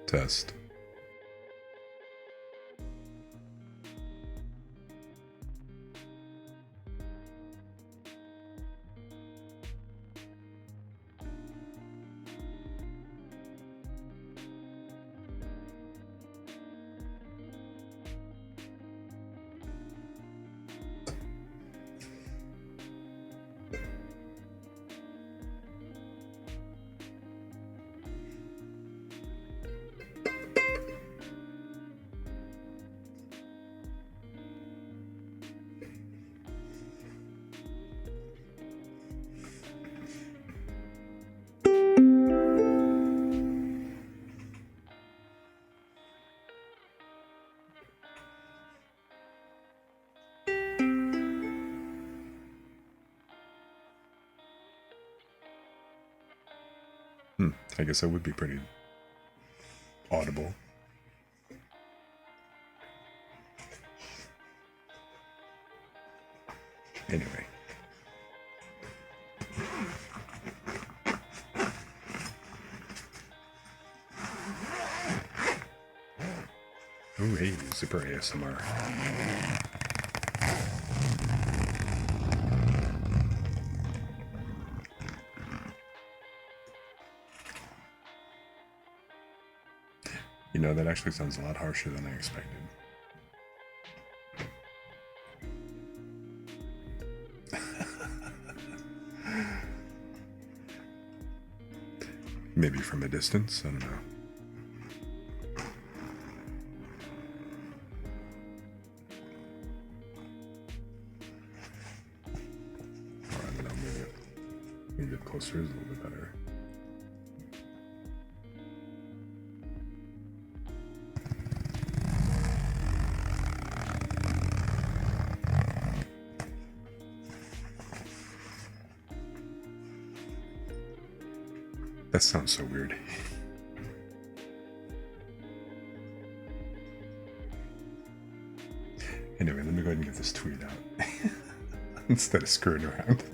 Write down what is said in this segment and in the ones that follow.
Test. I guess that would be pretty audible. Anyway. Oh, hey, super ASMR. You know, that actually sounds a lot harsher than I expected. Maybe from a distance, I don't know. Or I don't know, maybe get closer is a little bit better. That sounds so weird. Anyway, let me go ahead and get this tweet out instead of screwing around.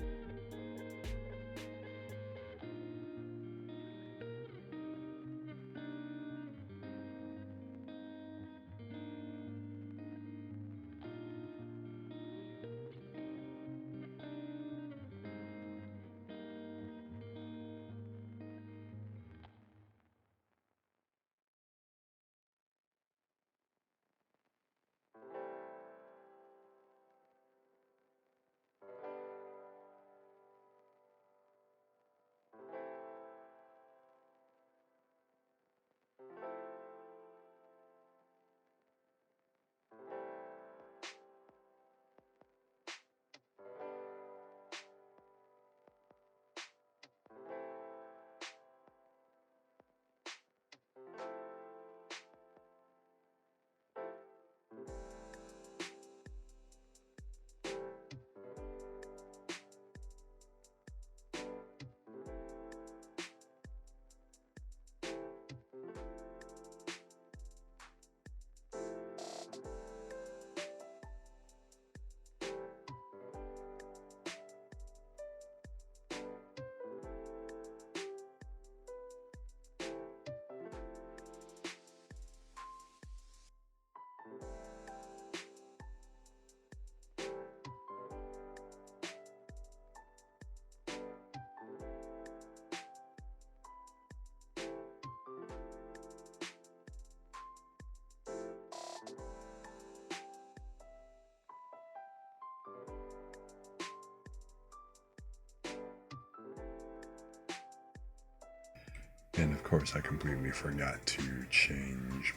And of course, I completely forgot to change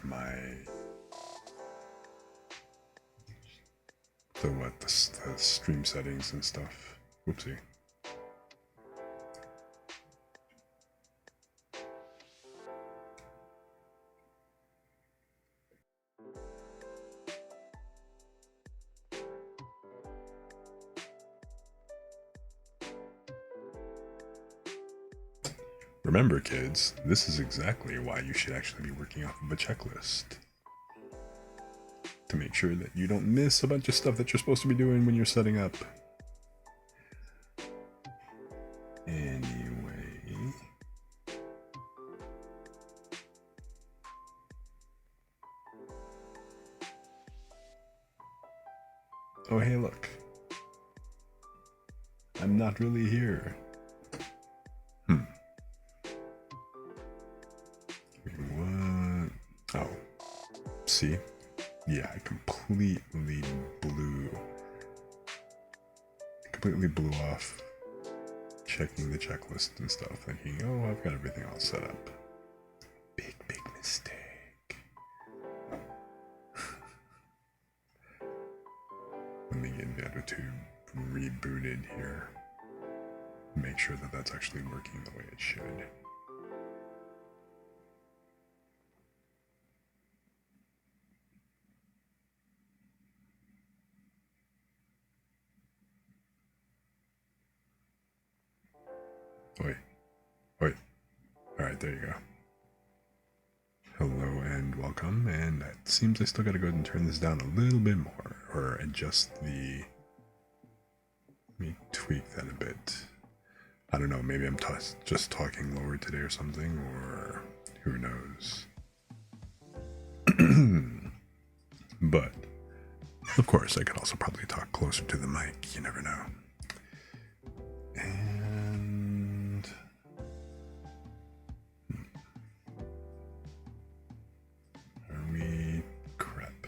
the stream settings and stuff. Whoopsie. Remember, kids, this is exactly why you should actually be working off of a checklist. To make sure that you don't miss a bunch of stuff that you're supposed to be doing when you're setting up. Anyway. Oh, hey, look. I'm not really here. What? Oh. See? Yeah, I completely blew off checking the checklist and stuff, thinking, oh, I've got everything all set up. Big mistake. Let me get VettaTube rebooted here. Make sure that that's actually working the way it should. Wait. Alright, there you go. Hello and welcome, and it seems I still gotta go ahead and turn this down a little bit more, or adjust the... Let me tweak that a bit. I don't know, maybe I'm just talking lower today or something, or who knows. But, of course, I could also probably talk closer to the mic, you never know. And... Are we... crap.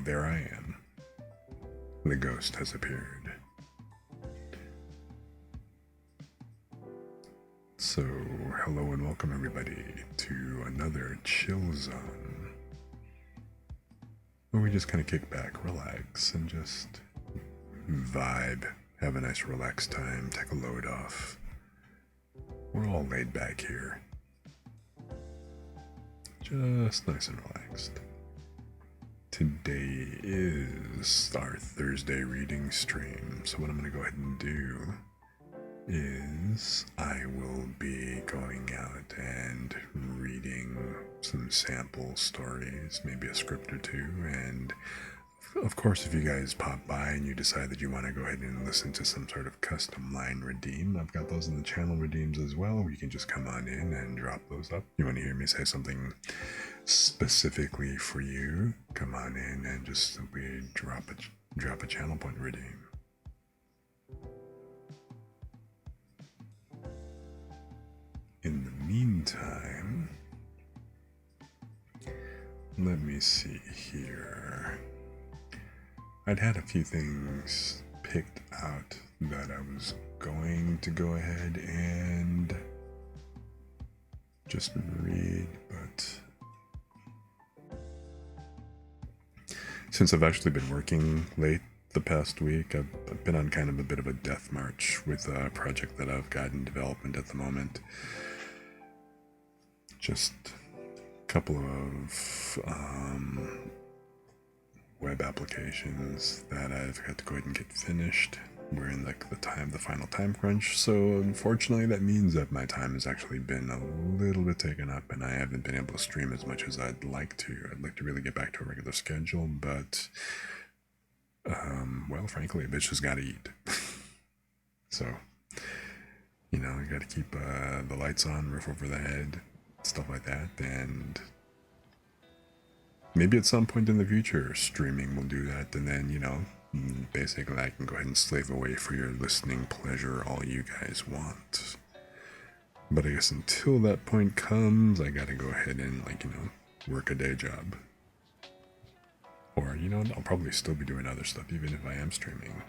There I am. The ghost has appeared. So, hello and welcome everybody to another chill zone, where we just kind of kick back, relax, and just vibe, have a nice relaxed time, take a load off. We're all laid back here. Just nice and relaxed. Today is our Thursday reading stream, so what I'm going to go ahead and do is I will be going out and reading some sample stories, maybe a script or two, and of course if you guys pop by and you decide that you want to go ahead and listen to some sort of custom line redeem, I've got those in the channel redeems as well, where you can just come on in and drop those up. You want to hear me say something specifically for you, come on in and just simply drop a channel point redeem. In the meantime, let me see here. I'd had a few things picked out that I was going to go ahead and just read, but since I've actually been working late the past week, I've been on kind of a bit of a death march with a project that I've got in development at the moment. Just a couple of web applications that I've got to go ahead and get finished. We're in like the final time crunch, so unfortunately that means that my time has actually been a little bit taken up and I haven't been able to stream as much as I'd like to. I'd like to really get back to a regular schedule, but well, frankly, a bitch has got to eat. So, you know, you got to keep the lights on, roof over the head, stuff like that, and maybe at some point in the future, streaming will do that, and then, you know, basically I can go ahead and slave away for your listening pleasure all you guys want. But I guess until that point comes, I gotta go ahead and, like, you know, work a day job. Or, you know, I'll probably still be doing other stuff even if I am streaming.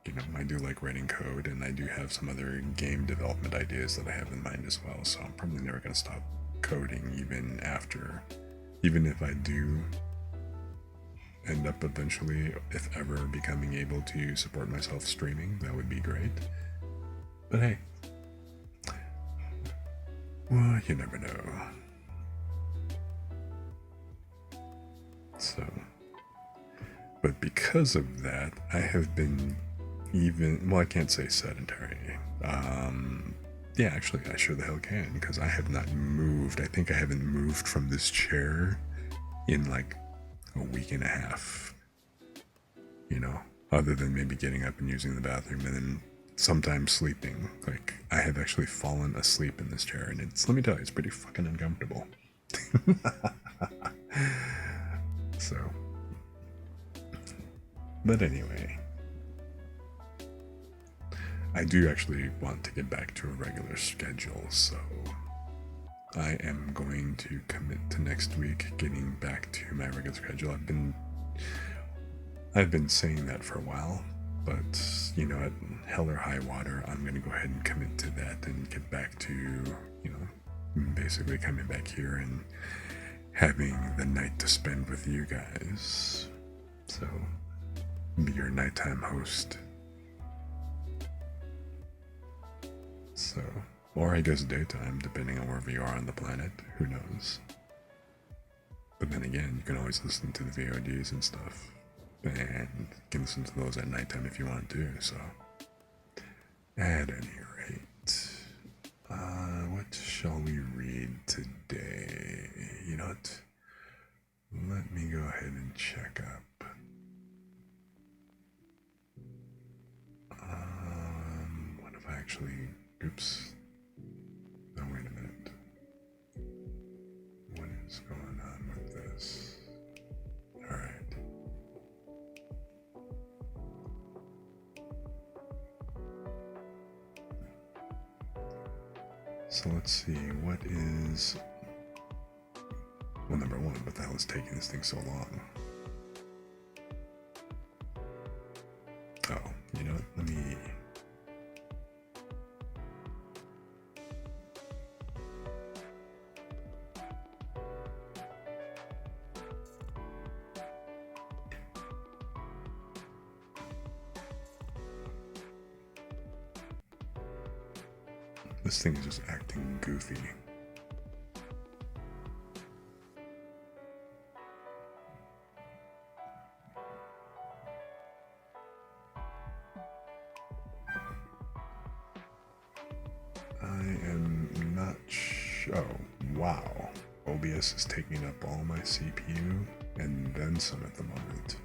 You know, I do like writing code, and I do have some other game development ideas that I have in mind as well, so I'm probably never gonna stop coding even if I do end up eventually, if ever, becoming able to support myself streaming. That would be great. But hey, well, you never know. So, But because of that, I have been well, I can't say sedentary. Yeah, actually, I sure the hell can, because I have not moved. I think I haven't moved from this chair in like a week and a half, other than maybe getting up and using the bathroom and then sometimes sleeping. Like, I have actually fallen asleep in this chair, and let me tell you, it's pretty fucking uncomfortable. So, but anyway, I do actually want to get back to a regular schedule, so I am going to commit to next week getting back to my regular schedule. I've been saying that for a while, but at hell or high water, I'm going to go ahead and commit to that and get back to, basically coming back here and having the night to spend with you guys. So, be your nighttime host. So, or I guess daytime, depending on wherever you are on the planet. Who knows? But then again, you can always listen to the VODs and stuff. And you can listen to those at nighttime if you want to, so. At any rate, what shall we read today? You know what? Let me go ahead and check up. What if I actually... Oops. No, wait a minute. What is going on with this? Alright. So let's see, what is... Well, number one, what the hell is taking this thing so long? Oh, you know what, let me... This thing is just acting goofy. I am not sure. Oh, wow. OBS is taking up all my CPU and then some at the moment.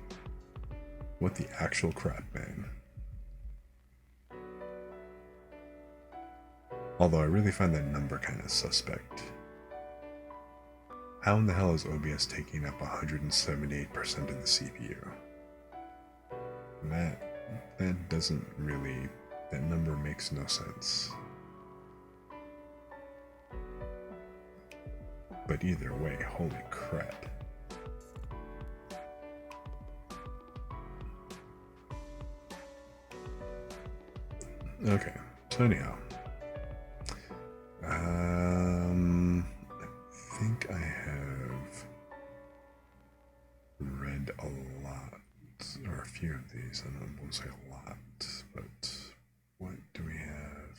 What the actual crap, man? Although I really find that number kind of suspect. How in the hell is OBS taking up 178% of the CPU? That doesn't really... That number makes no sense. But either way, holy crap. Okay, so anyhow. I think I have read a lot, or a few of these. I won't say a lot, but what do we have?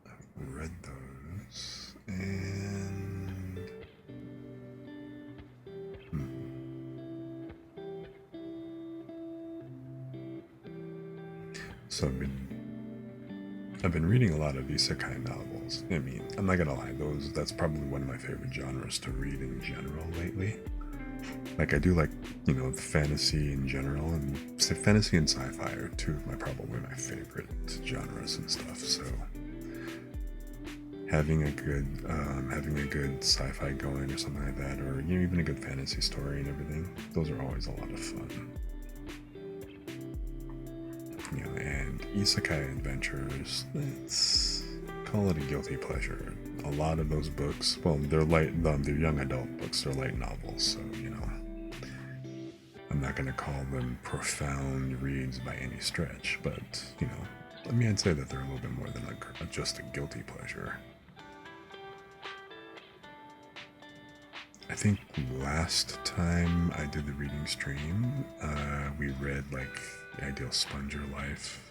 I've read those, and so I've been reading a lot of isekai novels. I mean, I'm not gonna lie, that's probably one of my favorite genres to read in general lately. Like, I do like, fantasy in general, and fantasy and sci-fi are probably my favorite genres and stuff, so having a good sci-fi going or something like that, or even a good fantasy story and everything, those are always a lot of fun. And isekai adventures, let's call it a guilty pleasure. A lot of those books, well, they're young adult books, they're light novels, so, I'm not going to call them profound reads by any stretch, but, I'd say that they're a little bit more than just a guilty pleasure. I think last time I did the reading stream, we read, The Ideal Sponger Life.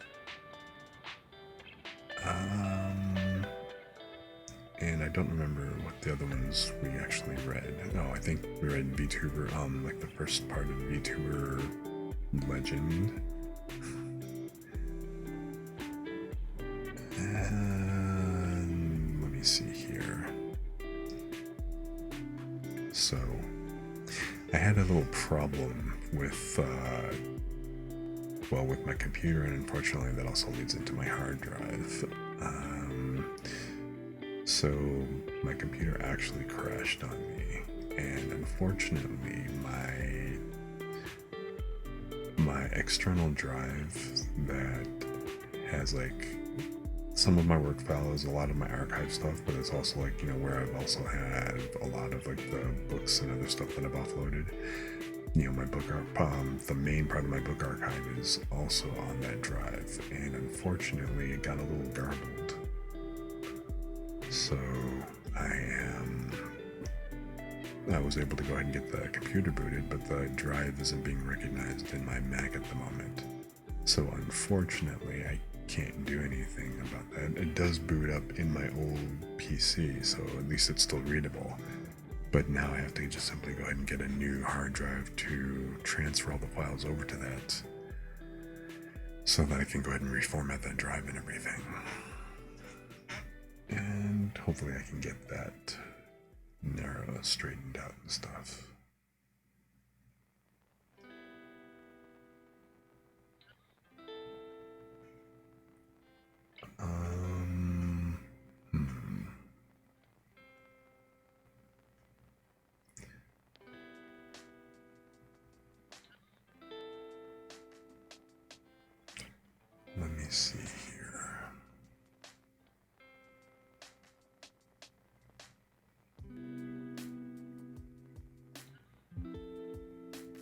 And I don't remember what the other ones we actually read. Oh, I think we read VTuber, like the first part of VTuber Legend. And let me see here. So, I had a little problem with, well, with my computer, and unfortunately that also leads into my hard drive. So my computer actually crashed on me, and unfortunately my external drive that has like some of my work files, a lot of my archive stuff, but it's also like, you know, where I've also had a lot of like the books and other stuff that I've offloaded. You know, my book, the main part of my book archive is also on that drive, and unfortunately it got a little garbled. So I was able to go ahead and get the computer booted, but the drive isn't being recognized in my Mac at the moment. So unfortunately, I can't do anything about that. It does boot up in my old PC, so at least it's still readable. But now I have to just simply go ahead and get a new hard drive to transfer all the files over to that, so that I can go ahead and reformat that drive and everything. And hopefully I can get that straightened out and stuff. Let me see here.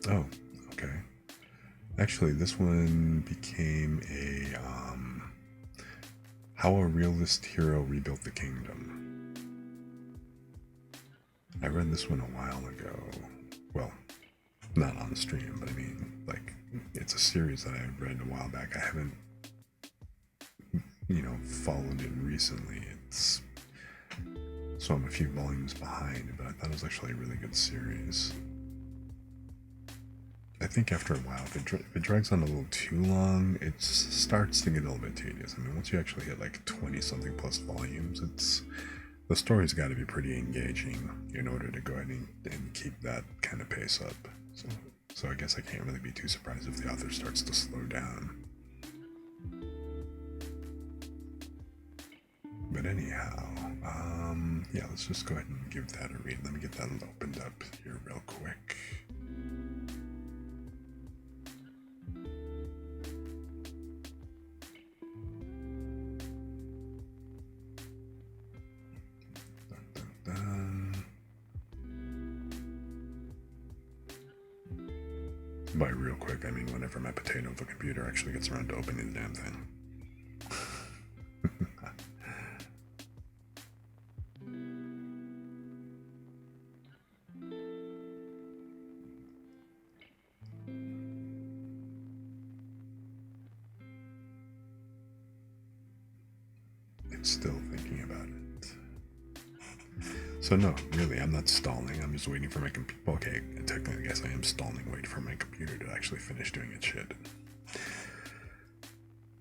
Oh, okay. Actually, this one became a, How a Realist Hero Rebuilt the Kingdom. I read this one a while ago. Well, not on stream, but I mean, like, it's a series that I read a while back. I haven't, you know, followed it recently. So I'm a few volumes behind, but I thought it was actually a really good series. I think after a while, if it drags on a little too long, it starts to get a little bit tedious. I mean, once you actually hit like 20-something plus volumes, the story's got to be pretty engaging in order to go ahead and keep that kind of pace up. So I guess I can't really be too surprised if the author starts to slow down. But anyhow, yeah, let's just go ahead and give that a read. Let me get that opened up here real quick. By real quick, I mean whenever my potato of a computer actually gets around to opening the damn thing. It's still thinking about it. So no, really, I'm not stalling. I'm just waiting for my computer. Okay, technically, I guess I am stalling, waiting for my computer to actually finish doing its shit.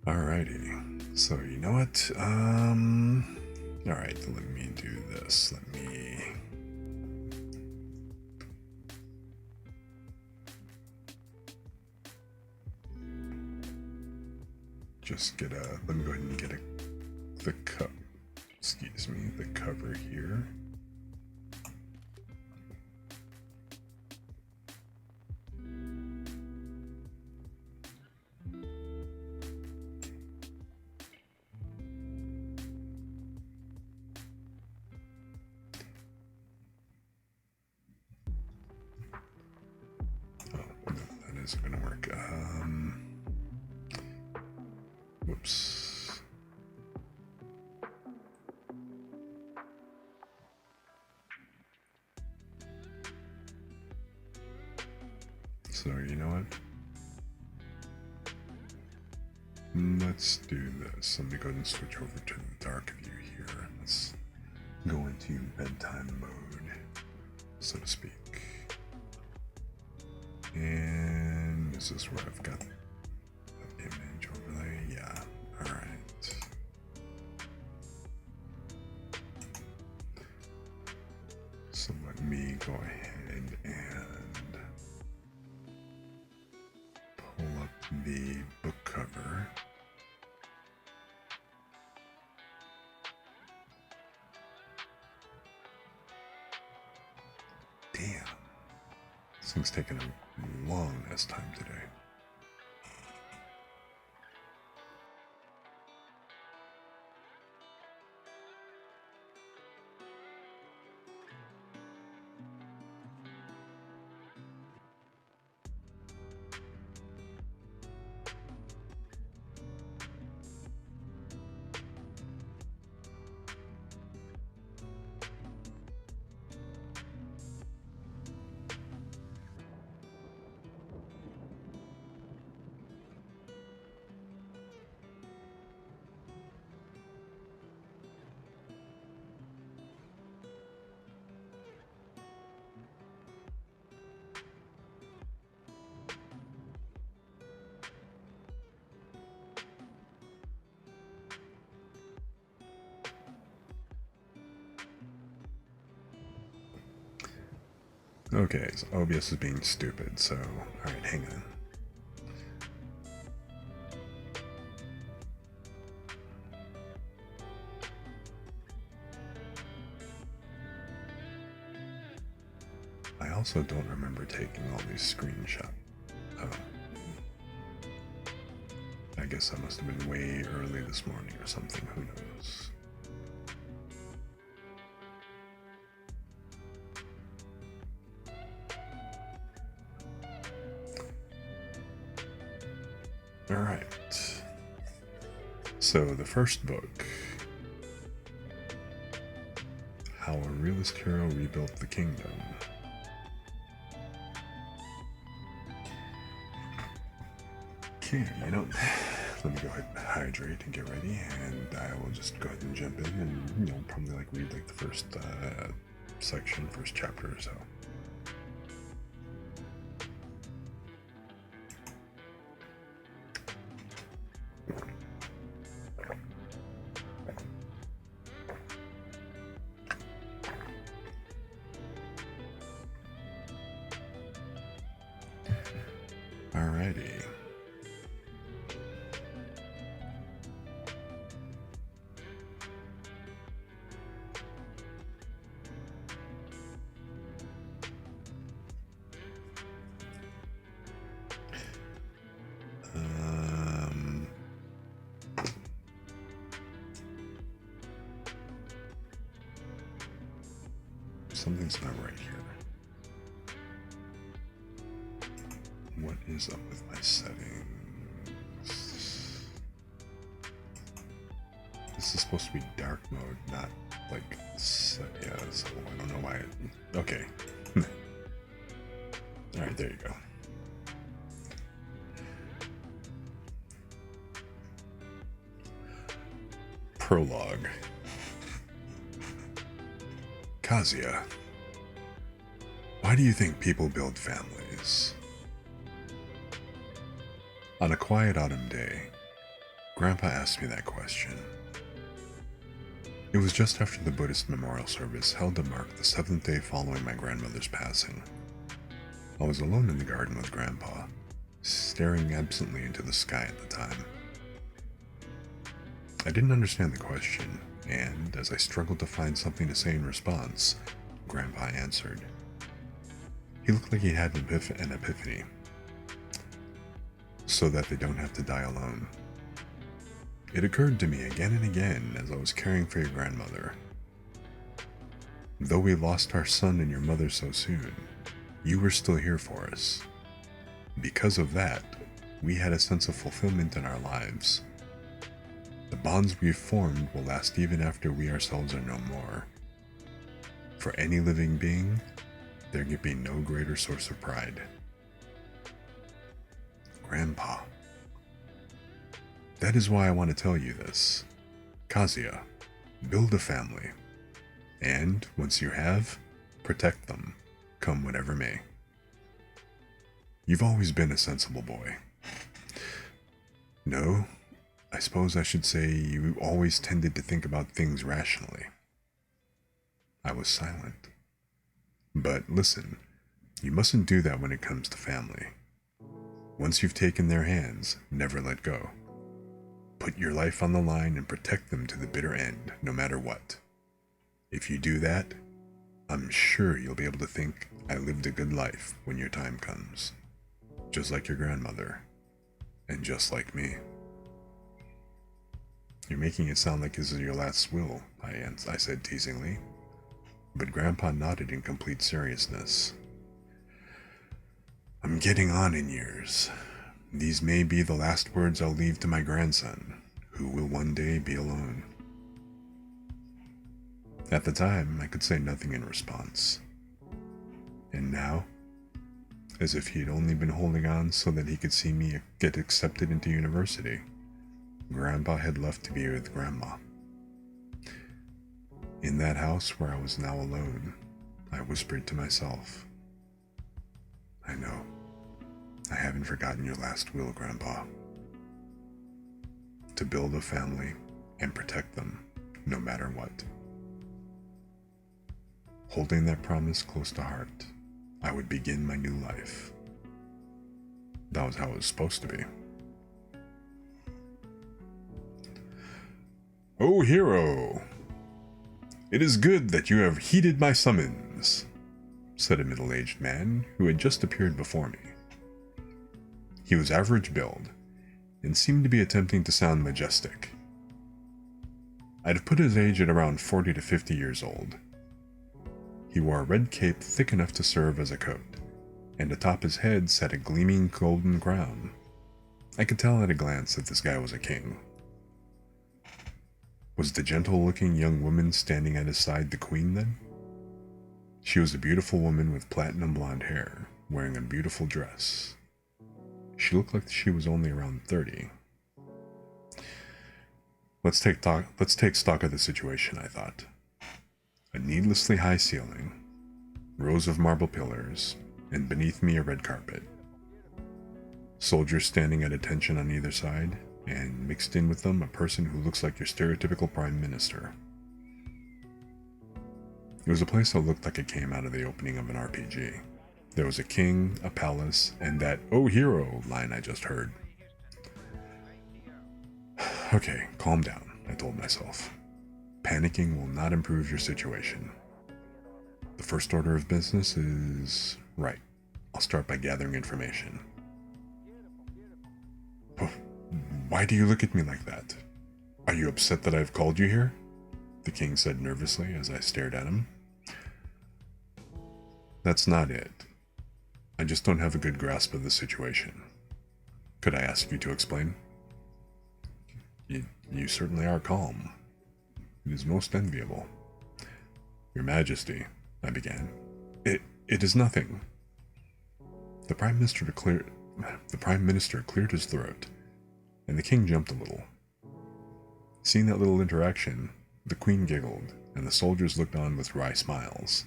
Alrighty. So you know what? Alright, let me do this. Let me just get let me go ahead and get the cover here. Isn't gonna work. Whoops. So you know what? Let's do this. Let me go ahead and switch over to the dark view here. go into bedtime mode, so to speak. And is this where I've got an image overlay? Yeah, alright. So let me go ahead and pull up the book cover. Damn. This thing's taking a long ass time today. Okay, so OBS is being stupid, so alright, hang on. I also don't remember taking all these screenshots. Oh. I guess I must have been way early this morning or something, who knows. Alright. So the first book, How a Realist Hero Rebuilt the Kingdom. Okay, let me go ahead and hydrate and get ready, and I will just go ahead and jump in and, probably read the first section, first chapter or so. Alrighty. Something's not right here. What is up with my settings? This is supposed to be dark mode, not yeah, so I don't know why okay. Alright, there you go. Prologue. Kazuya, why do you think people build families? On a quiet autumn day, Grandpa asked me that question. It was just after the Buddhist memorial service held to mark the 7th day following my grandmother's passing. I was alone in the garden with Grandpa, staring absently into the sky at the time. I didn't understand the question, and as I struggled to find something to say in response, Grandpa answered. He looked like he had an epiphany, so that they don't have to die alone. It occurred to me again and again as I was caring for your grandmother. Though we lost our son and your mother so soon, you were still here for us. Because of that, we had a sense of fulfillment in our lives. The bonds we've formed will last even after we ourselves are no more. For any living being, there can be no greater source of pride. Grandpa. That is why I want to tell you this. Kazuya, build a family. And once you have, protect them, come whatever may. You've always been a sensible boy. No, I suppose I should say you always tended to think about things rationally. I was silent. But listen, you mustn't do that when it comes to family. Once you've taken their hands, never let go. Put your life on the line and protect them to the bitter end, no matter what. If you do that, I'm sure you'll be able to think I lived a good life when your time comes. Just like your grandmother, and just like me. You're making it sound like this is your last will, I said teasingly. But Grandpa nodded in complete seriousness. I'm getting on in years. These may be the last words I'll leave to my grandson, who will one day be alone. At the time, I could say nothing in response. And now, as if he had only been holding on so that he could see me get accepted into university, Grandpa had left to be with Grandma. In that house where I was now alone, I whispered to myself, I know. I haven't forgotten your last will, Grandpa. To build a family and protect them, no matter what. Holding that promise close to heart, I would begin my new life. That was how it was supposed to be. "O hero, it is good that you have heeded my summons," said a middle-aged man who had just appeared before me. He was average build, and seemed to be attempting to sound majestic. I'd have put his age at around 40 to 50 years old. He wore a red cape thick enough to serve as a coat, and atop his head sat a gleaming golden crown. I could tell at a glance that this guy was a king. Was the gentle-looking young woman standing at his side the queen, then? She was a beautiful woman with platinum blonde hair, wearing a beautiful dress. She looked like she was only around 30. Let's take stock of the situation, I thought. A needlessly high ceiling, rows of marble pillars, and beneath me a red carpet. Soldiers standing at attention on either side, and mixed in with them a person who looks like your stereotypical prime minister. It was a place that looked like it came out of the opening of an RPG. There was a king, a palace, and that "Oh hero" line I just heard. Okay, calm down, I told myself. Panicking will not improve your situation. The first order of business is... right, I'll start by gathering information. Why do you look at me like that? Are you upset that I've called you here? The king said nervously as I stared at him. That's not it. I just don't have a good grasp of the situation. Could I ask you to explain? You certainly are calm. It is most enviable. Your Majesty, I began. It is nothing. The Prime Minister cleared his throat, and the king jumped a little. Seeing that little interaction, the queen giggled, and the soldiers looked on with wry smiles.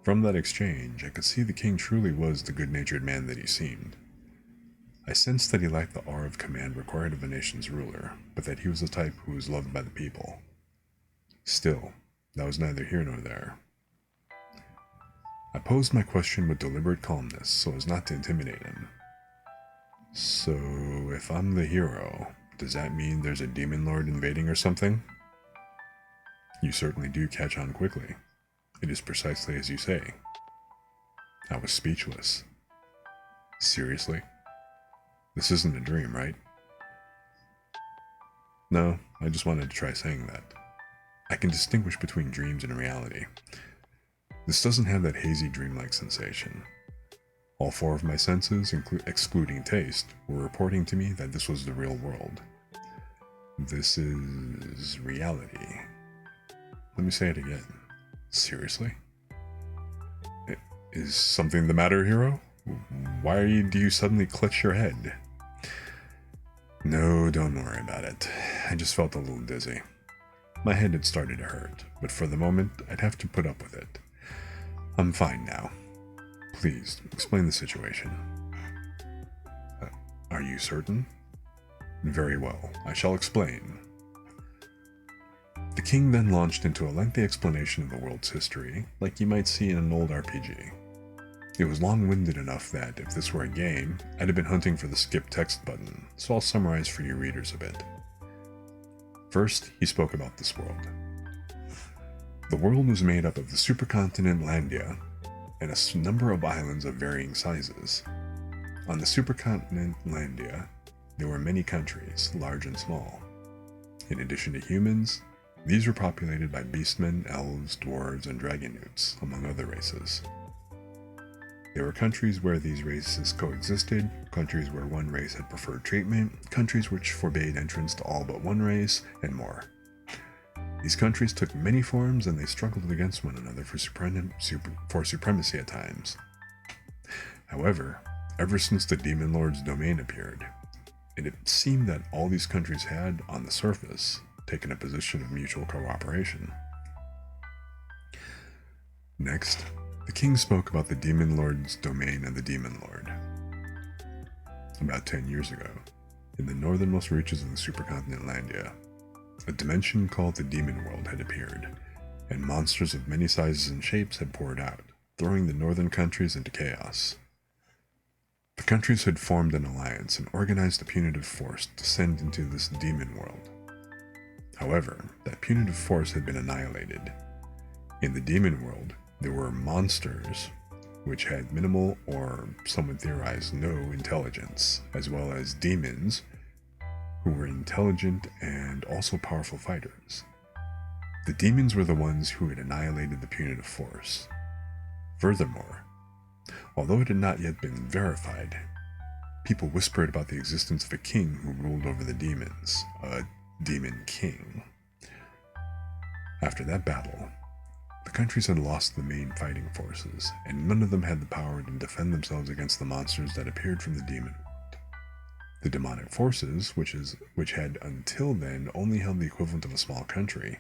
From that exchange, I could see the king truly was the good-natured man that he seemed. I sensed that he lacked the aura of command required of a nation's ruler, but that he was the type who was loved by the people. Still, that was neither here nor there. I posed my question with deliberate calmness so as not to intimidate him. So, if I'm the hero, does that mean there's a demon lord invading or something? You certainly do catch on quickly. It is precisely as you say. I was speechless. Seriously? This isn't a dream, right? No, I just wanted to try saying that. I can distinguish between dreams and reality. This doesn't have that hazy dreamlike sensation. All four of my senses, excluding taste, were reporting to me that this was the real world. This is reality. Let me say it again. Seriously? Is something the matter, hero? Why do you suddenly clutch your head? No, don't worry about it. I just felt a little dizzy. My head had started to hurt, but for the moment, I'd have to put up with it. I'm fine now. Please, explain the situation. Are you certain? Very well, I shall explain. The king then launched into a lengthy explanation of the world's history, like you might see in an old RPG. It was long-winded enough that, if this were a game, I'd have been hunting for the skip text button, so I'll summarize for you readers a bit. First, he spoke about this world. The world was made up of the supercontinent Landia and a number of islands of varying sizes. On the supercontinent Landia, there were many countries, large and small. In addition to humans, these were populated by beastmen, elves, dwarves, and dragon newts, among other races. There were countries where these races coexisted, countries where one race had preferred treatment, countries which forbade entrance to all but one race, and more. These countries took many forms and they struggled against one another for supremacy at times. However, ever since the Demon Lord's domain appeared, it seemed that all these countries had, on the surface, taken a position of mutual cooperation. Next, the king spoke about the Demon Lord's domain and the Demon Lord. About 10 years ago, in the northernmost reaches of the supercontinent Landia, a dimension called the Demon World had appeared, and monsters of many sizes and shapes had poured out, throwing the northern countries into chaos. The countries had formed an alliance and organized a punitive force to send into this demon world. However, that punitive force had been annihilated. In the demon world, there were monsters which had minimal, or some would theorize no, intelligence, as well as demons who were intelligent and also powerful fighters. The demons were the ones who had annihilated the punitive force. Furthermore, although it had not yet been verified, people whispered about the existence of a king who ruled over the demons, a demon king. After that battle, the countries had lost the main fighting forces, and none of them had the power to defend themselves against the monsters that appeared from the demon world. The demonic forces, which had until then only held the equivalent of a small country,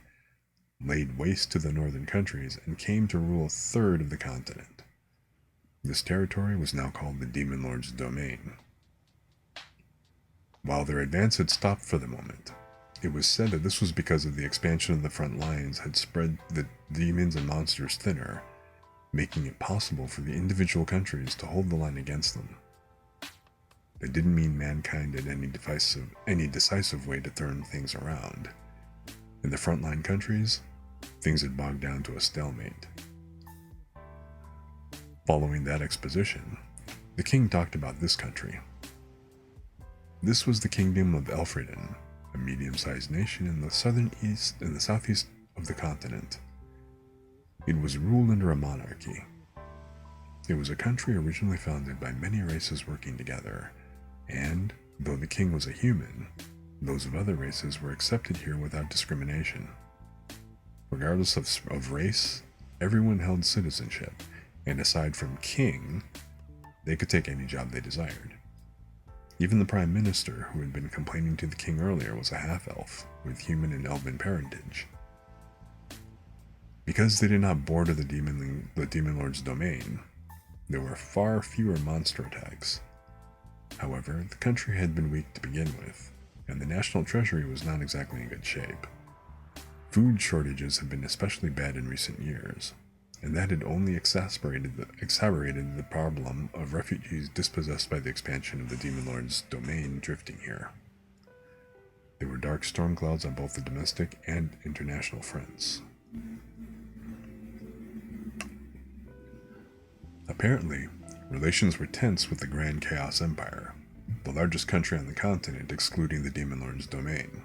laid waste to the northern countries and came to rule a third of the continent. This territory was now called the Demon Lord's domain. While their advance had stopped for the moment, it was said that this was because of the expansion of the front lines had spread the demons and monsters thinner, making it possible for the individual countries to hold the line against them. That didn't mean mankind had any decisive way to turn things around. In the frontline countries, things had bogged down to a stalemate. Following that exposition, the king talked about this country. This was the kingdom of Elfriden, a medium-sized nation in the southeast of the continent. It was ruled under a monarchy. It was a country originally founded by many races working together, and, though the king was a human, those of other races were accepted here without discrimination. Regardless of race, everyone held citizenship, and aside from king, they could take any job they desired. Even the prime minister, who had been complaining to the king earlier, was a half-elf with human and elven parentage. Because they did not border the Demon Lord's domain, there were far fewer monster attacks. However, the country had been weak to begin with, and the national treasury was not exactly in good shape. Food shortages had been especially bad in recent years, and that had only exacerbated the problem of refugees dispossessed by the expansion of the Demon Lord's domain drifting here. There were dark storm clouds on both the domestic and international fronts. Apparently, relations were tense with the Grand Chaos Empire, the largest country on the continent excluding the Demon Lord's domain.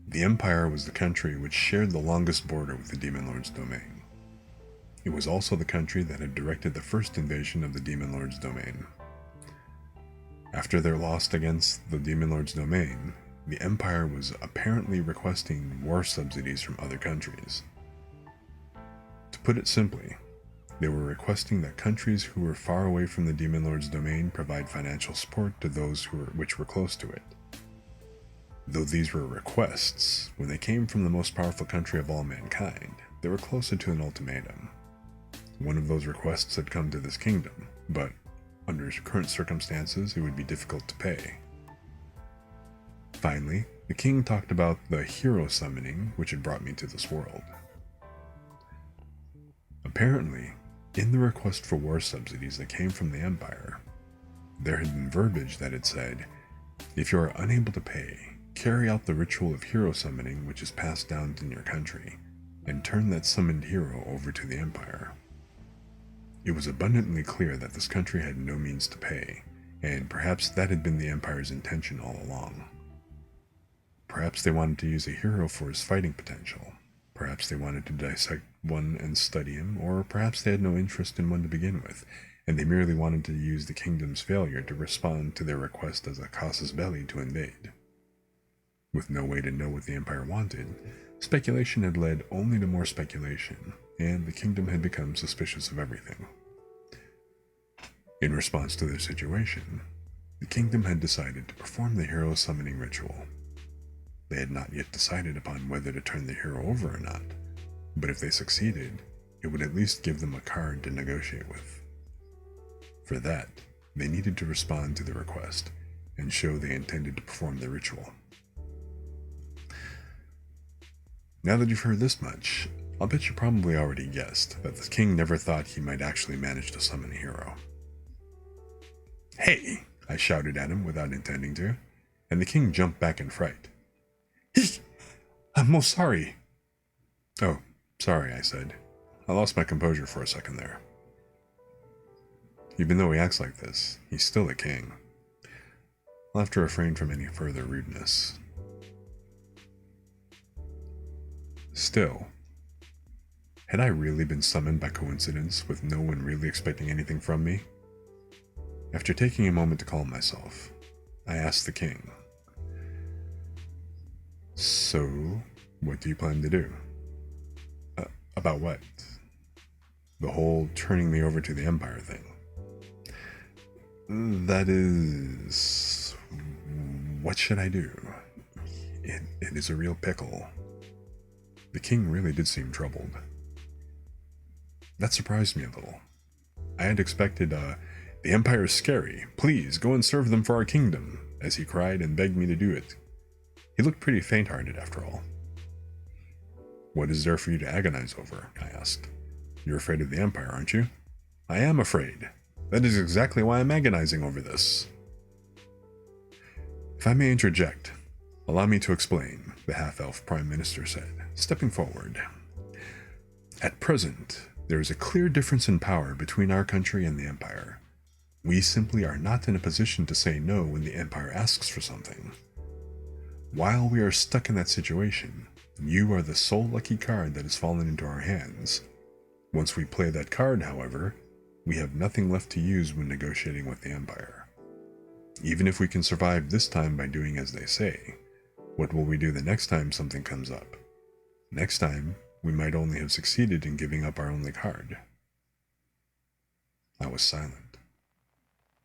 The Empire was the country which shared the longest border with the Demon Lord's domain. It was also the country that had directed the first invasion of the Demon Lord's domain. After their loss against the Demon Lord's domain, the Empire was apparently requesting war subsidies from other countries. To put it simply, they were requesting that countries who were far away from the Demon Lord's domain provide financial support to those which were close to it. Though these were requests, when they came from the most powerful country of all mankind, they were closer to an ultimatum. One of those requests had come to this kingdom, but under current circumstances, it would be difficult to pay. Finally, the king talked about the hero summoning which had brought me to this world. Apparently, in the request for war subsidies that came from the Empire, there had been verbiage that had said, if you are unable to pay, carry out the ritual of hero summoning which is passed down in your country, and turn that summoned hero over to the Empire. It was abundantly clear that this country had no means to pay, and perhaps that had been the Empire's intention all along. Perhaps they wanted to use a hero for his fighting potential. Perhaps they wanted to dissect one and study him, or perhaps they had no interest in one to begin with, and they merely wanted to use the kingdom's failure to respond to their request as a casus belli to invade. With no way to know what the Empire wanted, speculation had led only to more speculation, and the kingdom had become suspicious of everything. In response to their situation, the kingdom had decided to perform the hero summoning ritual. They had not yet decided upon whether to turn the hero over or not, but if they succeeded, it would at least give them a card to negotiate with. For that, they needed to respond to the request and show they intended to perform the ritual. Now that you've heard this much, I'll bet you probably already guessed that the king never thought he might actually manage to summon a hero. "Hey!" I shouted at him without intending to, and the king jumped back in fright. "I'm most sorry." "Oh, sorry," I said. I lost my composure for a second there. Even though he acts like this, he's still a king. I'll have to refrain from any further rudeness. Still, had I really been summoned by coincidence with no one really expecting anything from me? After taking a moment to calm myself, I asked the king, "So, what do you plan to do?" About what?" "The whole turning me over to the Empire thing." "That is... what should I do? It is a real pickle." The king really did seem troubled. That surprised me a little. I had expected, "The Empire is scary. Please, go and serve them for our kingdom," as he cried and begged me to do it. He looked pretty faint-hearted after all. "What is there for you to agonize over?" I asked. "You're afraid of the Empire, aren't you?" "I am afraid. That is exactly why I'm agonizing over this." "If I may interject, allow me to explain," the half-elf Prime Minister said, stepping forward. "At present, there is a clear difference in power between our country and the Empire. We simply are not in a position to say no when the Empire asks for something. While we are stuck in that situation, you are the sole lucky card that has fallen into our hands. Once we play that card, however, we have nothing left to use when negotiating with the Empire. Even if we can survive this time by doing as they say, what will we do the next time something comes up? Next time, we might only have succeeded in giving up our only card." I was silent.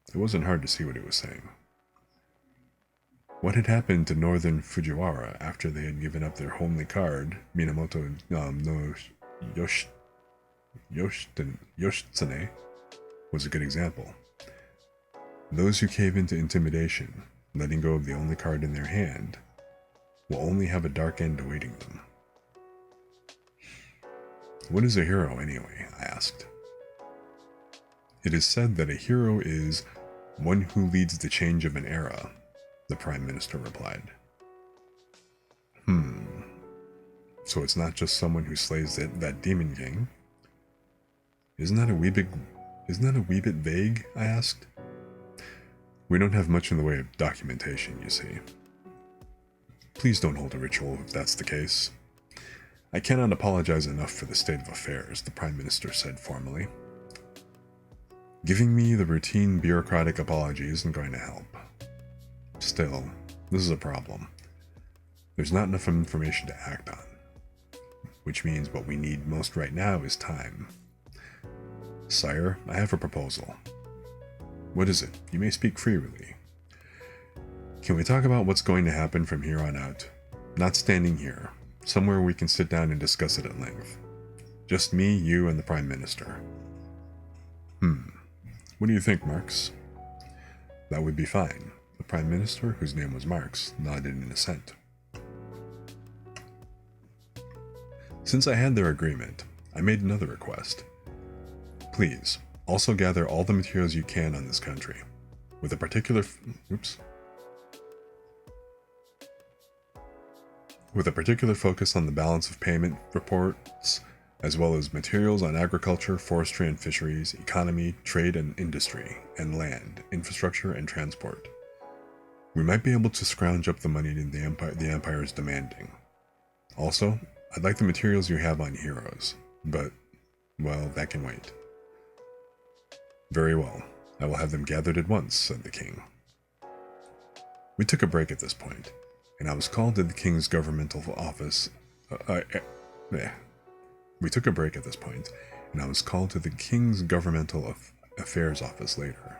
It wasn't hard to see what he was saying. What had happened to Northern Fujiwara after they had given up their homely card, Minamoto no Yoshitsune, was a good example. Those who cave into intimidation, letting go of the only card in their hand, will only have a dark end awaiting them. "What is a hero, anyway?" I asked. "It is said that a hero is one who leads the change of an era," the Prime Minister replied. So it's not just someone who slays that demon king? Isn't that a wee bit vague?" I asked. "We don't have much in the way of documentation, you see." "Please don't hold a ritual if that's the case." "I cannot apologize enough for the state of affairs," the Prime Minister said formally. "Giving me the routine bureaucratic apology isn't going to help. Still, this is a problem. There's not enough information to act on, which means what we need most right now is time. Sire, I have a proposal." "What is it? You may speak freely." Can we talk about what's going to happen from here on out? Not standing here. Somewhere we can sit down and discuss it at length. Just me, you, and the Prime Minister. What do you think, Marx? That would be fine. The Prime Minister, whose name was Marx, nodded in assent. Since I had their agreement, I made another request. Please, also gather all the materials you can on this country, with a particular focus on the balance of payment reports, as well as materials on agriculture, forestry and fisheries, economy, trade and industry, and land, infrastructure and transport. We might be able to scrounge up the money the Empire is demanding. Also, I'd like the materials you have on heroes, but, well, that can wait. Very well. I will have them gathered at once, said the king. We took a break at this point, and I was called to the king's governmental office. We took a break at this point, and I was called to the king's governmental affairs office later.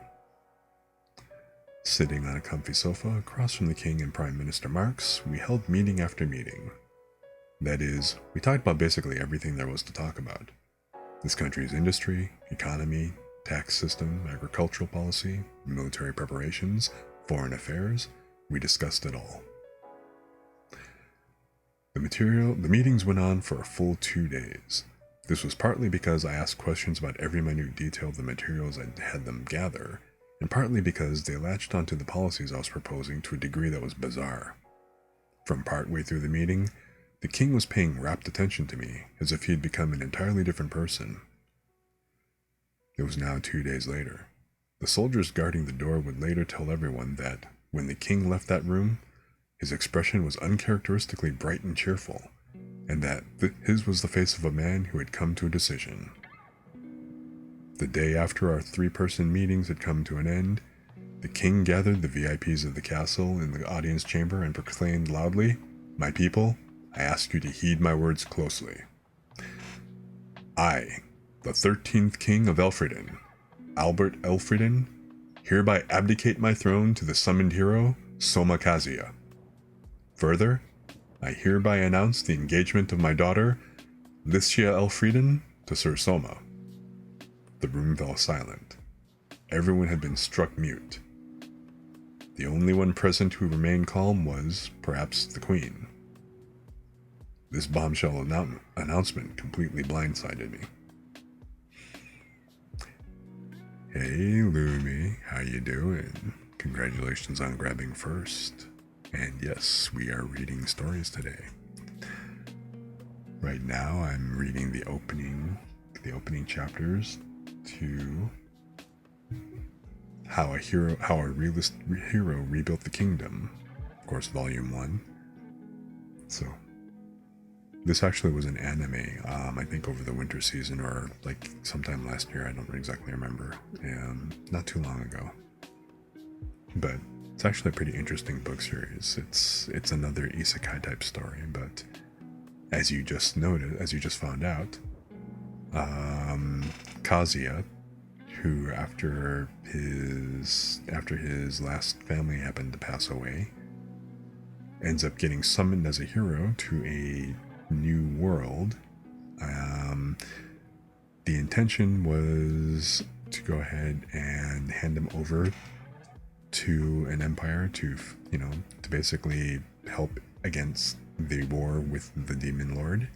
Sitting on a comfy sofa across from the king and Prime Minister Marx, we held meeting after meeting. That is, we talked about basically everything there was to talk about. This country's industry, economy, tax system, agricultural policy, military preparations, foreign affairs. We discussed it all. The meetings went on for a full 2 days. This was partly because I asked questions about every minute detail of the materials I had them gather, and partly because they latched onto the policies I was proposing to a degree that was bizarre. From partway through the meeting, the king was paying rapt attention to me, as if he had become an entirely different person. It was now 2 days later. The soldiers guarding the door would later tell everyone that, when the king left that room, his expression was uncharacteristically bright and cheerful, and that his was the face of a man who had come to a decision. The day after our 3-person meetings had come to an end, the king gathered the VIPs of the castle in the audience chamber and proclaimed loudly, "My people, I ask you to heed my words closely. I, the 13th king of Elfriden, Albert Elfriden, hereby abdicate my throne to the summoned hero, Soma Kazia. Further, I hereby announce the engagement of my daughter, Lycia Elfriden, to Sir Soma." The room fell silent. Everyone had been struck mute. The only one present who remained calm was, perhaps, the Queen. This bombshell announcement completely blindsided me. Hey Lumi, how you doing? Congratulations on grabbing first. And yes, we are reading stories today. Right now I'm reading the opening chapters to How a Realist Hero Rebuilt the Kingdom. Of course, Volume 1. So, this actually was an anime, I think over the winter season or like sometime last year, I don't exactly remember, not too long ago. But it's actually a pretty interesting book series. It's another isekai type story, but as you just found out, Kazuya, who after his last family happened to pass away, ends up getting summoned as a hero to a new world. The intention was to go ahead and hand him over to an empire to basically help against the war with the Demon Lord.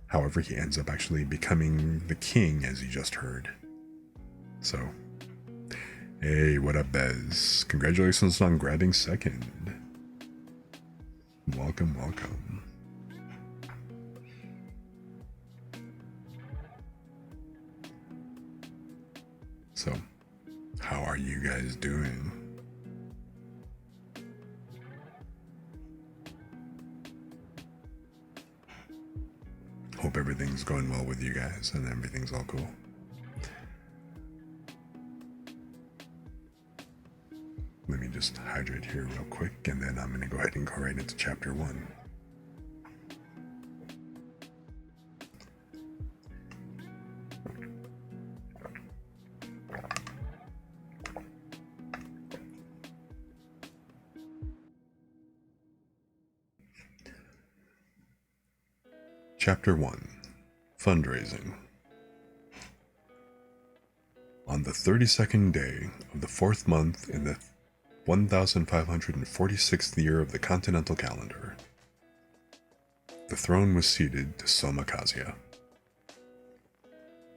However, he ends up actually becoming the king, as you just heard. So, hey, what up, Bez? Congratulations on grabbing second. Welcome, welcome. So, how are you guys doing? Hope everything's going well with you guys and everything's all cool. Let me just hydrate here real quick and then I'm going to go ahead and go right into chapter 1. Chapter 1. Fundraising. On the 32nd day of the 4th month in the 1546th year of the continental calendar, the throne was ceded to Soma Kasia.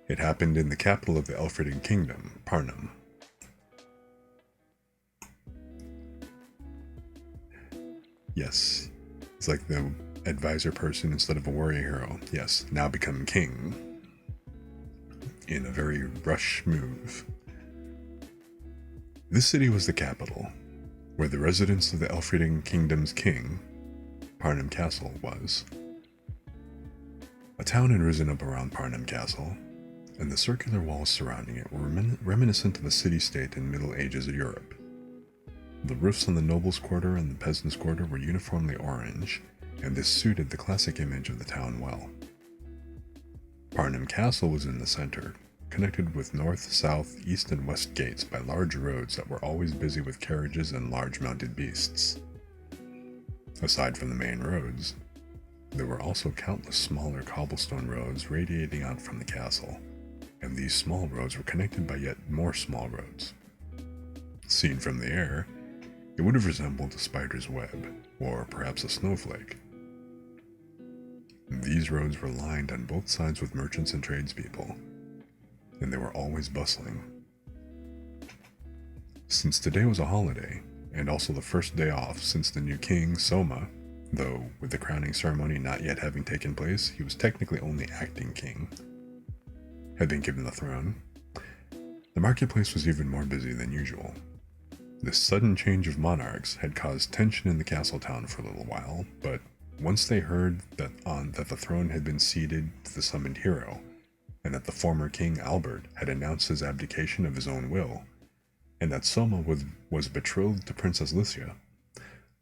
It happened in the capital of the Elfridian kingdom, Parnham. Yes, it's like the advisor person instead of a warrior hero. Yes, now become king. In a very rush move. This city was the capital, where the residence of the Elfridian kingdom's king, Parnham Castle, was. A town had risen up around Parnham Castle, and the circular walls surrounding it were reminiscent of a city-state in Middle Ages of Europe. The roofs on the nobles' quarter and the peasants' quarter were uniformly orange, and this suited the classic image of the town well. Parnham Castle was in the center, connected with north, south, east, and west gates by large roads that were always busy with carriages and large mounted beasts. Aside from the main roads, there were also countless smaller cobblestone roads radiating out from the castle, and these small roads were connected by yet more small roads. Seen from the air, it would have resembled a spider's web, or perhaps a snowflake. These roads were lined on both sides with merchants and tradespeople, and they were always bustling. Since today was a holiday, and also the first day off since the new king, Soma, though with the crowning ceremony not yet having taken place, he was technically only acting king, had been given the throne, the marketplace was even more busy than usual. This sudden change of monarchs had caused tension in the castle town for a little while, but once they heard that the throne had been ceded to the summoned hero, and that the former king Albert had announced his abdication of his own will, and that Soma was betrothed to Princess Lycia,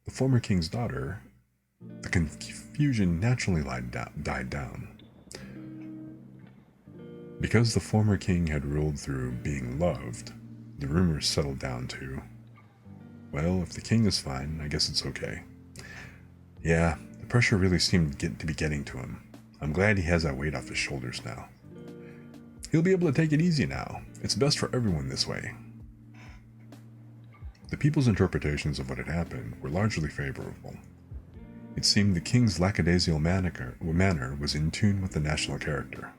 the former king's daughter, the confusion naturally died down. Because the former king had ruled through being loved, the rumors settled down to, well, if the king is fine, I guess it's okay. Yeah, the pressure really seemed to be getting to him. I'm glad he has that weight off his shoulders now. He'll be able to take it easy now. It's best for everyone this way. The people's interpretations of what had happened were largely favorable. It seemed the king's lackadaisical manner was in tune with the national character.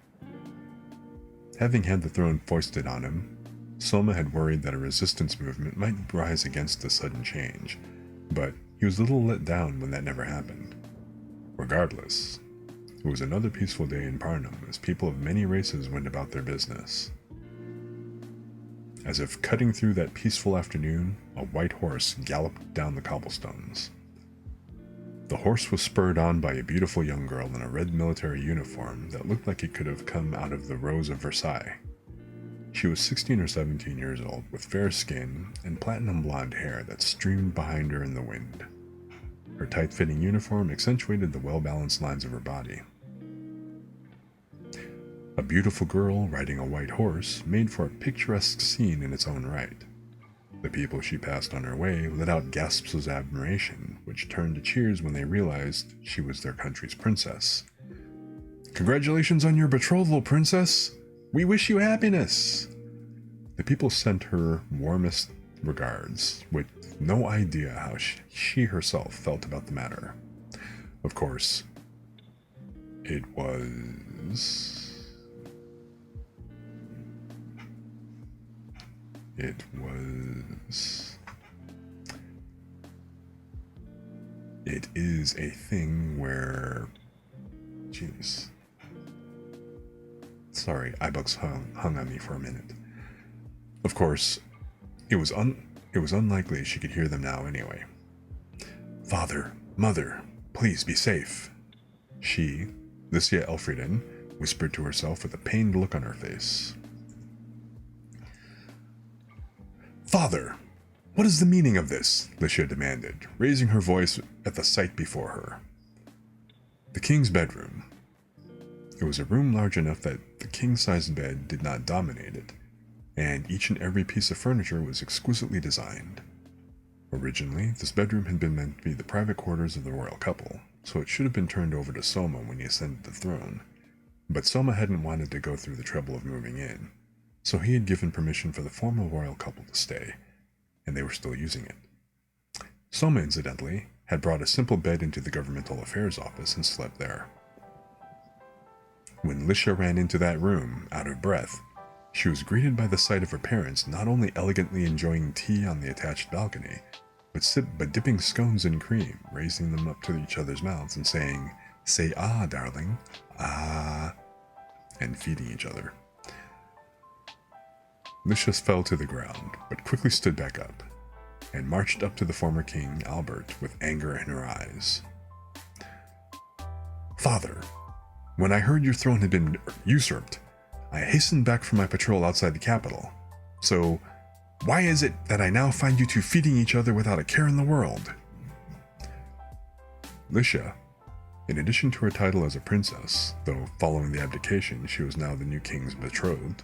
Having had the throne foisted on him, Soma had worried that a resistance movement might rise against the sudden change, but he was a little let down when that never happened. Regardless, it was another peaceful day in Parnham as people of many races went about their business. As if cutting through that peaceful afternoon, a white horse galloped down the cobblestones. The horse was spurred on by a beautiful young girl in a red military uniform that looked like it could have come out of the Rose of Versailles. She was 16 or 17 years old, with fair skin and platinum blonde hair that streamed behind her in the wind. Her tight-fitting uniform accentuated the well-balanced lines of her body. A beautiful girl riding a white horse made for a picturesque scene in its own right. The people she passed on her way let out gasps of admiration, which turned to cheers when they realized she was their country's princess. "Congratulations on your betrothal, princess! We wish you happiness!" The people sent her warmest regards, with no idea how she herself felt about the matter. Of course, it was... It is a thing where... Jeez. Sorry, iBooks hung on me for a minute. Of course, it was unlikely she could hear them now anyway. "Father, mother, please be safe," she, Lycia Elfridian, whispered to herself with a pained look on her face. "Father, what is the meaning of this?" Lycia demanded, raising her voice at the sight before her. The king's bedroom. It was a room large enough that the king-sized bed did not dominate it, and each and every piece of furniture was exquisitely designed. Originally, this bedroom had been meant to be the private quarters of the royal couple, so it should have been turned over to Soma when he ascended the throne. But Soma hadn't wanted to go through the trouble of moving in, so he had given permission for the former royal couple to stay, and they were still using it. Soma, incidentally, had brought a simple bed into the governmental affairs office and slept there. When Lisha ran into that room, out of breath, she was greeted by the sight of her parents not only elegantly enjoying tea on the attached balcony, but dipping scones in cream, raising them up to each other's mouths and saying, "Say ah, darling, ah," and feeding each other. Lisha fell to the ground, but quickly stood back up, and marched up to the former king, Albert, with anger in her eyes. "Father, when I heard your throne had been usurped, I hastened back from my patrol outside the capital. So, why is it that I now find you two feeding each other without a care in the world?" Lisha, in addition to her title as a princess, though following the abdication she was now the new king's betrothed,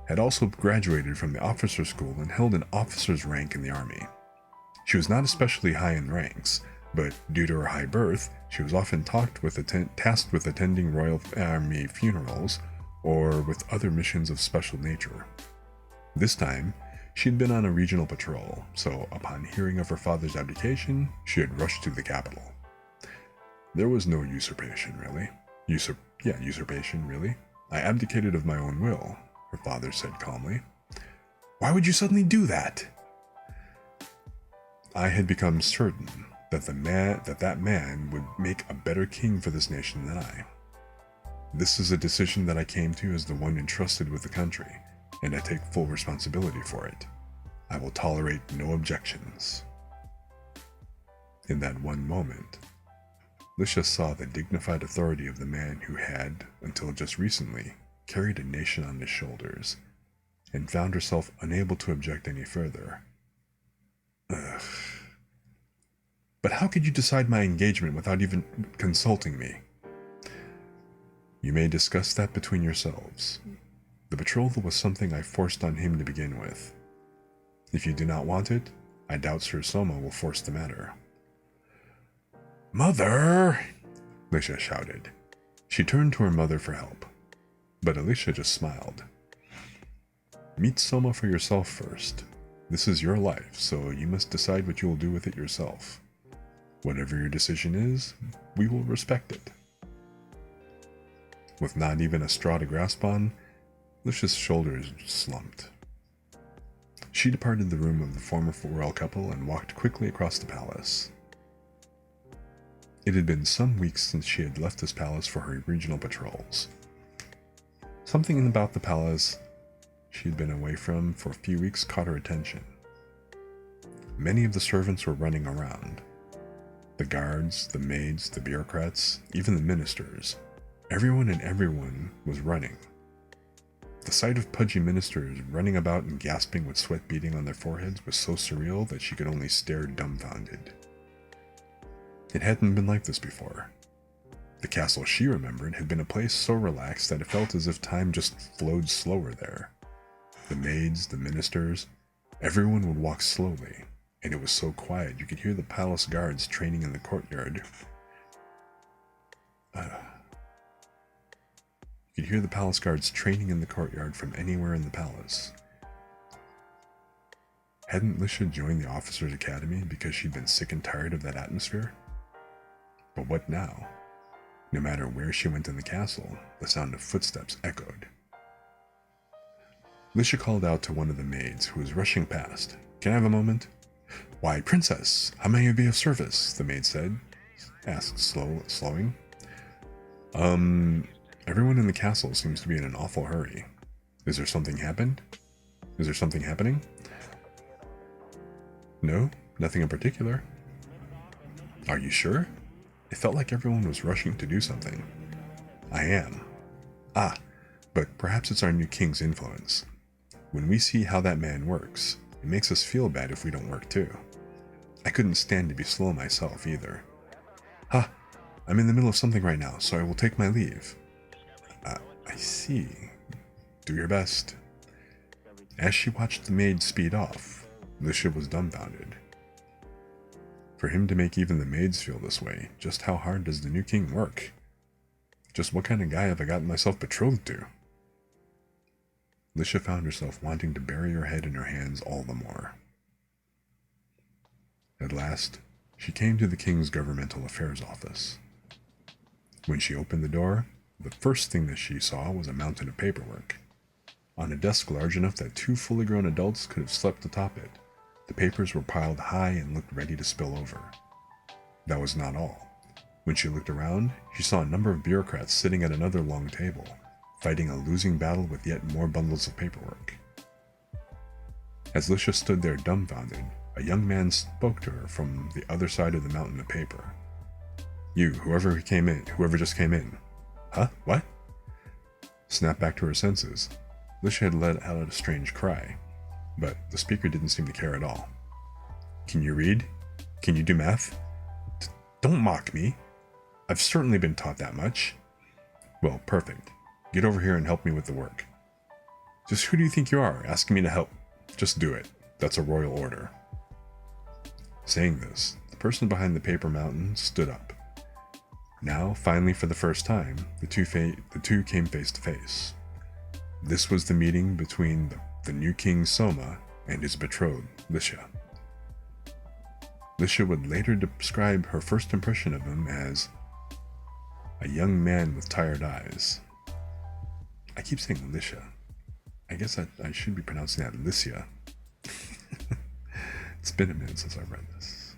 had also graduated from the officer school and held an officer's rank in the army. She was not especially high in ranks, but due to her high birth, she was often tasked with attending royal army funerals or with other missions of special nature. This time, she had been on a regional patrol, so upon hearing of her father's abdication, she had rushed to the capital. There was no usurpation, really. Usurpation, really. I abdicated of my own will, her father said calmly. "Why would you suddenly do that?" "I had become certain that that man would make a better king for this nation than I. This is a decision that I came to as the one entrusted with the country, and I take full responsibility for it. I will tolerate no objections." In that one moment, Lisha saw the dignified authority of the man who had, until just recently, carried a nation on his shoulders, and found herself unable to object any further. Ugh. "But how could you decide my engagement without even consulting me?" "You may discuss that between yourselves. The betrothal was something I forced on him to begin with. If you do not want it, I doubt Sir Soma will force the matter." "Mother!" Lisha shouted. She turned to her mother for help, but Alicia just smiled. "Meet Soma for yourself first. This is your life, so you must decide what you will do with it yourself. Whatever your decision is, we will respect it." With not even a straw to grasp on, Lisha's shoulders slumped. She departed the room of the former royal couple and walked quickly across the palace. It had been some weeks since she had left this palace for her regional patrols. Something about the palace she had been away from for a few weeks caught her attention. Many of the servants were running around. The guards, the maids, the bureaucrats, even the ministers. Everyone was running. The sight of pudgy ministers running about and gasping with sweat beading on their foreheads was so surreal that she could only stare dumbfounded. It hadn't been like this before. The castle she remembered had been a place so relaxed that it felt as if time just flowed slower there. The maids, the ministers, everyone would walk slowly, and it was so quiet you could hear the palace guards training in the courtyard. You could hear the palace guards training in the courtyard from anywhere in the palace. Hadn't Lisha joined the officers' academy because she'd been sick and tired of that atmosphere? But what now? No matter where she went in the castle, the sound of footsteps echoed. Lisha called out to one of the maids who was rushing past. "Can I have a moment?" "Why, princess, how may I be of service?" the maid asked slowing. Everyone in the castle seems to be in an awful hurry. Is there something happening? "No, nothing in particular." "Are you sure? It felt like everyone was rushing to do something." "I am." "Ah, but perhaps it's our new king's influence. When we see how that man works, it makes us feel bad if we don't work too. I couldn't stand to be slow myself either. Ha! I'm in the middle of something right now, so I will take my leave." I see. Do your best." As she watched the maid speed off, Lisha was dumbfounded. For him to make even the maids feel this way, just how hard does the new king work? Just what kind of guy have I gotten myself betrothed to? Lisha found herself wanting to bury her head in her hands all the more. At last, she came to the king's governmental affairs office. When she opened the door, the first thing that she saw was a mountain of paperwork. On a desk large enough that 2 fully grown adults could have slept atop it, the papers were piled high and looked ready to spill over. That was not all. When she looked around, she saw a number of bureaucrats sitting at another long table, fighting a losing battle with yet more bundles of paperwork. As Lisha stood there dumbfounded, a young man spoke to her from the other side of the mountain of paper. "You, whoever just came in." "Huh? What?" Snapped back to her senses, Lisha had let out a strange cry, but the speaker didn't seem to care at all. "Can you read? Can you do math? Don't mock me. I've certainly been taught that much." "Well, perfect. Get over here and help me with the work." "Just who do you think you are, asking me to help? Just do it. That's a royal order." Saying this, the person behind the paper mountain stood up. Now, finally for the first time, the two came face to face. This was the meeting between the new king Soma and his betrothed, Lisha. Lisha would later describe her first impression of him as a young man with tired eyes. I keep saying Lisha. I guess I should be pronouncing that Lycia. It's been a minute since I've read this.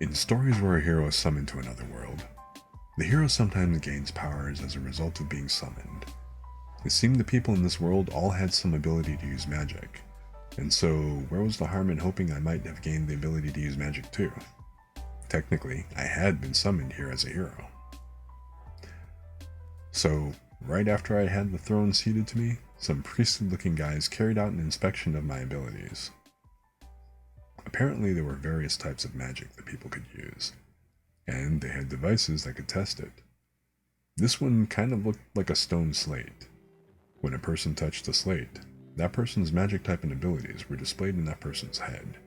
In stories where a hero is summoned to another world, the hero sometimes gains powers as a result of being summoned. It seemed the people in this world all had some ability to use magic, and so where was the harm in hoping I might have gained the ability to use magic too? Technically, I had been summoned here as a hero. So, right after I had the throne ceded to me, some priestly-looking guys carried out an inspection of my abilities. Apparently there were various types of magic that people could use, and they had devices that could test it. This one kind of looked like a stone slate. When a person touched the slate, that person's magic type and abilities were displayed in that person's head.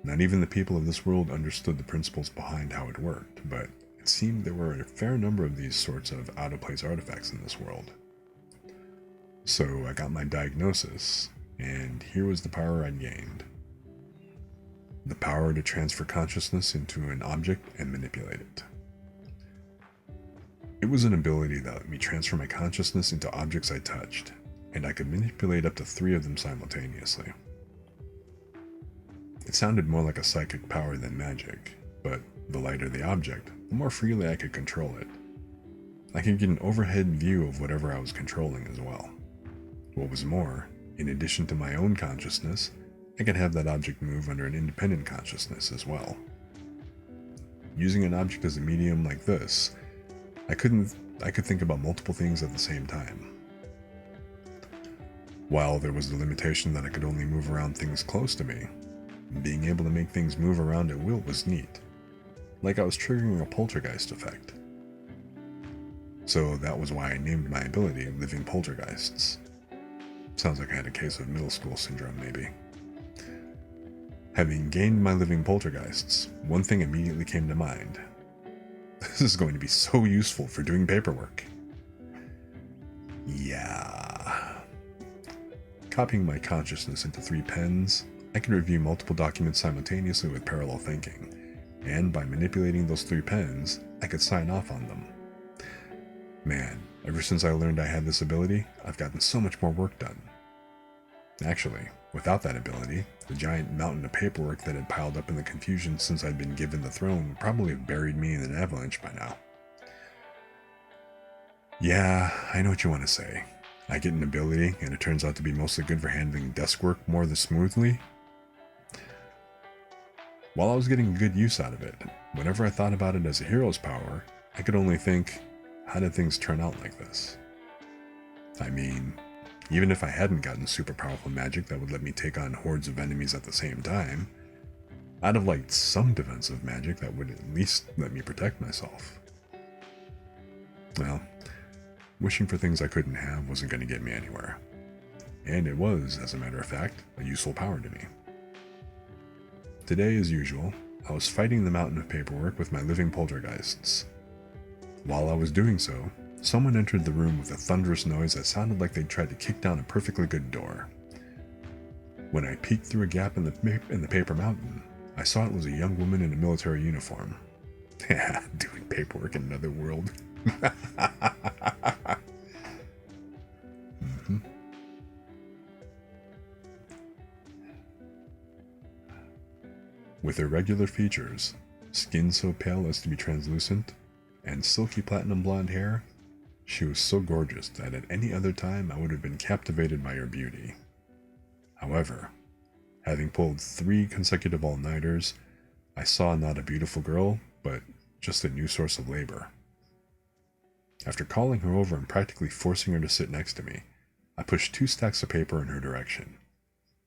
Not even the people of this world understood the principles behind how it worked, but it seemed there were a fair number of these sorts of out-of-place artifacts in this world. So I got my diagnosis, and here was the power I'd gained. The power to transfer consciousness into an object and manipulate it. It was an ability that let me transfer my consciousness into objects I touched, and I could manipulate up to 3 of them simultaneously. It sounded more like a psychic power than magic, but the lighter the object, the more freely I could control it. I could get an overhead view of whatever I was controlling as well. What was more, in addition to my own consciousness, I could have that object move under an independent consciousness as well. Using an object as a medium like this, I could think about multiple things at the same time. While there was the limitation that I could only move around things close to me, being able to make things move around at will was neat. Like I was triggering a poltergeist effect. So that was why I named my ability Living Poltergeists. Sounds like I had a case of middle school syndrome, maybe. Having gained my Living Poltergeists, one thing immediately came to mind. This is going to be so useful for doing paperwork. Yeah. Copying my consciousness into 3 pens, I could review multiple documents simultaneously with parallel thinking, and by manipulating those 3 pens, I could sign off on them. Man, ever since I learned I had this ability, I've gotten so much more work done. Actually, without that ability, the giant mountain of paperwork that had piled up in the confusion since I'd been given the throne would probably have buried me in an avalanche by now. Yeah, I know what you want to say. I get an ability, and it turns out to be mostly good for handling desk work more than smoothly. While I was getting good use out of it, whenever I thought about it as a hero's power, I could only think, how did things turn out like this? I mean, even if I hadn't gotten super powerful magic that would let me take on hordes of enemies at the same time, I'd have liked some defensive magic that would at least let me protect myself. Well, wishing for things I couldn't have wasn't going to get me anywhere. and it was, as a matter of fact, a useful power to me. Today, as usual, I was fighting the mountain of paperwork with my living poltergeists. While I was doing so, someone entered the room with a thunderous noise that sounded like they'd tried to kick down a perfectly good door. When I peeked through a gap in the paper mountain, I saw it was a young woman in a military uniform. Doing paperwork in another world. Mm-hmm. With irregular features, skin so pale as to be translucent, and silky platinum blonde hair, she was so gorgeous that at any other time I would have been captivated by her beauty. However, having pulled 3 consecutive all-nighters, I saw not a beautiful girl, but just a new source of labor. After calling her over and practically forcing her to sit next to me, I pushed 2 stacks of paper in her direction.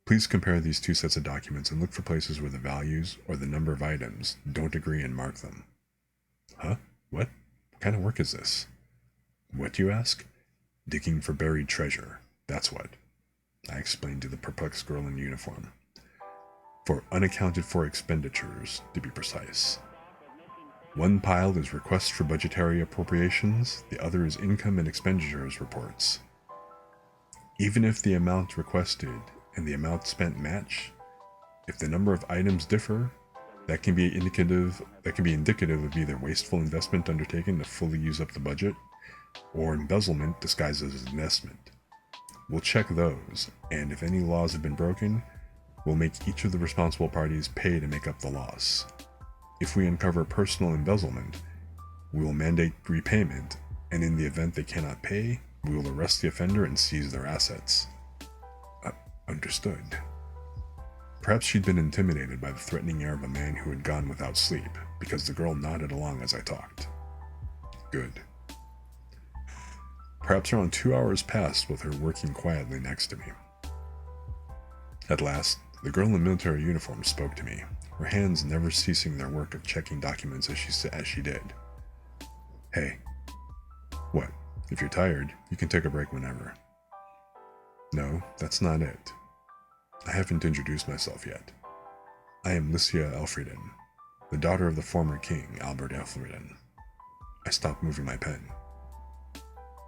Please compare these 2 sets of documents and look for places where the values or the number of items don't agree and mark them. Huh? What? What kind of work is this? What, you ask? Digging for buried treasure, that's what, I explained to the perplexed girl in uniform. For unaccounted for expenditures, to be precise. One pile is requests for budgetary appropriations, the other is income and expenditures reports. Even if the amount requested and the amount spent match, if the number of items differ, that can be indicative of either wasteful investment undertaken to fully use up the budget, or embezzlement disguised as investment. We'll check those, and if any laws have been broken, we'll make each of the responsible parties pay to make up the loss. If we uncover personal embezzlement, we will mandate repayment, and in the event they cannot pay, we will arrest the offender and seize their assets. Understood. Perhaps she'd been intimidated by the threatening air of a man who had gone without sleep, because the girl nodded along as I talked. Good. Perhaps around 2 hours passed with her working quietly next to me. At last, the girl in military uniform spoke to me, her hands never ceasing their work of checking documents as she did. Hey. What? If you're tired, you can take a break whenever. No, that's not it. I haven't introduced myself yet. I am Lycia Elfrieden, the daughter of the former king, Albert Elfrieden. I stopped moving my pen.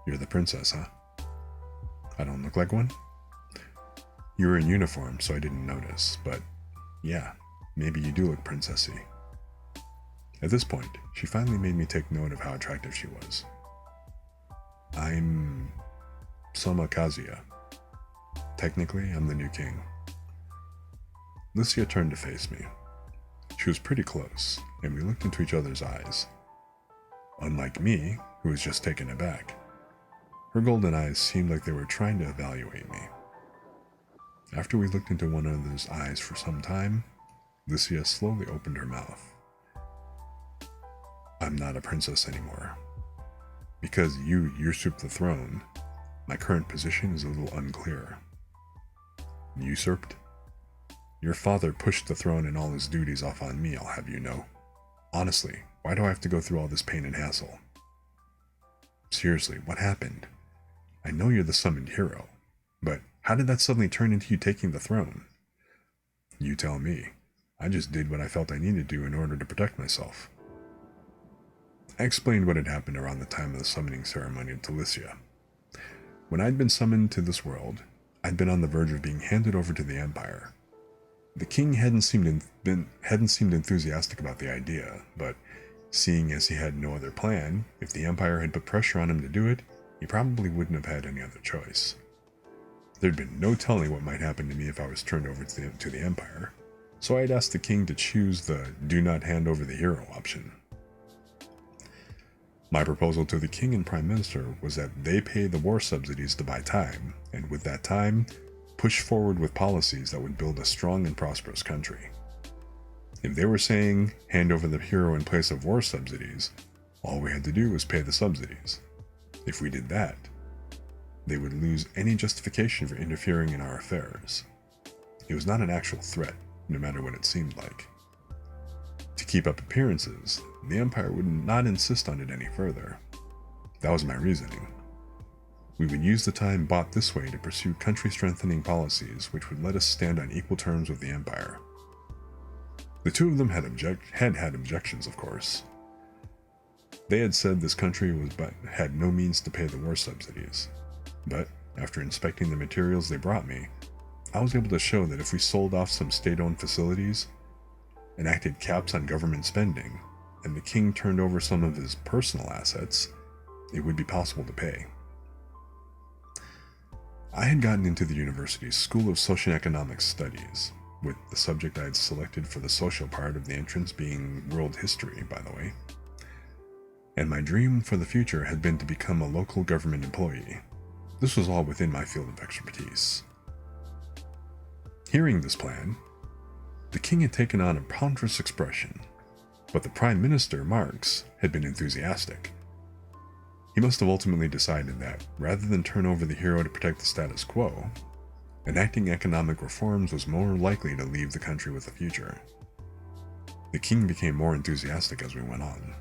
You're the princess, huh? I don't look like one? You were in uniform, so I didn't notice, but yeah, maybe you do look princessy. At this point, she finally made me take note of how attractive she was. I'm Soma Kazuya. Technically, I'm the new king. Lycia turned to face me. She was pretty close, and we looked into each other's eyes. Unlike me, who was just taken aback, her golden eyes seemed like they were trying to evaluate me. After we looked into one another's eyes for some time, Lycia slowly opened her mouth. I'm not a princess anymore. Because you usurped the throne, my current position is a little unclear. Usurped? Your father pushed the throne and all his duties off on me, I'll have you know. Honestly, why do I have to go through all this pain and hassle? Seriously, what happened? I know you're the summoned hero, but how did that suddenly turn into you taking the throne? You tell me. I just did what I felt I needed to do in order to protect myself. I explained what had happened around the time of the summoning ceremony to Lycia. When I'd been summoned to this world, I'd been on the verge of being handed over to the Empire. The king hadn't seemed enthusiastic about the idea, but seeing as he had no other plan, if the Empire had put pressure on him to do it, he probably wouldn't have had any other choice. There'd been no telling what might happen to me if I was turned over to the Empire, so I'd asked the king to choose the do not hand over the hero option. My proposal to the king and prime minister was that they pay the war subsidies to buy time, and with that time, push forward with policies that would build a strong and prosperous country. If they were saying hand over the hero in place of war subsidies, all we had to do was pay the subsidies. If we did that, they would lose any justification for interfering in our affairs. It was not an actual threat, no matter what it seemed like. To keep up appearances, the Empire would not insist on it any further. That was my reasoning. We would use the time bought this way to pursue country-strengthening policies which would let us stand on equal terms with the Empire. The two of them had objections, of course. They had said this country had no means to pay the war subsidies. But, after inspecting the materials they brought me, I was able to show that if we sold off some state-owned facilities, enacted caps on government spending, and the king turned over some of his personal assets, it would be possible to pay. I had gotten into the university's School of Socioeconomic Studies, with the subject I had selected for the social part of the entrance being world history, by the way. And my dream for the future had been to become a local government employee. This was all within my field of expertise. Hearing this plan, the king had taken on a ponderous expression, but the Prime Minister, Marx, had been enthusiastic. He must have ultimately decided that, rather than turn over the hero to protect the status quo, enacting economic reforms was more likely to leave the country with a future. The king became more enthusiastic as we went on.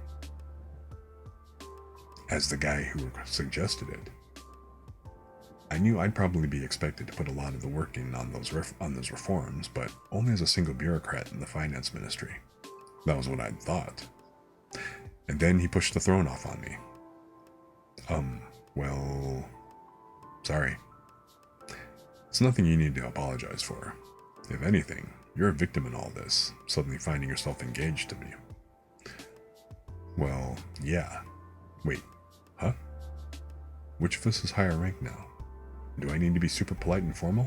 As the guy who suggested it, I knew I'd probably be expected to put a lot of the work in on those reforms, but only as a single bureaucrat in the finance ministry. That was what I'd thought. And then he pushed the throne off on me. Well, sorry. It's nothing you need to apologize for. If anything, you're a victim in all this, suddenly finding yourself engaged to me. Well, yeah. Wait, huh? Which of us is higher rank now? Do I need to be super polite and formal?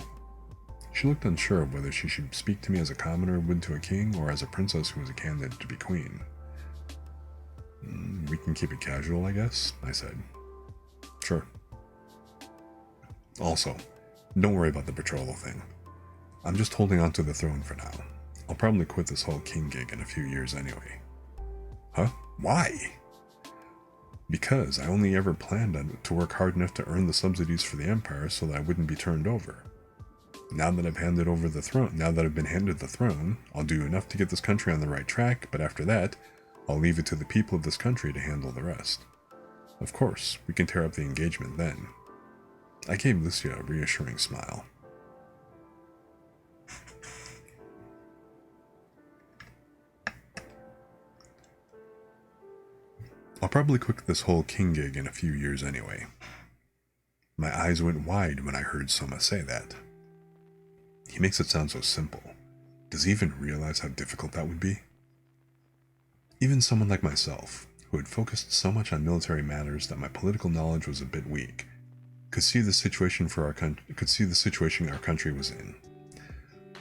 She looked unsure of whether she should speak to me as a commoner would to a king or as a princess who was a candidate to be queen. We can keep it casual, I guess, I said. Sure. Also, don't worry about the betrothal thing. I'm just holding on to the throne for now. I'll probably quit this whole king gig in a few years anyway. Huh? Why? Because I only ever planned to work hard enough to earn the subsidies for the Empire so that I wouldn't be turned over. Now that I've been handed the throne, I'll do enough to get this country on the right track, but after that, I'll leave it to the people of this country to handle the rest. Of course, we can tear up the engagement then. I gave Lucia a reassuring smile. I'll probably quit this whole king gig in a few years anyway. My eyes went wide when I heard Soma say that. He makes it sound so simple. Does he even realize how difficult that would be? Even someone like myself, who had focused so much on military matters that my political knowledge was a bit weak, could see the situation our country was in.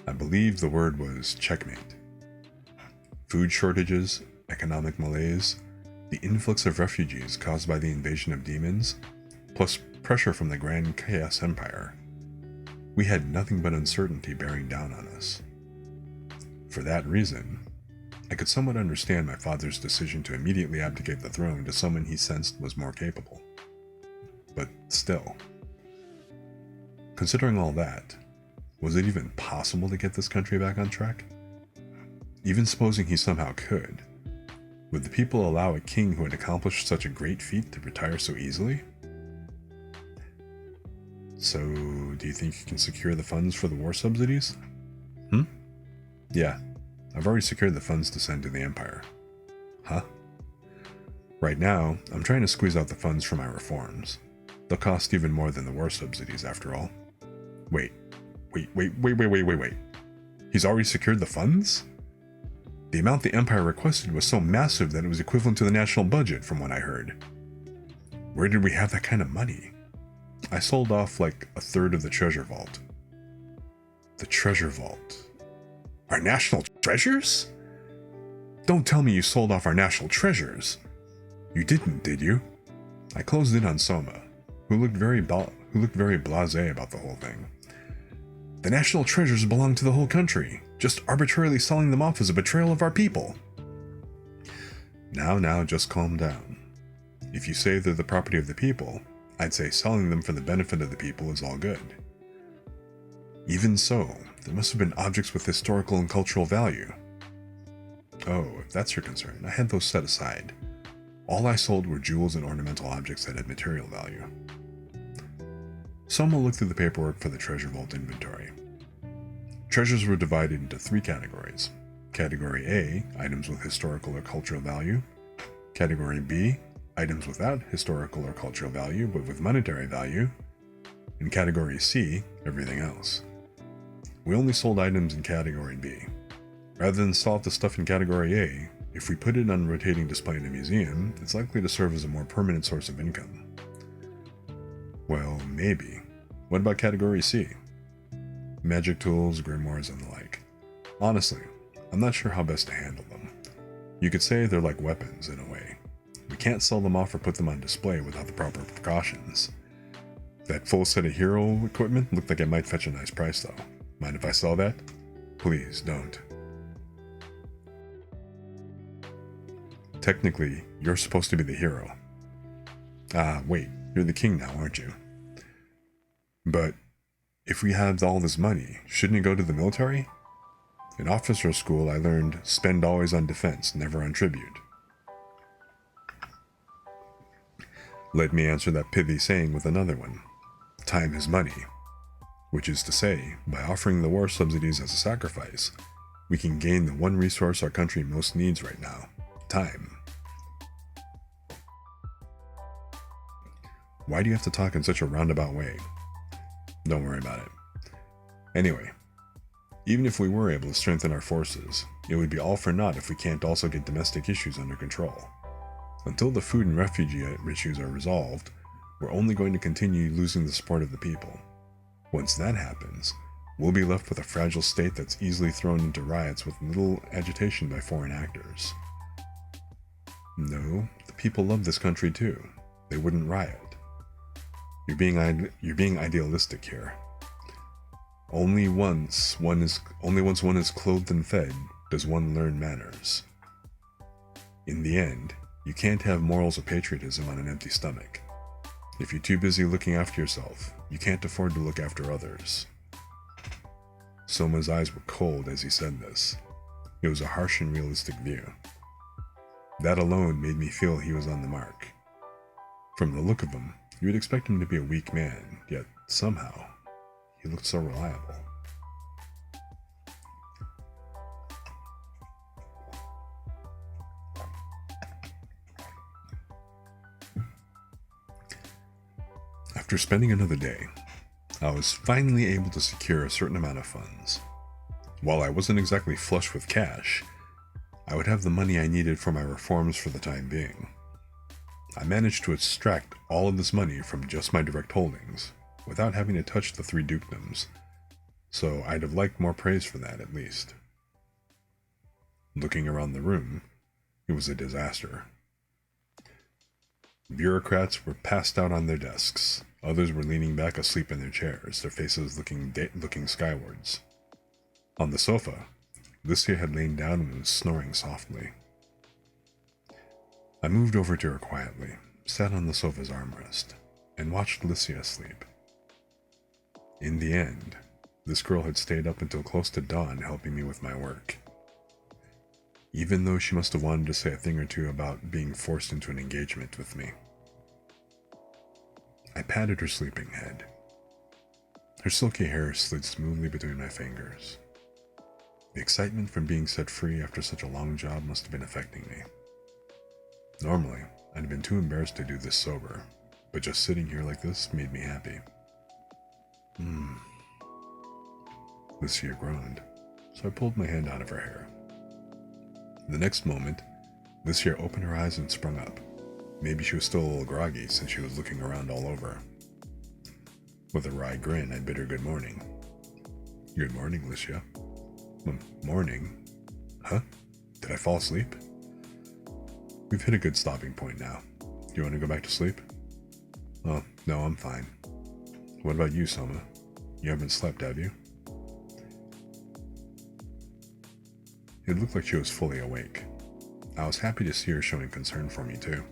I believe the word was checkmate. Food shortages, economic malaise, the influx of refugees caused by the invasion of demons, plus pressure from the Grand Chaos Empire. We had nothing but uncertainty bearing down on us. For that reason, I could somewhat understand my father's decision to immediately abdicate the throne to someone he sensed was more capable. But still, considering all that, was it even possible to get this country back on track? Even supposing he somehow could, would the people allow a king who had accomplished such a great feat to retire so easily? So, do you think you can secure the funds for the war subsidies? Yeah, I've already secured the funds to send to the Empire. Huh? Right now, I'm trying to squeeze out the funds for my reforms. They'll cost even more than the war subsidies, after all. Wait. He's already secured the funds? The amount the Empire requested was so massive that it was equivalent to the national budget, from what I heard. Where did we have that kind of money? I sold off like a third of the treasure vault. The treasure vault? Our national treasures? Don't tell me you sold off our national treasures. You didn't, did you? I closed in on Soma, who looked very blasé about the whole thing. The national treasures belong to the whole country. Just arbitrarily selling them off as a betrayal of our people. Now, just calm down. If you say they're the property of the people, I'd say selling them for the benefit of the people is all good. Even so, there must have been objects with historical and cultural value. Oh, if that's your concern, I had those set aside. All I sold were jewels and ornamental objects that had material value. Soma looked through the paperwork for the treasure vault inventory. Treasures were divided into 3 categories. Category A, items with historical or cultural value. Category B, items without historical or cultural value but with monetary value. And Category C, everything else. We only sold items in Category B. Rather than sell off the stuff in Category A, if we put it on rotating display in a museum, it's likely to serve as a more permanent source of income. Well, maybe. What about Category C? Magic tools, grimoires, and the like. Honestly, I'm not sure how best to handle them. You could say they're like weapons in a way. We can't sell them off or put them on display without the proper precautions. That full set of hero equipment looked like it might fetch a nice price though. Mind if I sell that? Please don't. Technically, you're supposed to be the hero. Ah, wait, you're the king now, aren't you? But if we have all this money, shouldn't it go to the military? In officer school, I learned spend always on defense, never on tribute. Let me answer that pithy saying with another one. Time is money. Which is to say, by offering the war subsidies as a sacrifice, we can gain the one resource our country most needs right now, time. Why do you have to talk in such a roundabout way? Don't worry about it. Anyway, even if we were able to strengthen our forces, it would be all for naught if we can't also get domestic issues under control. Until the food and refugee issues are resolved, we're only going to continue losing the support of the people. Once that happens, we'll be left with a fragile state that's easily thrown into riots with little agitation by foreign actors. No, the people love this country too. They wouldn't riot. You're being idealistic here. Only once one is clothed and fed does one learn manners. In the end, you can't have morals or patriotism on an empty stomach. If you're too busy looking after yourself, you can't afford to look after others. Soma's eyes were cold as he said this. It was a harsh and realistic view. That alone made me feel he was on the mark. From the look of him, you would expect him to be a weak man, yet somehow, he looked so reliable. After spending another day, I was finally able to secure a certain amount of funds. While I wasn't exactly flush with cash, I would have the money I needed for my reforms for the time being. I managed to extract all of this money from just my direct holdings, without having to touch the 3 dukedoms, so I'd have liked more praise for that at least. Looking around the room, it was a disaster. Bureaucrats were passed out on their desks. Others were leaning back asleep in their chairs, their faces looking skywards. On the sofa, Lucia had lain down and was snoring softly. I moved over to her quietly, sat on the sofa's armrest, and watched Lucia sleep. In the end, this girl had stayed up until close to dawn helping me with my work. Even though she must have wanted to say a thing or two about being forced into an engagement with me. I patted her sleeping head. Her silky hair slid smoothly between my fingers. The excitement from being set free after such a long job must have been affecting me. Normally, I'd have been too embarrassed to do this sober, but just sitting here like this made me happy. Lucia groaned, so I pulled my hand out of her hair. The next moment, Lucia opened her eyes and sprung up. Maybe she was still a little groggy since she was looking around all over. With a wry grin, I bid her good morning. Good morning, Lucia. Morning? Huh? Did I fall asleep? We've hit a good stopping point now. Do you want to go back to sleep? Oh, no, I'm fine. What about you, Soma? You haven't slept, have you? It looked like she was fully awake. I was happy to see her showing concern for me, too.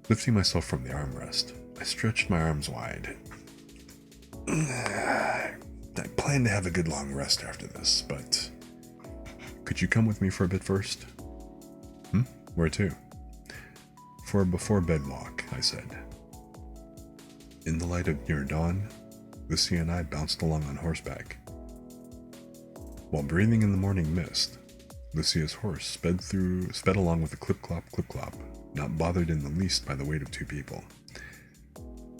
Lifting myself from the armrest, I stretched my arms wide. I plan to have a good long rest after this, but could you come with me for a bit first? Where to? For a before-bed walk, I said. In the light of near dawn, Lucy and I bounced along on horseback. While breathing in the morning mist, Lucia's horse sped along with a clip-clop, not bothered in the least by the weight of two people.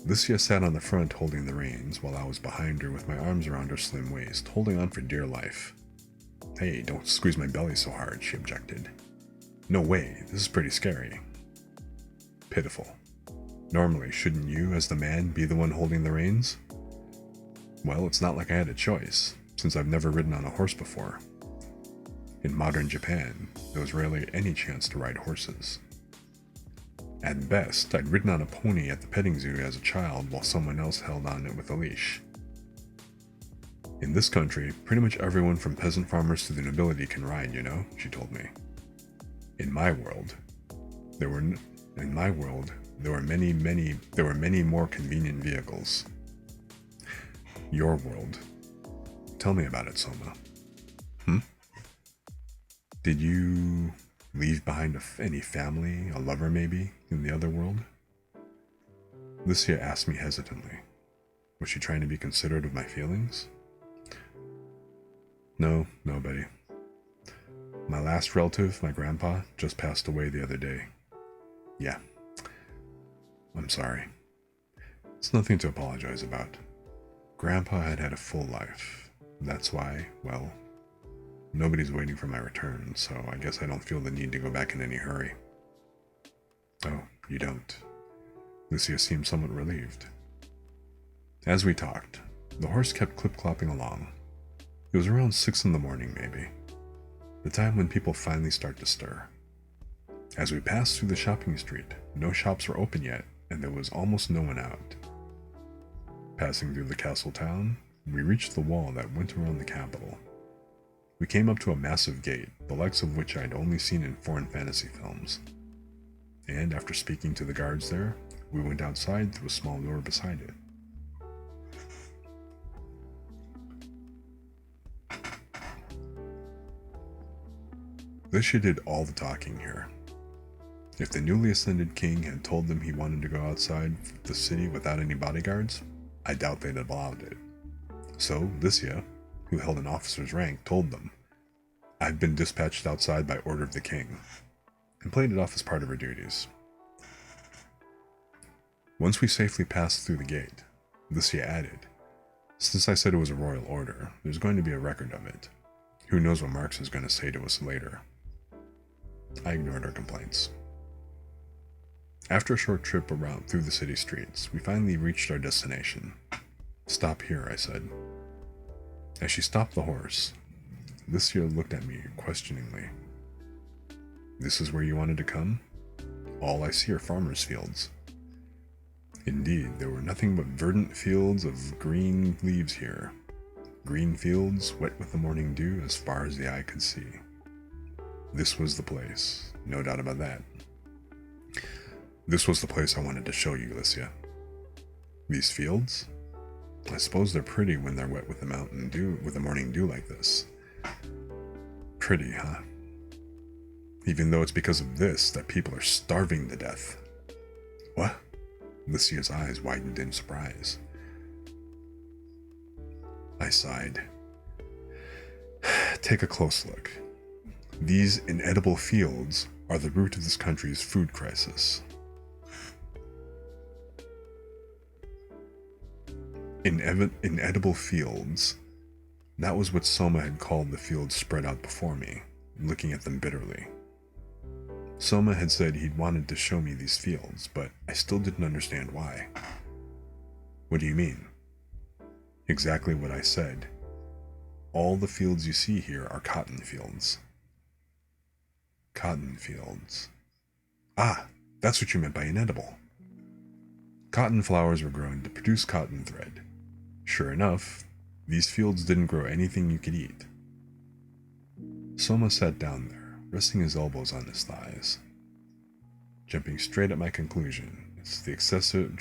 Lucia sat on the front holding the reins, while I was behind her with my arms around her slim waist, holding on for dear life. "Hey, don't squeeze my belly so hard," she objected. "No way, this is pretty scary." Pitiful. Normally, shouldn't you, as the man, be the one holding the reins? Well, it's not like I had a choice, since I've never ridden on a horse before. In modern Japan, there was rarely any chance to ride horses. At best, I'd ridden on a pony at the petting zoo as a child while someone else held on it with a leash. In this country, pretty much everyone from peasant farmers to the nobility can ride, you know, she told me. In my world, there were many more convenient vehicles. Your world. Tell me about it, Soma. Did you leave behind any family, a lover maybe, in the other world? Lucia asked me hesitantly. Was she trying to be considerate of my feelings? No, Betty. My last relative, my grandpa, just passed away the other day. Yeah. I'm sorry. It's nothing to apologize about. Grandpa had had a full life. That's why, well, nobody's waiting for my return, so I guess I don't feel the need to go back in any hurry. Oh, you don't. Lucia seemed somewhat relieved. As we talked, the horse kept clip-clopping along. It was around 6 in the morning, maybe. The time when people finally start to stir. As we passed through the shopping street, no shops were open yet, and there was almost no one out. Passing through the castle town, we reached the wall that went around the capital. We came up to a massive gate, the likes of which I'd only seen in foreign fantasy films. And after speaking to the guards there, we went outside through a small door beside it. Lucia did all the talking here. If the newly ascended king had told them he wanted to go outside the city without any bodyguards, I doubt they'd have allowed it. So Lucia, who held an officer's rank, told them, "I've been dispatched outside by order of the king," and played it off as part of her duties. Once we safely passed through the gate, Lucia added, "Since I said it was a royal order, there's going to be a record of it. Who knows what Marx is going to say to us later." I ignored her complaints. After a short trip around through the city streets, we finally reached our destination. "Stop here," I said. As she stopped the horse, Lucia looked at me questioningly. "This is where you wanted to come? All I see are farmers' fields." Indeed, there were nothing but verdant fields of green leaves here. Green fields, wet with the morning dew as far as the eye could see. This was the place, no doubt about that. This was the place I wanted to show you, Lucia. These fields? I suppose they're pretty when they're wet with the morning dew like this. Pretty, huh? Even though it's because of this that people are starving to death. What? Lucia's eyes widened in surprise. I sighed. Take a close look. These inedible fields are the root of this country's food crisis. Inedible fields. That was what Soma had called the fields spread out before me, looking at them bitterly. Soma had said he'd wanted to show me these fields, but I still didn't understand why. What do you mean? Exactly what I said. All the fields you see here are cotton fields. Cotton fields. Ah, that's what you meant by inedible. Cotton flowers were grown to produce cotton thread. Sure enough, these fields didn't grow anything you could eat. Soma sat down there, resting his elbows on his thighs. Jumping straight to my conclusion, it's the excessive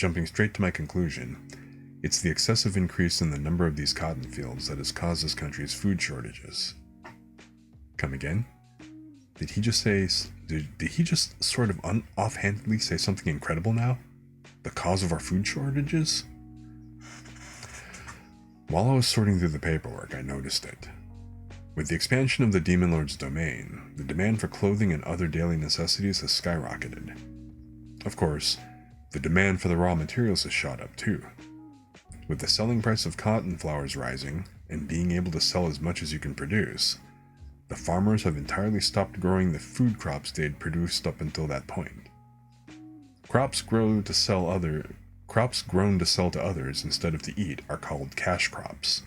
increase in the number of these cotton fields that has caused this country's food shortages. Come again? Did he just sort of offhandedly say something incredible now? The cause of our food shortages? While I was sorting through the paperwork, I noticed it. With the expansion of the Demon Lord's domain, the demand for clothing and other daily necessities has skyrocketed. Of course, the demand for the raw materials has shot up too. With the selling price of cotton flowers rising, and being able to sell as much as you can produce, the farmers have entirely stopped growing the food crops they had produced up until that point. Crops grown to sell to others instead of to eat are called cash crops.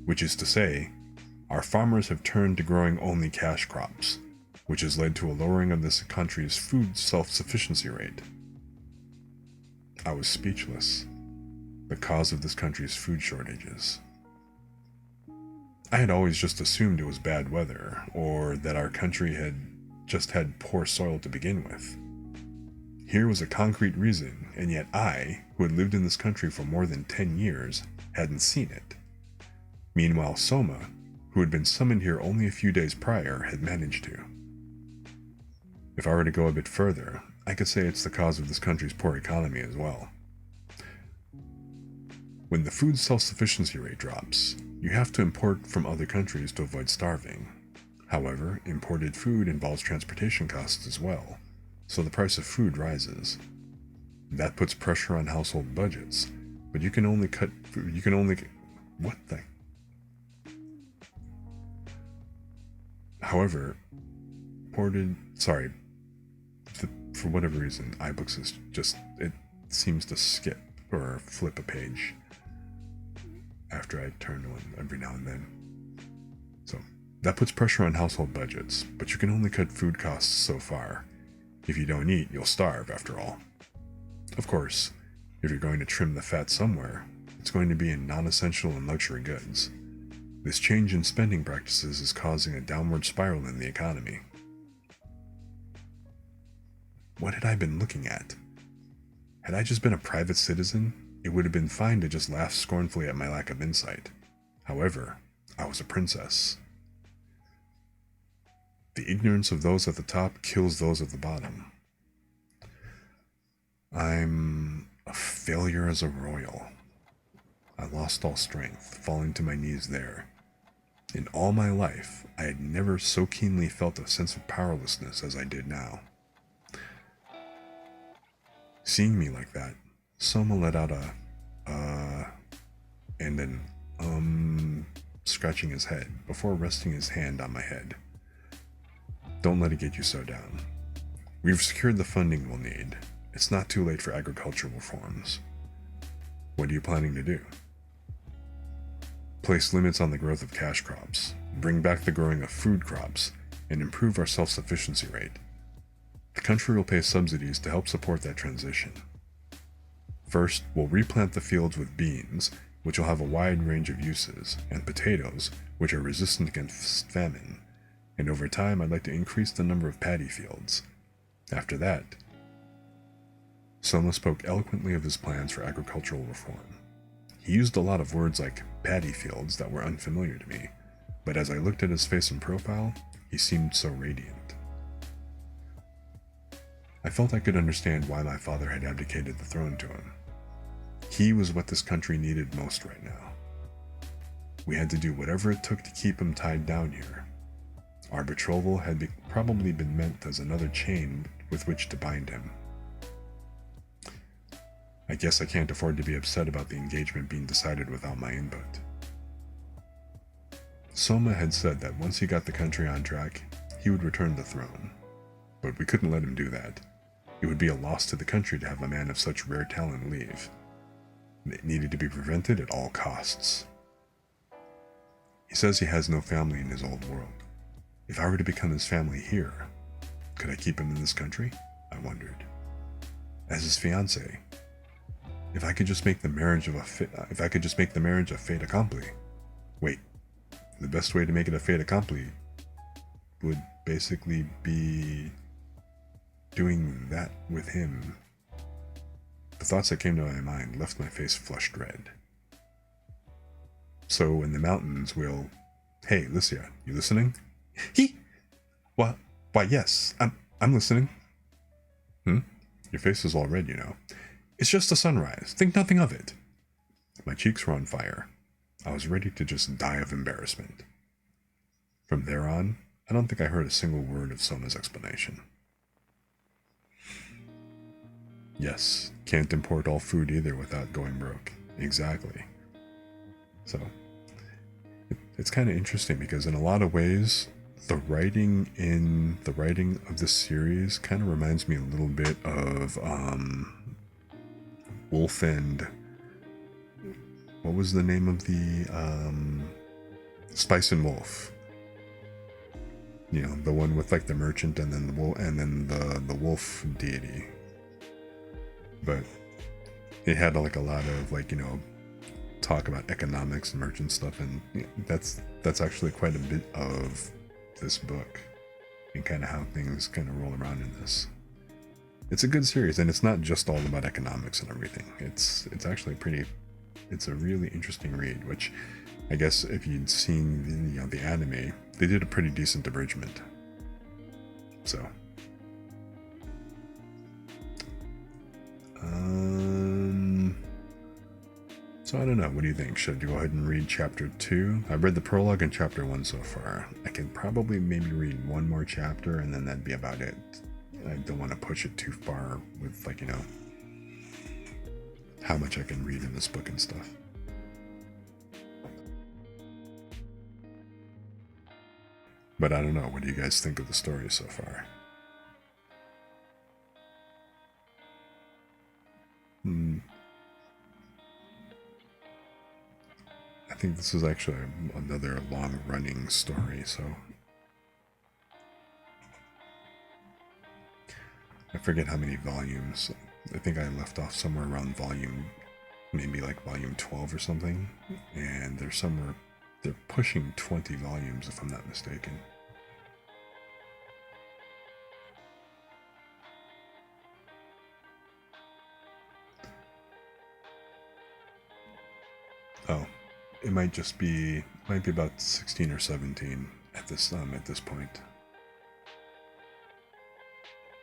Which is to say, our farmers have turned to growing only cash crops, which has led to a lowering of this country's food self-sufficiency rate. I was speechless. The cause of this country's food shortages. I had always just assumed it was bad weather, or that our country had just had poor soil to begin with. Here was a concrete reason, and yet I, who had lived in this country for more than 10 years, hadn't seen it. Meanwhile, Soma, who had been summoned here only a few days prior, had managed to. If I were to go a bit further, I could say it's the cause of this country's poor economy as well. When the food self-sufficiency rate drops, you have to import from other countries to avoid starving. However, imported food involves transportation costs as well, so the price of food rises. That puts pressure on household budgets, but you can only what the? However, for whatever reason, iBooks is it seems to skip or flip a page after I turn one every now and then. So, that puts pressure on household budgets, but you can only cut food costs so far. If you don't eat, you'll starve, after all. Of course, if you're going to trim the fat somewhere, it's going to be in non-essential and luxury goods. This change in spending practices is causing a downward spiral in the economy. What had I been looking at? Had I just been a private citizen, it would have been fine to just laugh scornfully at my lack of insight. However, I was a princess. The ignorance of those at the top kills those at the bottom. I'm a failure as a royal. I lost all strength, falling to my knees there. In all my life, I had never so keenly felt a sense of powerlessness as I did now. Seeing me like that, Soma let out and then, scratching his head before resting his hand on my head. Don't let it get you so down. We've secured the funding we'll need. It's not too late for agricultural reforms. What are you planning to do? Place limits on the growth of cash crops, bring back the growing of food crops, and improve our self-sufficiency rate. The country will pay subsidies to help support that transition. First, we'll replant the fields with beans, which will have a wide range of uses, and potatoes, which are resistant against famine. And over time, I'd like to increase the number of paddy fields. After that, Soma spoke eloquently of his plans for agricultural reform. He used a lot of words like paddy fields that were unfamiliar to me, but as I looked at his face and profile, he seemed so radiant. I felt I could understand why my father had abdicated the throne to him. He was what this country needed most right now. We had to do whatever it took to keep him tied down here. Our betrothal had probably been meant as another chain with which to bind him. I guess I can't afford to be upset about the engagement being decided without my input. Soma had said that once he got the country on track, he would return the throne. But we couldn't let him do that. It would be a loss to the country to have a man of such rare talent leave. It needed to be prevented at all costs. He says he has no family in his old world. If I were to become his family here, could I keep him in this country? I wondered. As his fiancé, if I could just make the marriage a fait accompli. Wait, the best way to make it a fait accompli would basically be doing that with him. The thoughts that came to my mind left my face flushed red. So in the mountains we'll... Hey, Licia, you listening? Why, yes, I'm listening. Your face is all red, you know. It's just a sunrise. Think nothing of it. My cheeks were on fire. I was ready to just die of embarrassment. From there on, I don't think I heard a single word of Sona's explanation. Yes, can't import all food either without going broke. Exactly. So, it's kind of interesting because in a lot of ways, the writing of this series kind of reminds me a little bit of Wolf and what was the name of the Spice and Wolf? You know, the one with like the merchant and then the wolf and then the wolf deity. But it had like a lot of like, you know, talk about economics and merchant stuff, and that's actually quite a bit of this book and kind of how things kind of roll around in this. It's a good series, and it's not just all about economics and everything. It's actually it's a really interesting read, which I guess if you'd seen the anime, they did a pretty decent abridgment. So I don't know. What do you think? Should I go ahead and read chapter 2? I've read the prologue and chapter 1 so far. I can probably maybe read one more chapter and then that'd be about it. I don't want to push it too far with, like, you know, how much I can read in this book and stuff. But I don't know. What do you guys think of the story so far? I think this is actually another long-running story, so I forget how many volumes. I think I left off somewhere around maybe like volume 12 or something, and they're pushing 20 volumes if I'm not mistaken. Oh, it might be about 16 or 17 at this point.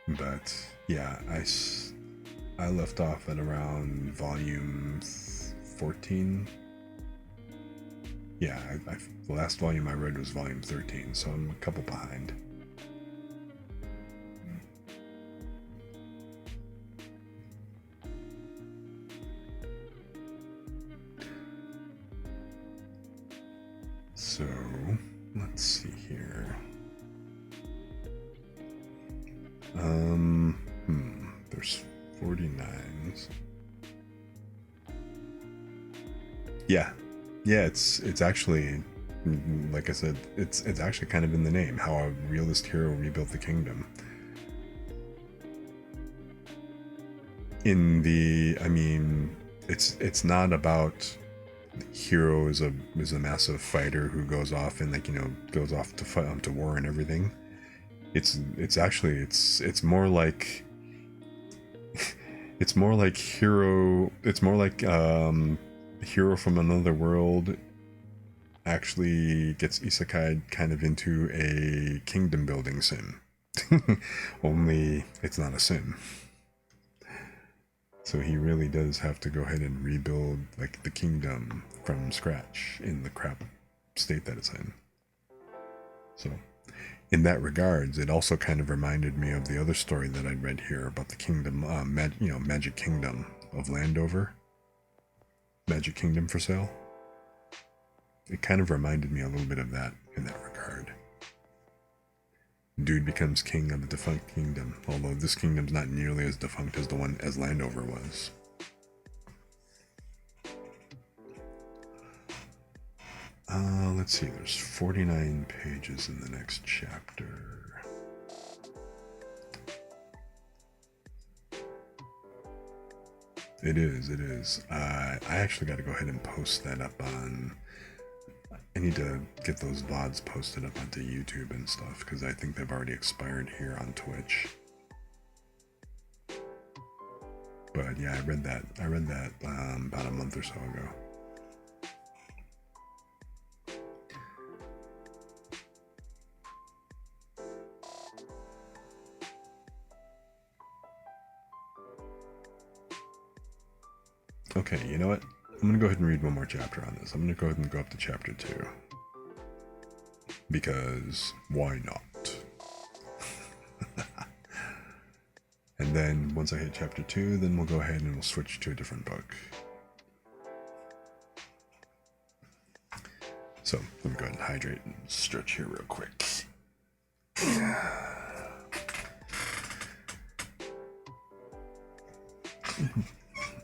But yeah, I left off at around volume 14. Yeah, the last volume I read was volume 13, so I'm a couple behind. So, let's see here. There's 49s. Yeah, it's actually, like I said, it's actually kind of in the name, how a realist hero rebuilt the kingdom. I mean, it's not about hero is a massive fighter who goes off and, like, you know, goes off to fight to war and everything. It's actually it's more like it's more like hero hero from another world actually gets isekai kind of into a kingdom building sim. Only it's not a sim. So he really does have to go ahead and rebuild, like, the kingdom from scratch in the crap state that it's in. So in that regards, it also kind of reminded me of the other story that I'd read here about the kingdom, Magic Kingdom of Landover. Magic Kingdom for Sale. It kind of reminded me a little bit of that in that regard. Dude becomes king of a defunct kingdom, although this kingdom's not nearly as defunct as the one as Landover was. Let's see, there's 49 pages in the next chapter. It is. I actually got to go ahead and post that up on... I need to get those VODs posted up onto YouTube and stuff, because I think they've already expired here on Twitch. But yeah, I read that about a month or so ago. Okay, you know what? I'm gonna go ahead and read one more chapter on this. I'm gonna go ahead and go up to chapter 2. Because why not? And then once I hit chapter 2, then we'll go ahead and we'll switch to a different book. So let me go ahead and hydrate and stretch here real quick.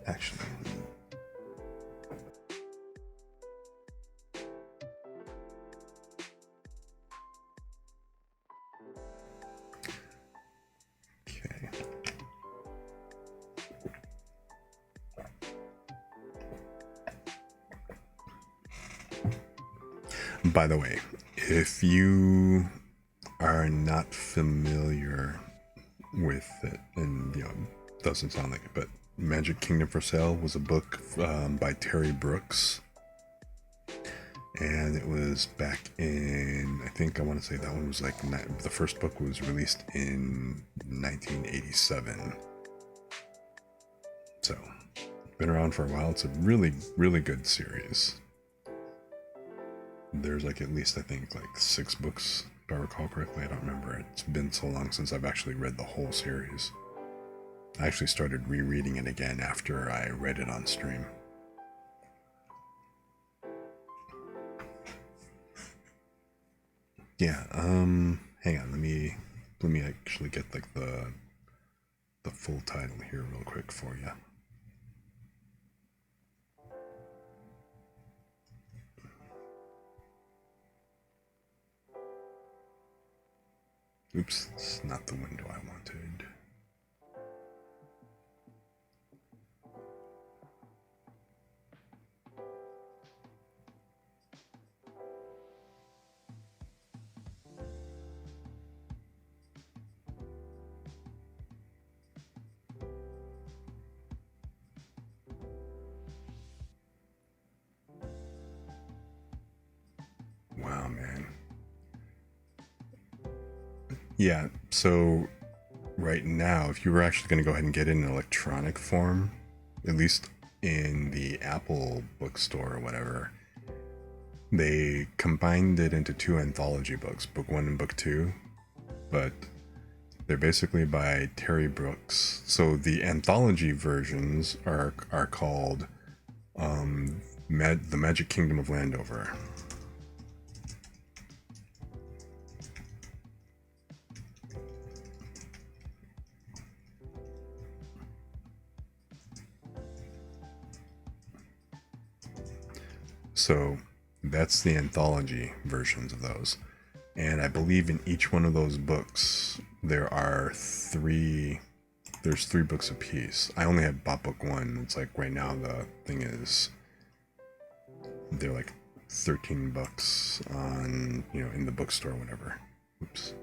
Actually, okay. By the way, if you are not familiar with it, and you know, doesn't sound like it, but Magic Kingdom for Sale was a book by Terry Brooks, and it was back in, I think I want to say that one was like, the first book was released in 1987. So, been around for a while. It's a really, really good series. There's like at least, I think, like 6 books, if I recall correctly. I don't remember. It's been so long since I've actually read the whole series. I actually started rereading it again after I read it on stream. Yeah, hang on, let me actually get like the full title here real quick for you. Oops, it's not the window I wanted. Wow, man. Yeah, so right now, if you were actually going to go ahead and get it in electronic form, at least in the Apple bookstore or whatever, they combined it into 2 anthology books, book 1 and book 2, but they're basically by Terry Brooks. So the anthology versions are called The Magic Kingdom of Landover. So that's the anthology versions of those. And I believe in each one of those books, there's 3 books a piece. I only have bought book 1. It's like right now the thing is, they're like $13 on, you know, in the bookstore or whatever. Oops.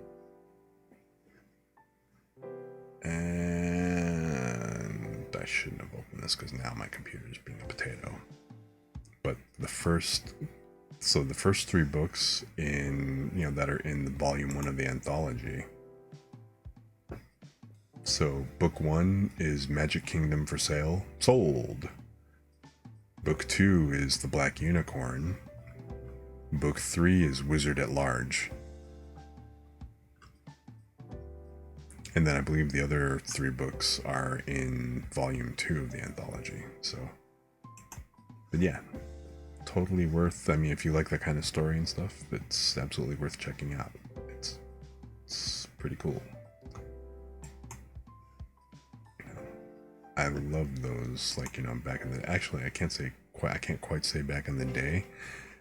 And I shouldn't have opened this because now my computer is being a potato. But the first 3 books in, you know, that are in the volume 1 of the anthology. So book 1 is Magic Kingdom for Sale, sold. Book 2 is The Black Unicorn. Book 3 is Wizard at Large. And then I believe the other 3 books are in volume 2 of the anthology. So, but yeah, totally worth, I mean, if you like that kind of story and stuff, it's absolutely worth checking out. It's pretty cool. I love those, like, you know, back in the, actually I can't quite say back in the day,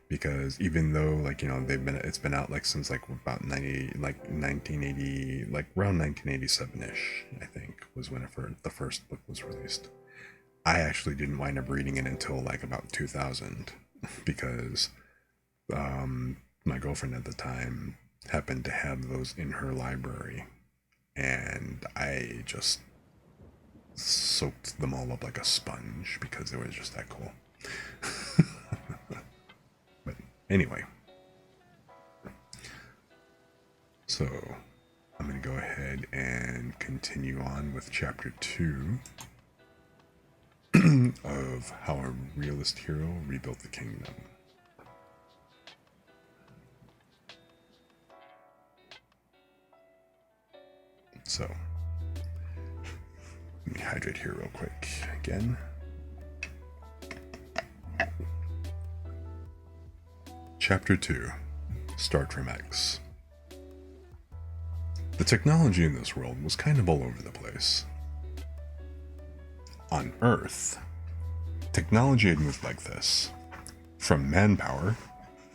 because even though, like, you know, it's been out like since like about 1980, like around 1987ish, I think was when the first book was released. I actually didn't wind up reading it until like about 2000, because my girlfriend at the time happened to have those in her library, and I just soaked them all up like a sponge because they were just that cool. But anyway, so I'm going to go ahead and continue on with chapter 2. of how a realist hero rebuilt the kingdom. So, let me hydrate here real quick again. Chapter 2. Start from X. The technology in this world was kind of all over the place. On Earth, technology had moved like this. From manpower,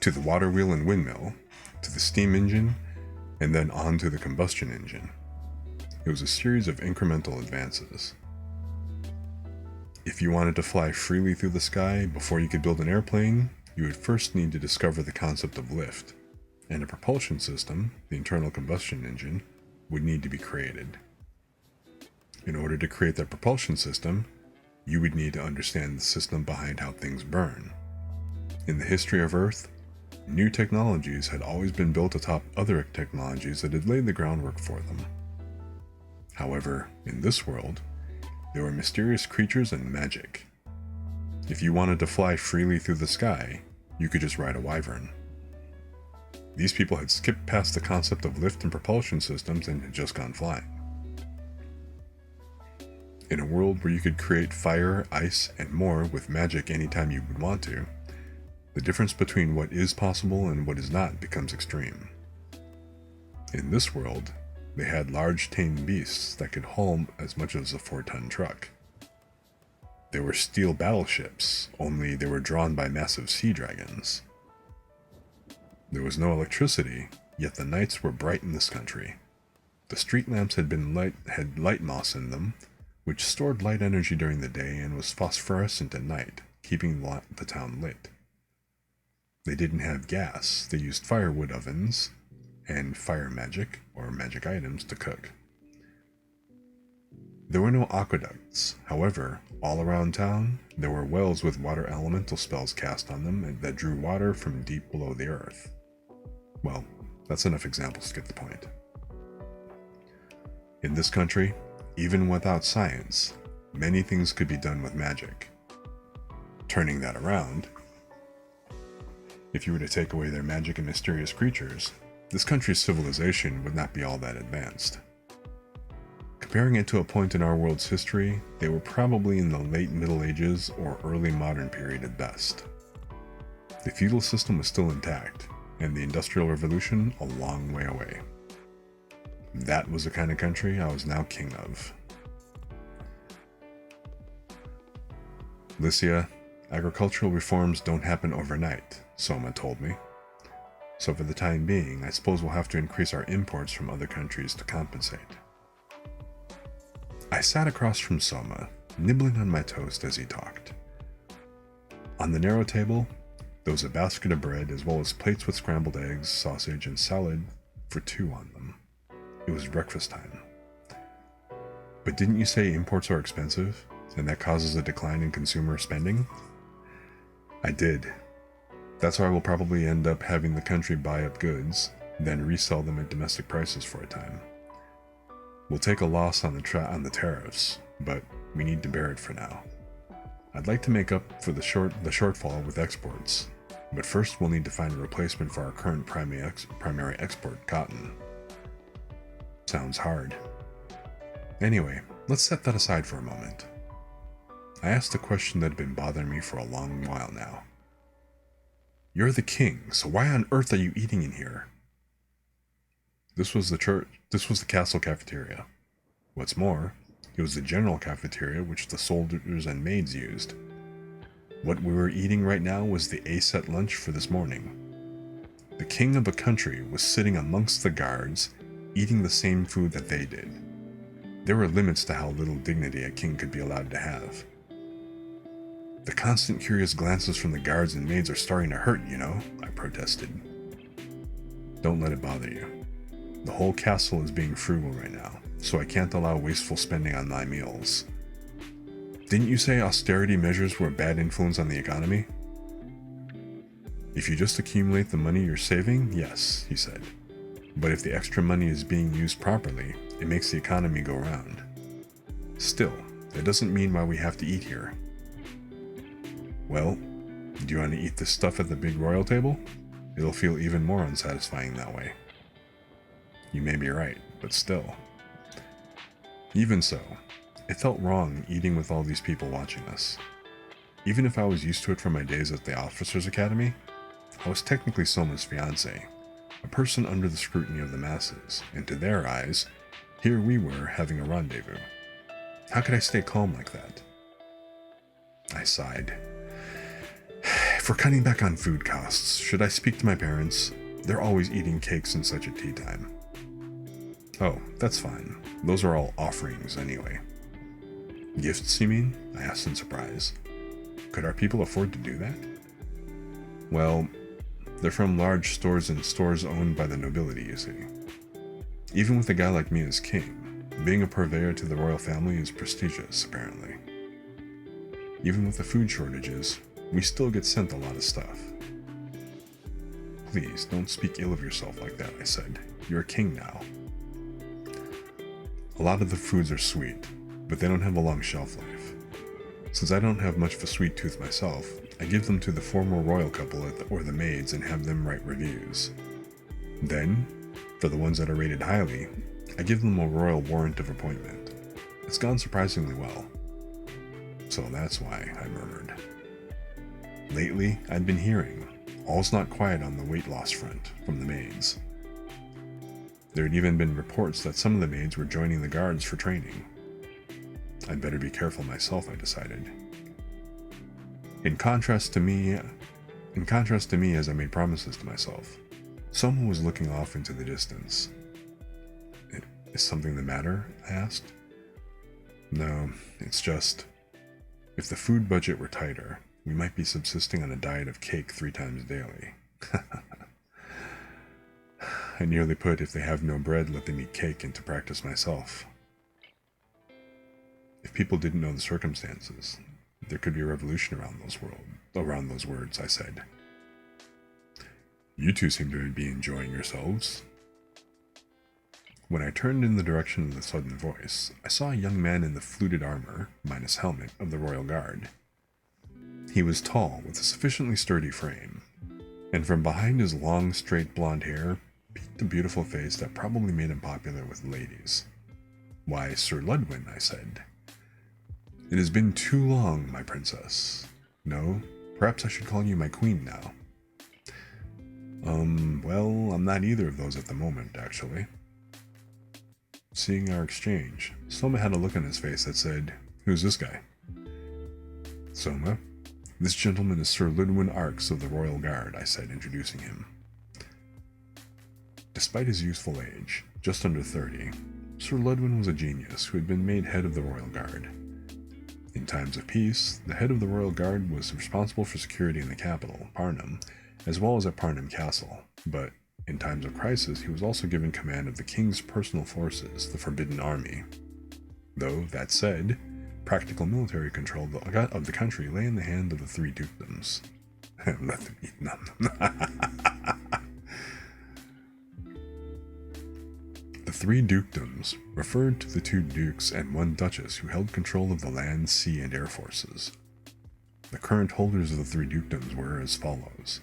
to the water wheel and windmill, to the steam engine, and then on to the combustion engine. It was a series of incremental advances. If you wanted to fly freely through the sky before you could build an airplane, you would first need to discover the concept of lift, and a propulsion system, the internal combustion engine, would need to be created. In order to create that propulsion system, you would need to understand the system behind how things burn. In the history of Earth, new technologies had always been built atop other technologies that had laid the groundwork for them. However, in this world, there were mysterious creatures and magic. If you wanted to fly freely through the sky, you could just ride a wyvern. These people had skipped past the concept of lift and propulsion systems and had just gone flying. In a world where you could create fire, ice, and more with magic anytime you would want to, the difference between what is possible and what is not becomes extreme. In this world, they had large tame beasts that could haul as much as a 4-ton truck. There were steel battleships, only they were drawn by massive sea dragons. There was no electricity, yet the nights were bright in this country. The street lamps had light moss in them, which stored light energy during the day and was phosphorescent at night, keeping the town lit. They didn't have gas, they used firewood ovens and fire magic, or magic items, to cook. There were no aqueducts, however, all around town, there were wells with water elemental spells cast on them that drew water from deep below the earth. Well, that's enough examples to get the point. In this country, even without science, many things could be done with magic. Turning that around, if you were to take away their magic and mysterious creatures, this country's civilization would not be all that advanced. Comparing it to a point in our world's history, they were probably in the late Middle Ages or early modern period at best. The feudal system was still intact, and the Industrial Revolution a long way away. That was the kind of country I was now king of. Lycia, agricultural reforms don't happen overnight, Soma told me. So for the time being, I suppose we'll have to increase our imports from other countries to compensate. I sat across from Soma, nibbling on my toast as he talked. On the narrow table, there was a basket of bread as well as plates with scrambled eggs, sausage, and salad for 2 on them. It was breakfast time. But didn't you say imports are expensive, and that causes a decline in consumer spending? I did. That's why we'll probably end up having the country buy up goods, then resell them at domestic prices for a time. We'll take a loss on the tariffs, but we need to bear it for now. I'd like to make up for the shortfall with exports, but first we'll need to find a replacement for our current primary export, cotton. Sounds hard. Anyway, let's set that aside for a moment. I asked a question that had been bothering me for a long while now. You're the king, so why on earth are you eating in here? This was the castle cafeteria. What's more, it was the general cafeteria which the soldiers and maids used. What we were eating right now was the A-set lunch for this morning. The king of a country was sitting amongst the guards, eating the same food that they did. There were limits to how little dignity a king could be allowed to have. The constant curious glances from the guards and maids are starting to hurt, you know, I protested. Don't let it bother you. The whole castle is being frugal right now, so I can't allow wasteful spending on my meals. Didn't you say austerity measures were a bad influence on the economy? If you just accumulate the money you're saving, yes, he said. But if the extra money is being used properly, it makes the economy go round. Still, that doesn't mean why we have to eat here. Well, do you want to eat this stuff at the big royal table? It'll feel even more unsatisfying that way. You may be right, but still. Even so, it felt wrong eating with all these people watching us. Even if I was used to it from my days at the Officers' Academy, I was technically Soma's fiancé, a person under the scrutiny of the masses, and to their eyes, here we were having a rendezvous. How could I stay calm like that? I sighed. If we're cutting back on food costs, should I speak to my parents? They're always eating cakes in such a tea time. Oh, that's fine. Those are all offerings anyway. Gifts, you mean? I asked in surprise. Could our people afford to do that? Well, they're from large stores and stores owned by the nobility, you see. Even with a guy like me as king, being a purveyor to the royal family is prestigious, apparently. Even with the food shortages, we still get sent a lot of stuff. Please, don't speak ill of yourself like that, I said. You're a king now. A lot of the foods are sweet, but they don't have a long shelf life. Since I don't have much of a sweet tooth myself, I give them to the former royal couple or the maids and have them write reviews. Then, for the ones that are rated highly, I give them a royal warrant of appointment. It's gone surprisingly well. So that's why, I murmured. Lately, I'd been hearing, all's not quiet on the weight loss front, from the maids. There had even been reports that some of the maids were joining the guards for training. I'd better be careful myself, I decided. In contrast to me as I made promises to myself, someone was looking off into the distance. Is something the matter? I asked. No, it's just, if the food budget were tighter, we might be subsisting on a diet of cake 3 times daily. I nearly put if they have no bread, let them eat cake into practice myself. If people didn't know the circumstances, there could be a revolution around those words, I said. You two seem to be enjoying yourselves. When I turned in the direction of the sudden voice, I saw a young man in the fluted armor, minus helmet, of the Royal Guard. He was tall, with a sufficiently sturdy frame, and from behind his long, straight blonde hair peeked a beautiful face that probably made him popular with ladies. Why, Sir Ludwin, I said. It has been too long, my princess. No, perhaps I should call you my queen now. Well, I'm not either of those at the moment, actually. Seeing our exchange, Soma had a look on his face that said, Who's this guy? Soma, this gentleman is Sir Ludwin Arx of the Royal Guard, I said, introducing him. Despite his youthful age, just under 30, Sir Ludwin was a genius who had been made head of the Royal Guard. In times of peace, the head of the Royal Guard was responsible for security in the capital, Parnham, as well as at Parnham Castle, but in times of crisis he was also given command of the king's personal forces, the Forbidden Army. Though, that said, practical military control of the country lay in the hand of the 3 dukedoms. Let them eat none. The 3 dukedoms referred to the 2 dukes and 1 duchess who held control of the land, sea, and air forces. The current holders of the 3 dukedoms were as follows.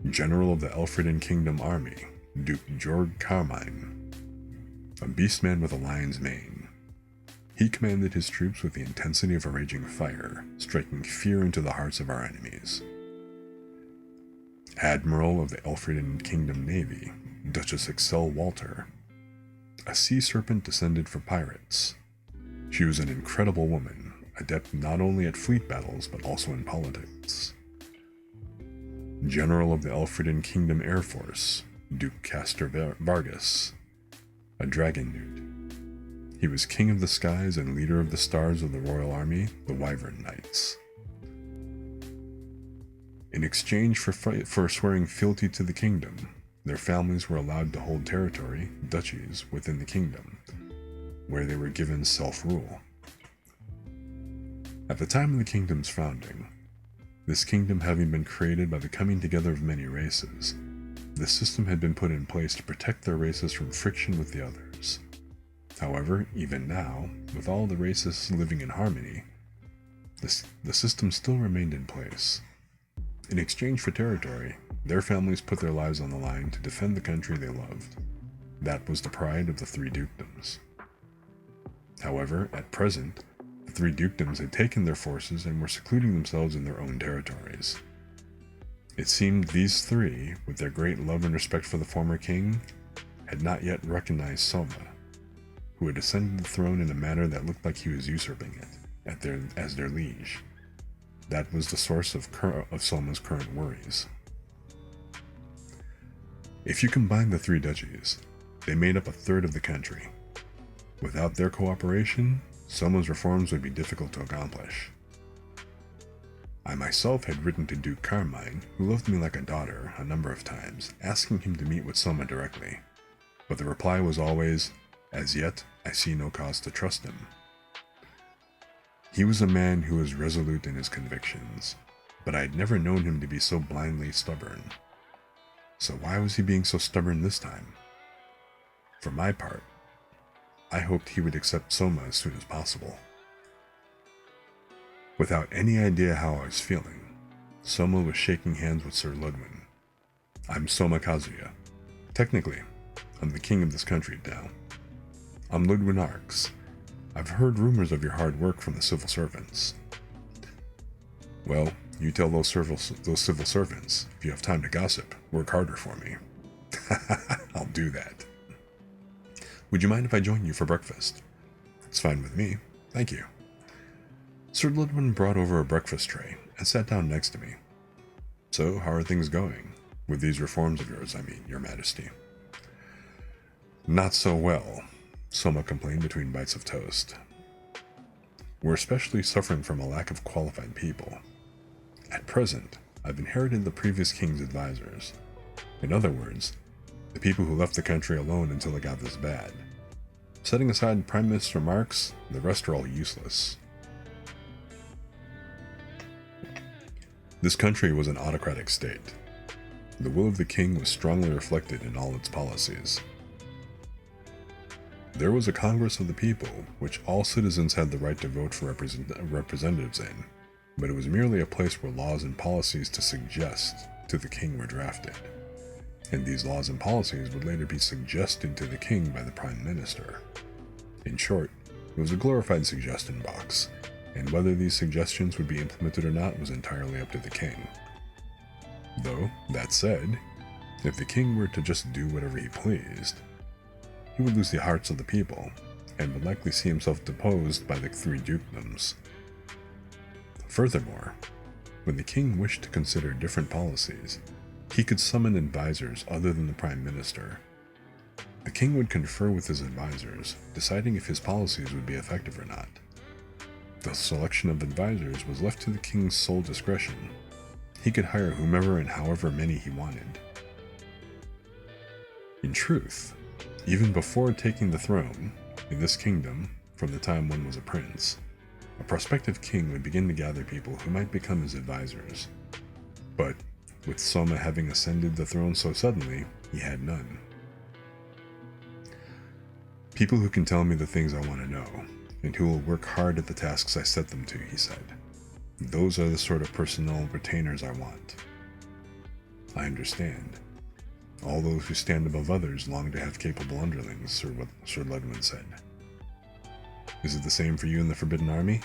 General of the Elfridan Kingdom Army, Duke Jorg Carmine, a beastman with a lion's mane. He commanded his troops with the intensity of a raging fire, striking fear into the hearts of our enemies. Admiral of the Elfridan Kingdom Navy, Duchess Excel Walter, a sea serpent descended from pirates. She was an incredible woman, adept not only at fleet battles but also in politics. General of the Elfridan Kingdom Air Force, Duke Castor Vargas, a dragon newt. He was king of the skies and leader of the stars of the Royal Army, the Wyvern Knights. In exchange for swearing fealty to the kingdom, their families were allowed to hold territory, duchies, within the kingdom, where they were given self-rule. At the time of the kingdom's founding, this kingdom having been created by the coming together of many races, the system had been put in place to protect their races from friction with the others. However, even now, with all the races living in harmony, The system still remained in place. In exchange for territory, their families put their lives on the line to defend the country they loved. That was the pride of the three dukedoms. However, at present, the three dukedoms had taken their forces and were secluding themselves in their own territories. It seemed these three, with their great love and respect for the former king, had not yet recognized Soma, who had ascended the throne in a manner that looked like he was usurping it as their liege. That was the source of Soma's current worries. If you combine the three duchies, they made up a third of the country. Without their cooperation, Soma's reforms would be difficult to accomplish. I myself had written to Duke Carmine, who loved me like a daughter, a number of times, asking him to meet with Soma directly, but the reply was always, "As yet, I see no cause to trust him." He was a man who was resolute in his convictions, but I had never known him to be so blindly stubborn. So why was he being so stubborn this time? For my part, I hoped he would accept Soma as soon as possible. Without any idea how I was feeling, Soma was shaking hands with Sir Ludwin. "I'm Soma Kazuya. Technically, I'm the king of this country now. I'm Ludwin Arx. I've heard rumors of your hard work from the civil servants." "Well, you tell those civil servants, if you have time to gossip, work harder for me." "I'll do that. Would you mind if I join you for breakfast?" "It's fine with me, thank you." Sir Ludwin brought over a breakfast tray and sat down next to me. "So, how are things going? With these reforms of yours, I mean, Your Majesty." "Not so well," Soma complained between bites of toast. "We're especially suffering from a lack of qualified people. At present, I've inherited the previous king's advisors. In other words, the people who left the country alone until it got this bad. Setting aside Prime Minister Marx, the rest are all useless. This country was an autocratic state. The will of the king was strongly reflected in all its policies. There was a Congress of the People, which all citizens had the right to vote for representatives in, but it was merely a place where laws and policies to suggest to the king were drafted, and these laws and policies would later be suggested to the king by the Prime Minister. In short, it was a glorified suggestion box, and whether these suggestions would be implemented or not was entirely up to the king. Though, that said, if the king were to just do whatever he pleased, he would lose the hearts of the people, and would likely see himself deposed by the three dukedoms. Furthermore, when the king wished to consider different policies, he could summon advisors other than the Prime Minister. The king would confer with his advisors, deciding if his policies would be effective or not. The selection of advisors was left to the king's sole discretion. He could hire whomever and however many he wanted. In truth, even before taking the throne, in this kingdom, from the time one was a prince, a prospective king would begin to gather people who might become his advisors. But, with Soma having ascended the throne so suddenly, he had none. "People who can tell me the things I want to know, and who will work hard at the tasks I set them to," he said. "Those are the sort of personal retainers I want." "I understand. All those who stand above others long to have capable underlings," Sir Ludwin said. "Is it the same for you in the Forbidden Army?"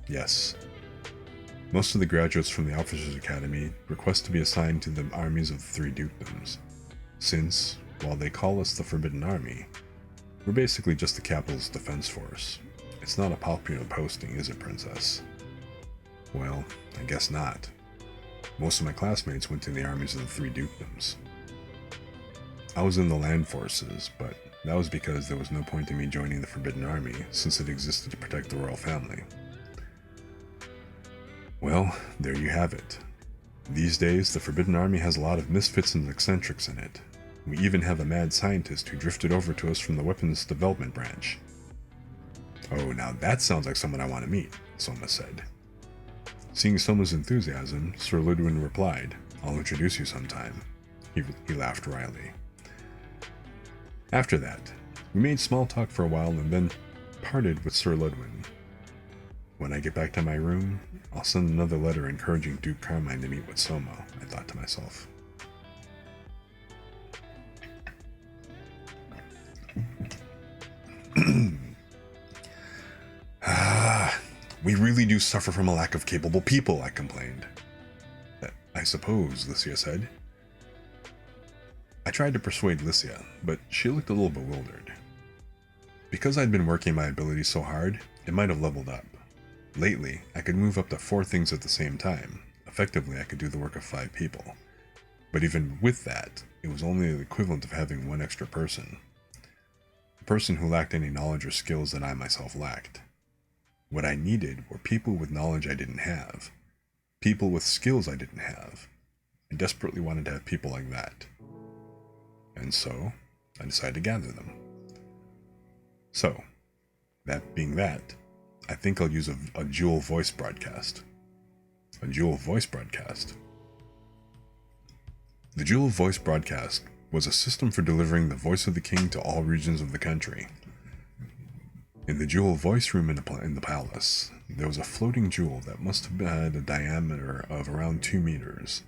"Yes. Most of the graduates from the Officers' Academy request to be assigned to the armies of the three dukedoms, since, while they call us the Forbidden Army, we're basically just the capital's defense force. It's not a popular posting, is it, Princess?" "Well, I guess not. Most of my classmates went to the armies of the three dukedoms. I was in the land forces, but that was because there was no point in me joining the Forbidden Army, since it existed to protect the royal family." "Well, there you have it. These days, the Forbidden Army has a lot of misfits and eccentrics in it. We even have a mad scientist who drifted over to us from the weapons development branch." "Oh, now that sounds like someone I want to meet," Soma said. Seeing Soma's enthusiasm, Sir Ludwin replied, "I'll introduce you sometime." He laughed wryly. After that, we made small talk for a while and then parted with Sir Ludwin. When I get back to my room, I'll send another letter encouraging Duke Carmine to meet with Soma, I thought to myself. We really do suffer from a lack of capable people, I complained. I suppose, Lycia said. I tried to persuade Lycia, but she looked a little bewildered. Because I'd been working my abilities so hard, it might have leveled up. Lately, I could move up to 4 things at the same time. Effectively, I could do the work of 5 people. But even with that, it was only the equivalent of having 1 extra person. A person who lacked any knowledge or skills that I myself lacked. What I needed were people with knowledge I didn't have. People with skills I didn't have. I desperately wanted to have people like that. And so, I decided to gather them. So, that being that, I think I'll use a dual voice broadcast. A dual voice broadcast? The dual voice broadcast was a system for delivering the voice of the king to all regions of the country. In the jewel voice room in the palace, there was a floating jewel that must have had a diameter of around 2 meters.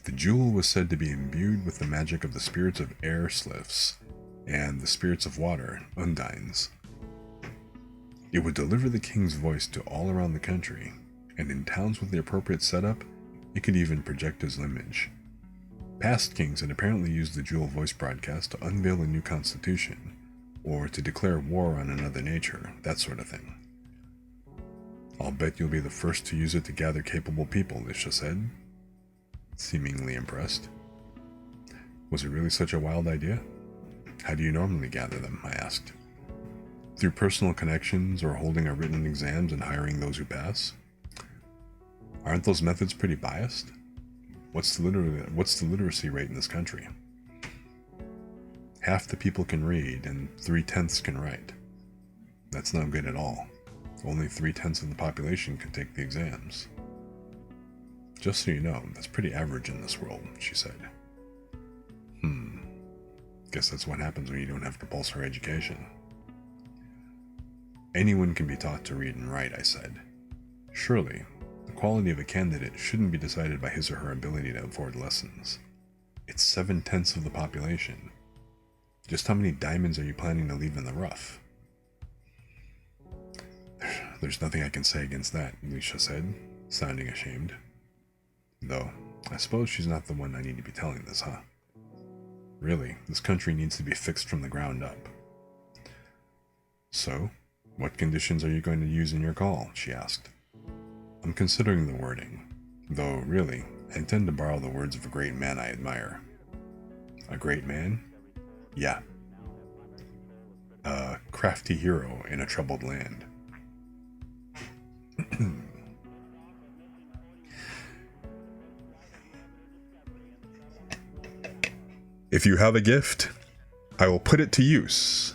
The jewel was said to be imbued with the magic of the spirits of air sylphs and the spirits of water, undines. It would deliver the king's voice to all around the country, and in towns with the appropriate setup, it could even project his image. Past kings had apparently used the jewel voice broadcast to unveil a new constitution, or to declare war on another nature, that sort of thing. I'll bet you'll be the first to use it to gather capable people, Lisha said, seemingly impressed. Was it really such a wild idea? How do you normally gather them, I asked. Through personal connections or holding written exams and hiring those who pass? Aren't those methods pretty biased? What's the literacy rate in this country? Half the people can read and 3/10 can write. That's not good at all. Only 3/10 of the population can take the exams. Just so you know, that's pretty average in this world, she said. Guess that's what happens when you don't have compulsory education. Anyone can be taught to read and write, I said. Surely, the quality of a candidate shouldn't be decided by his or her ability to afford lessons. It's 7/10 of the population. Just how many diamonds are you planning to leave in the rough? There's nothing I can say against that, Alicia said, sounding ashamed. Though, I suppose she's not the one I need to be telling this, huh? Really, this country needs to be fixed from the ground up. So, what conditions are you going to use in your call? She asked. I'm considering the wording, though really, I intend to borrow the words of a great man I admire. A great man? Yeah. A crafty hero in a troubled land. If you have a gift, I will put it to use.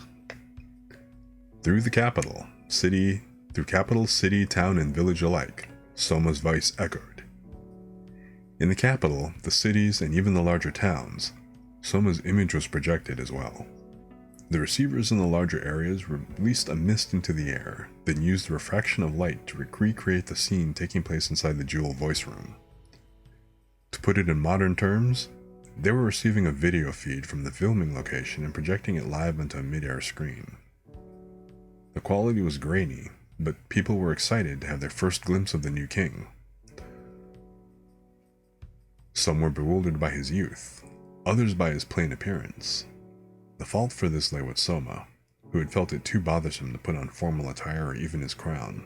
Through capital, city, town, and village alike, Soma's voice echoed. In the capital, the cities, and even the larger towns, Soma's image was projected as well. The receivers in the larger areas released a mist into the air, then used the refraction of light to recreate the scene taking place inside the jewel voice room. To put it in modern terms, they were receiving a video feed from the filming location and projecting it live onto a mid-air screen. The quality was grainy, but people were excited to have their first glimpse of the new king. Some were bewildered by his youth, others by his plain appearance. The fault for this lay with Soma, who had felt it too bothersome to put on formal attire or even his crown.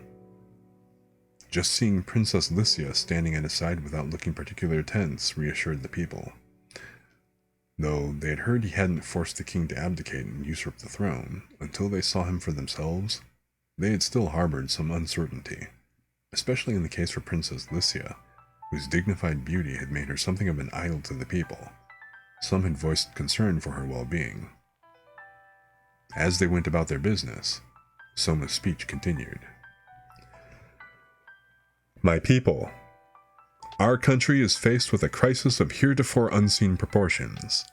Just seeing Princess Lycia standing at his side without looking particularly tense reassured the people. Though they had heard he hadn't forced the king to abdicate and usurp the throne, until they saw him for themselves, they had still harbored some uncertainty, especially in the case for Princess Lycia, whose dignified beauty had made her something of an idol to the people. Some had voiced concern for her well-being. As they went about their business, Soma's speech continued. My people, our country is faced with a crisis of heretofore unseen proportions.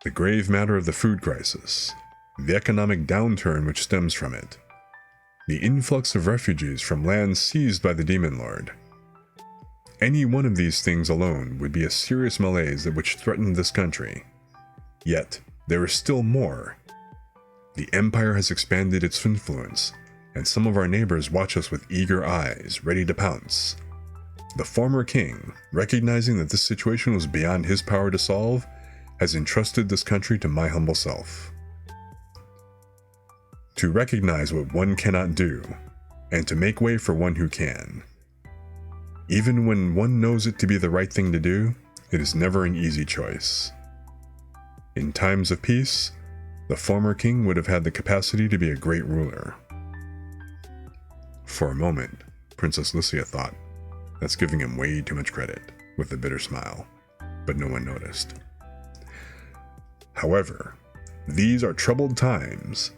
The grave matter of the food crisis, the economic downturn which stems from it, the influx of refugees from lands seized by the Demon Lord. Any one of these things alone would be a serious malaise which threatened this country. Yet, there is still more. The Empire has expanded its influence, and some of our neighbors watch us with eager eyes, ready to pounce. The former king, recognizing that this situation was beyond his power to solve, has entrusted this country to my humble self. To recognize what one cannot do, and to make way for one who can. Even when one knows it to be the right thing to do, it is never an easy choice. In times of peace, the former king would have had the capacity to be a great ruler. For a moment, Princess Lucia thought, that's giving him way too much credit, with a bitter smile, but no one noticed. However, these are troubled times.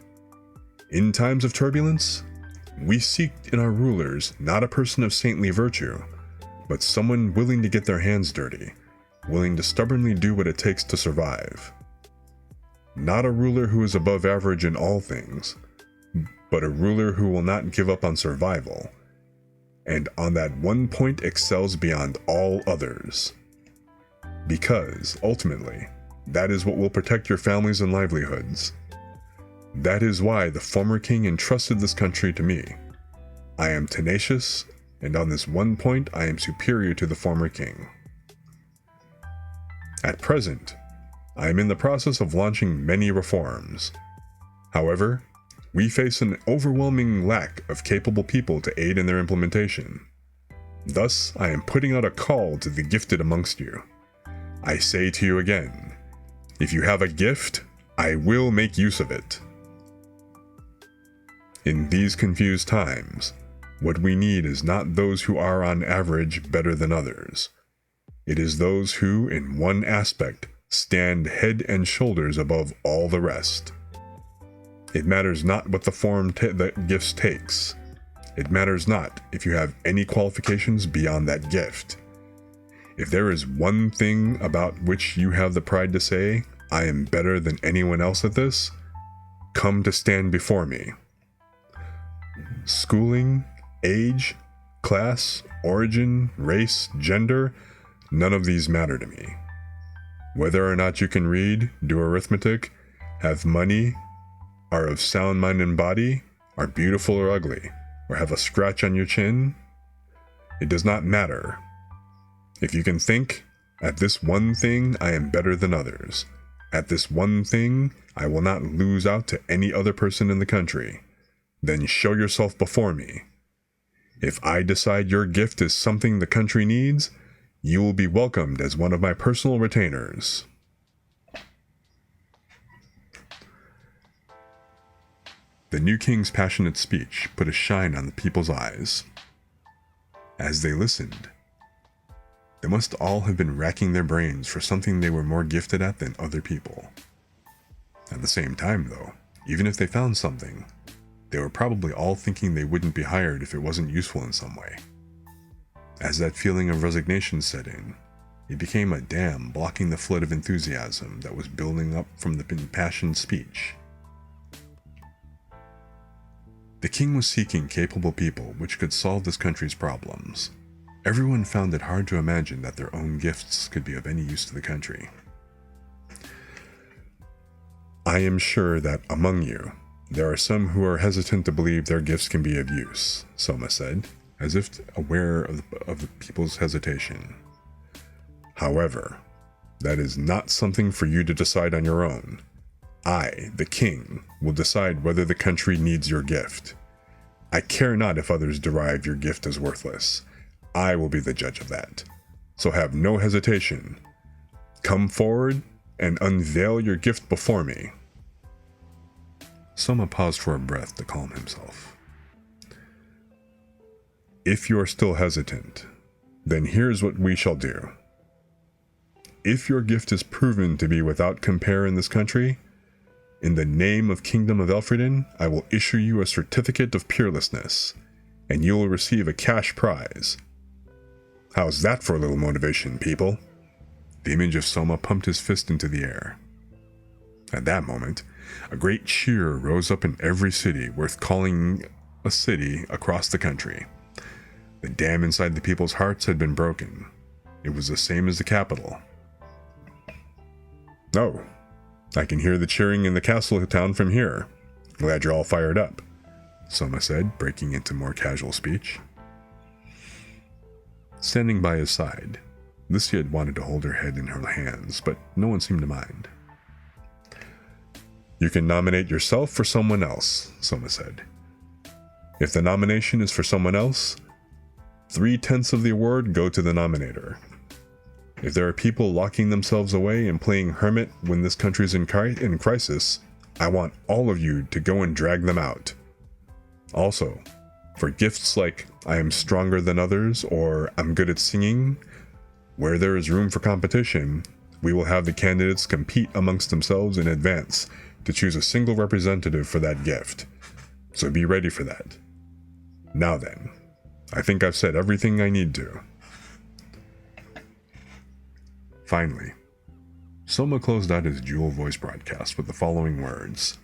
In times of turbulence, we seek in our rulers not a person of saintly virtue, but someone willing to get their hands dirty, willing to stubbornly do what it takes to survive. Not a ruler who is above average in all things, but a ruler who will not give up on survival, and on that one point excels beyond all others. Because, ultimately, that is what will protect your families and livelihoods. That is why the former king entrusted this country to me. I am tenacious, and on this one point I am superior to the former king. At present, I am in the process of launching many reforms. However, we face an overwhelming lack of capable people to aid in their implementation. Thus, I am putting out a call to the gifted amongst you. I say to you again, if you have a gift, I will make use of it. In these confused times, what we need is not those who are on average better than others. It is those who, in one aspect, stand head and shoulders above all the rest. It matters not what the form that gifts takes. It matters not if you have any qualifications beyond that gift. If there is one thing about which you have the pride to say, I am better than anyone else at this, come to stand before me. Schooling, age, class, origin, race, gender, none of these matter to me. Whether or not you can read, do arithmetic, have money, are of sound mind and body, are beautiful or ugly, or have a scratch on your chin, it does not matter. If you can think, at this one thing I am better than others. At this one thing I will not lose out to any other person in the country. Then show yourself before me. If I decide your gift is something the country needs, you will be welcomed as one of my personal retainers. The new king's passionate speech put a shine on the people's eyes. As they listened, they must all have been racking their brains for something they were more gifted at than other people. At the same time, though, even if they found something, they were probably all thinking they wouldn't be hired if it wasn't useful in some way. As that feeling of resignation set in, it became a dam blocking the flood of enthusiasm that was building up from the impassioned speech. The king was seeking capable people which could solve this country's problems. Everyone found it hard to imagine that their own gifts could be of any use to the country. I am sure that among you, there are some who are hesitant to believe their gifts can be of use, Soma said, as if aware of the people's hesitation. However, that is not something for you to decide on your own. I, the king, will decide whether the country needs your gift. I care not if others derive your gift as worthless. I will be the judge of that. So have no hesitation. Come forward and unveil your gift before me. Soma paused for a breath to calm himself. If you are still hesitant, then here's what we shall do. If your gift is proven to be without compare in this country, in the name of Kingdom of Elfriden, I will issue you a certificate of peerlessness, and you will receive a cash prize. How's that for a little motivation, people? The image of Soma pumped his fist into the air. At that moment, a great cheer rose up in every city worth calling a city across the country. The dam inside the people's hearts had been broken. It was the same as the capital. "Oh, I can hear the cheering in the castle town from here. Glad you're all fired up," Soma said, breaking into more casual speech. Standing by his side, Lucy had wanted to hold her head in her hands, but no one seemed to mind. "You can nominate yourself or someone else," Soma said. "If the nomination is for someone else, 3/10 of the award go to the nominator. If there are people locking themselves away and playing hermit when this country's in crisis, I want all of you to go and drag them out. Also, for gifts like I am stronger than others or I'm good at singing, where there is room for competition, we will have the candidates compete amongst themselves in advance to choose a single representative for that gift. So be ready for that. Now then, I think I've said everything I need to." Finally, Soma closed out his dual voice broadcast with the following words.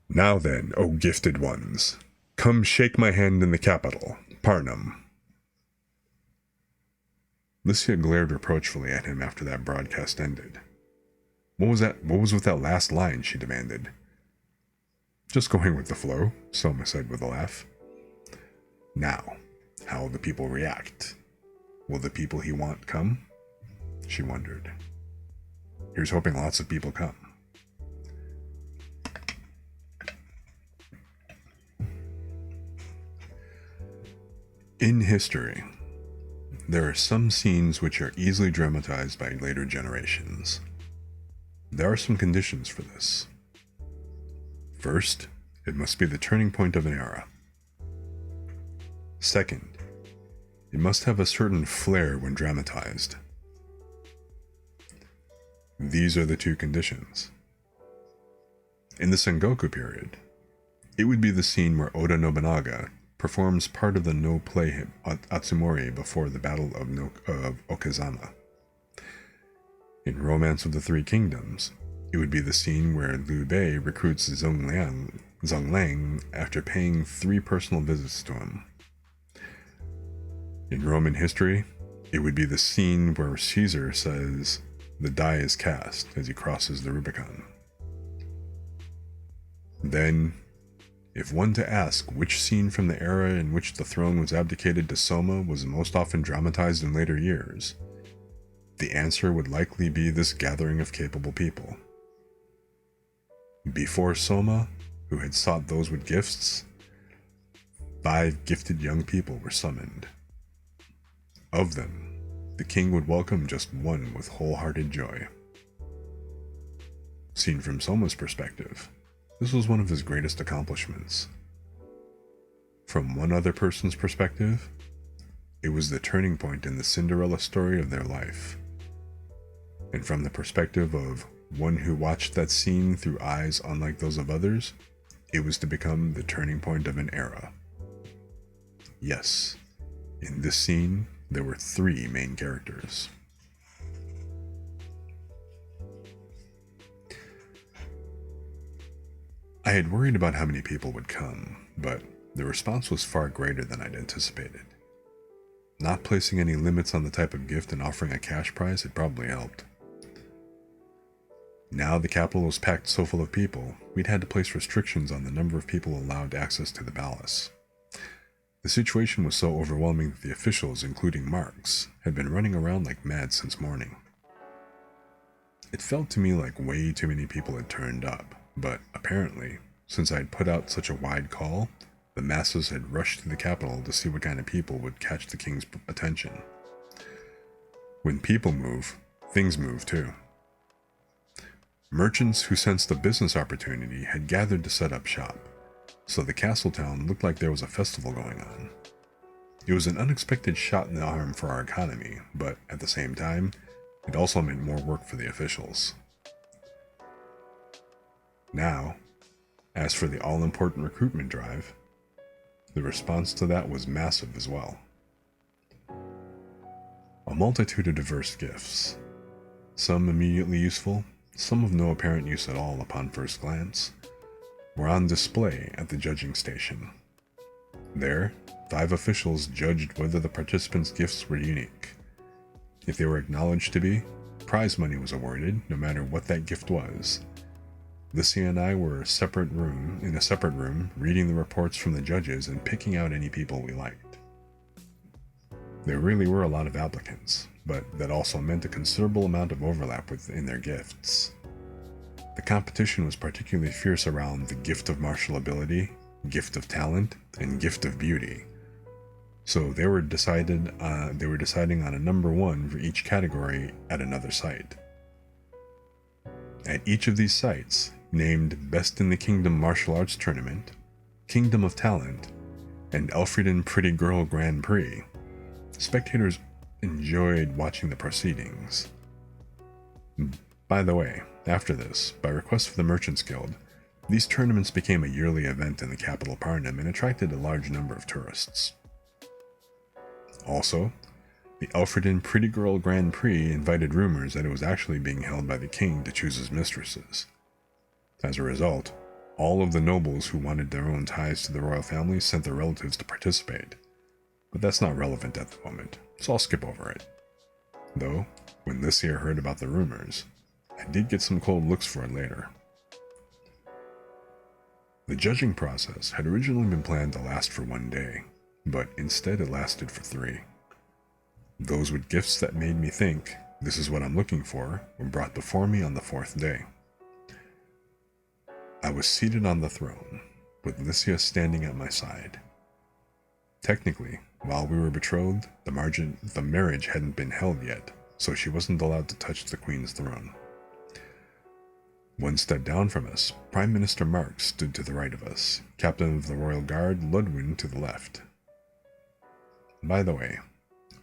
"Now then, O gifted ones, come shake my hand in the capital, Parnum." Lycia glared reproachfully at him after that broadcast ended. What was with that last line?" she demanded. "Just going with the flow," Soma said with a laugh. "Now, how will the people react? Will the people he wants come?" she wondered. Here's hoping lots of people come. In history, there are some scenes which are easily dramatized by later generations. There are some conditions for this. First, it must be the turning point of an era. Second, it must have a certain flair when dramatized. These are the two conditions. In the Sengoku period, it would be the scene where Oda Nobunaga performs part of the no play hymn Atsumori before the Battle of Okazama. In Romance of the Three Kingdoms, it would be the scene where Liu Bei recruits Zhonglang after paying 3 personal visits to him. In Roman history, it would be the scene where Caesar says the die is cast as he crosses the Rubicon. Then, if one to ask which scene from the era in which the throne was abdicated to Soma was most often dramatized in later years, the answer would likely be this gathering of capable people. Before Soma, who had sought those with gifts, 5 gifted young people were summoned. Of them, the king would welcome just one with wholehearted joy. Seen from Soma's perspective, this was one of his greatest accomplishments. From one other person's perspective, it was the turning point in the Cinderella story of their life. And from the perspective of one who watched that scene through eyes unlike those of others, it was to become the turning point of an era. Yes, in this scene, there were 3 main characters. I had worried about how many people would come, but the response was far greater than I'd anticipated. Not placing any limits on the type of gift and offering a cash prize had probably helped. Now the capital was packed so full of people, we'd had to place restrictions on the number of people allowed access to the palace. The situation was so overwhelming that the officials, including Marx, had been running around like mad since morning. It felt to me like way too many people had turned up, but apparently, since I had put out such a wide call, the masses had rushed to the capital to see what kind of people would catch the king's attention. When people move, things move too. Merchants who sensed a business opportunity had gathered to set up shop, so the castle town looked like there was a festival going on. It was an unexpected shot in the arm for our economy, but at the same time, it also meant more work for the officials. Now, as for the all-important recruitment drive, the response to that was massive as well. A multitude of diverse gifts, some immediately useful, some of no apparent use at all upon first glance, were on display at the judging station. There, 5 officials judged whether the participants' gifts were unique. If they were acknowledged to be, prize money was awarded, no matter what that gift was. Lissia and I were in a separate room, reading the reports from the judges and picking out any people we liked. There really were a lot of applicants, but that also meant a considerable amount of overlap within their gifts. The competition was particularly fierce around the gift of martial ability, gift of talent, and gift of beauty. So they were deciding on a number 1 for each category at another site. At each of these sites, named Best in the Kingdom Martial Arts Tournament, Kingdom of Talent, and Aannnd Pretty Girl Grand Prix, spectators enjoyed watching the proceedings. By the way, after this, by request of the Merchants Guild, these tournaments became a yearly event in the capital Parnham and attracted a large number of tourists. Also, the Aannnd Pretty Girl Grand Prix invited rumors that it was actually being held by the king to choose his mistresses. As a result, all of the nobles who wanted their own ties to the royal family sent their relatives to participate. But that's not relevant at the moment, so I'll skip over it. Though, when Lissia heard about the rumors, I did get some cold looks for it later. The judging process had originally been planned to last for 1 day, but instead it lasted for 3. Those with gifts that made me think, this is what I'm looking for, were brought before me on the 4th day. I was seated on the throne, with Lissia standing at my side. Technically, while we were betrothed, the marriage hadn't been held yet, so she wasn't allowed to touch the Queen's throne. 1 step down from us, Prime Minister Mark stood to the right of us, Captain of the Royal Guard Ludwin to the left. By the way,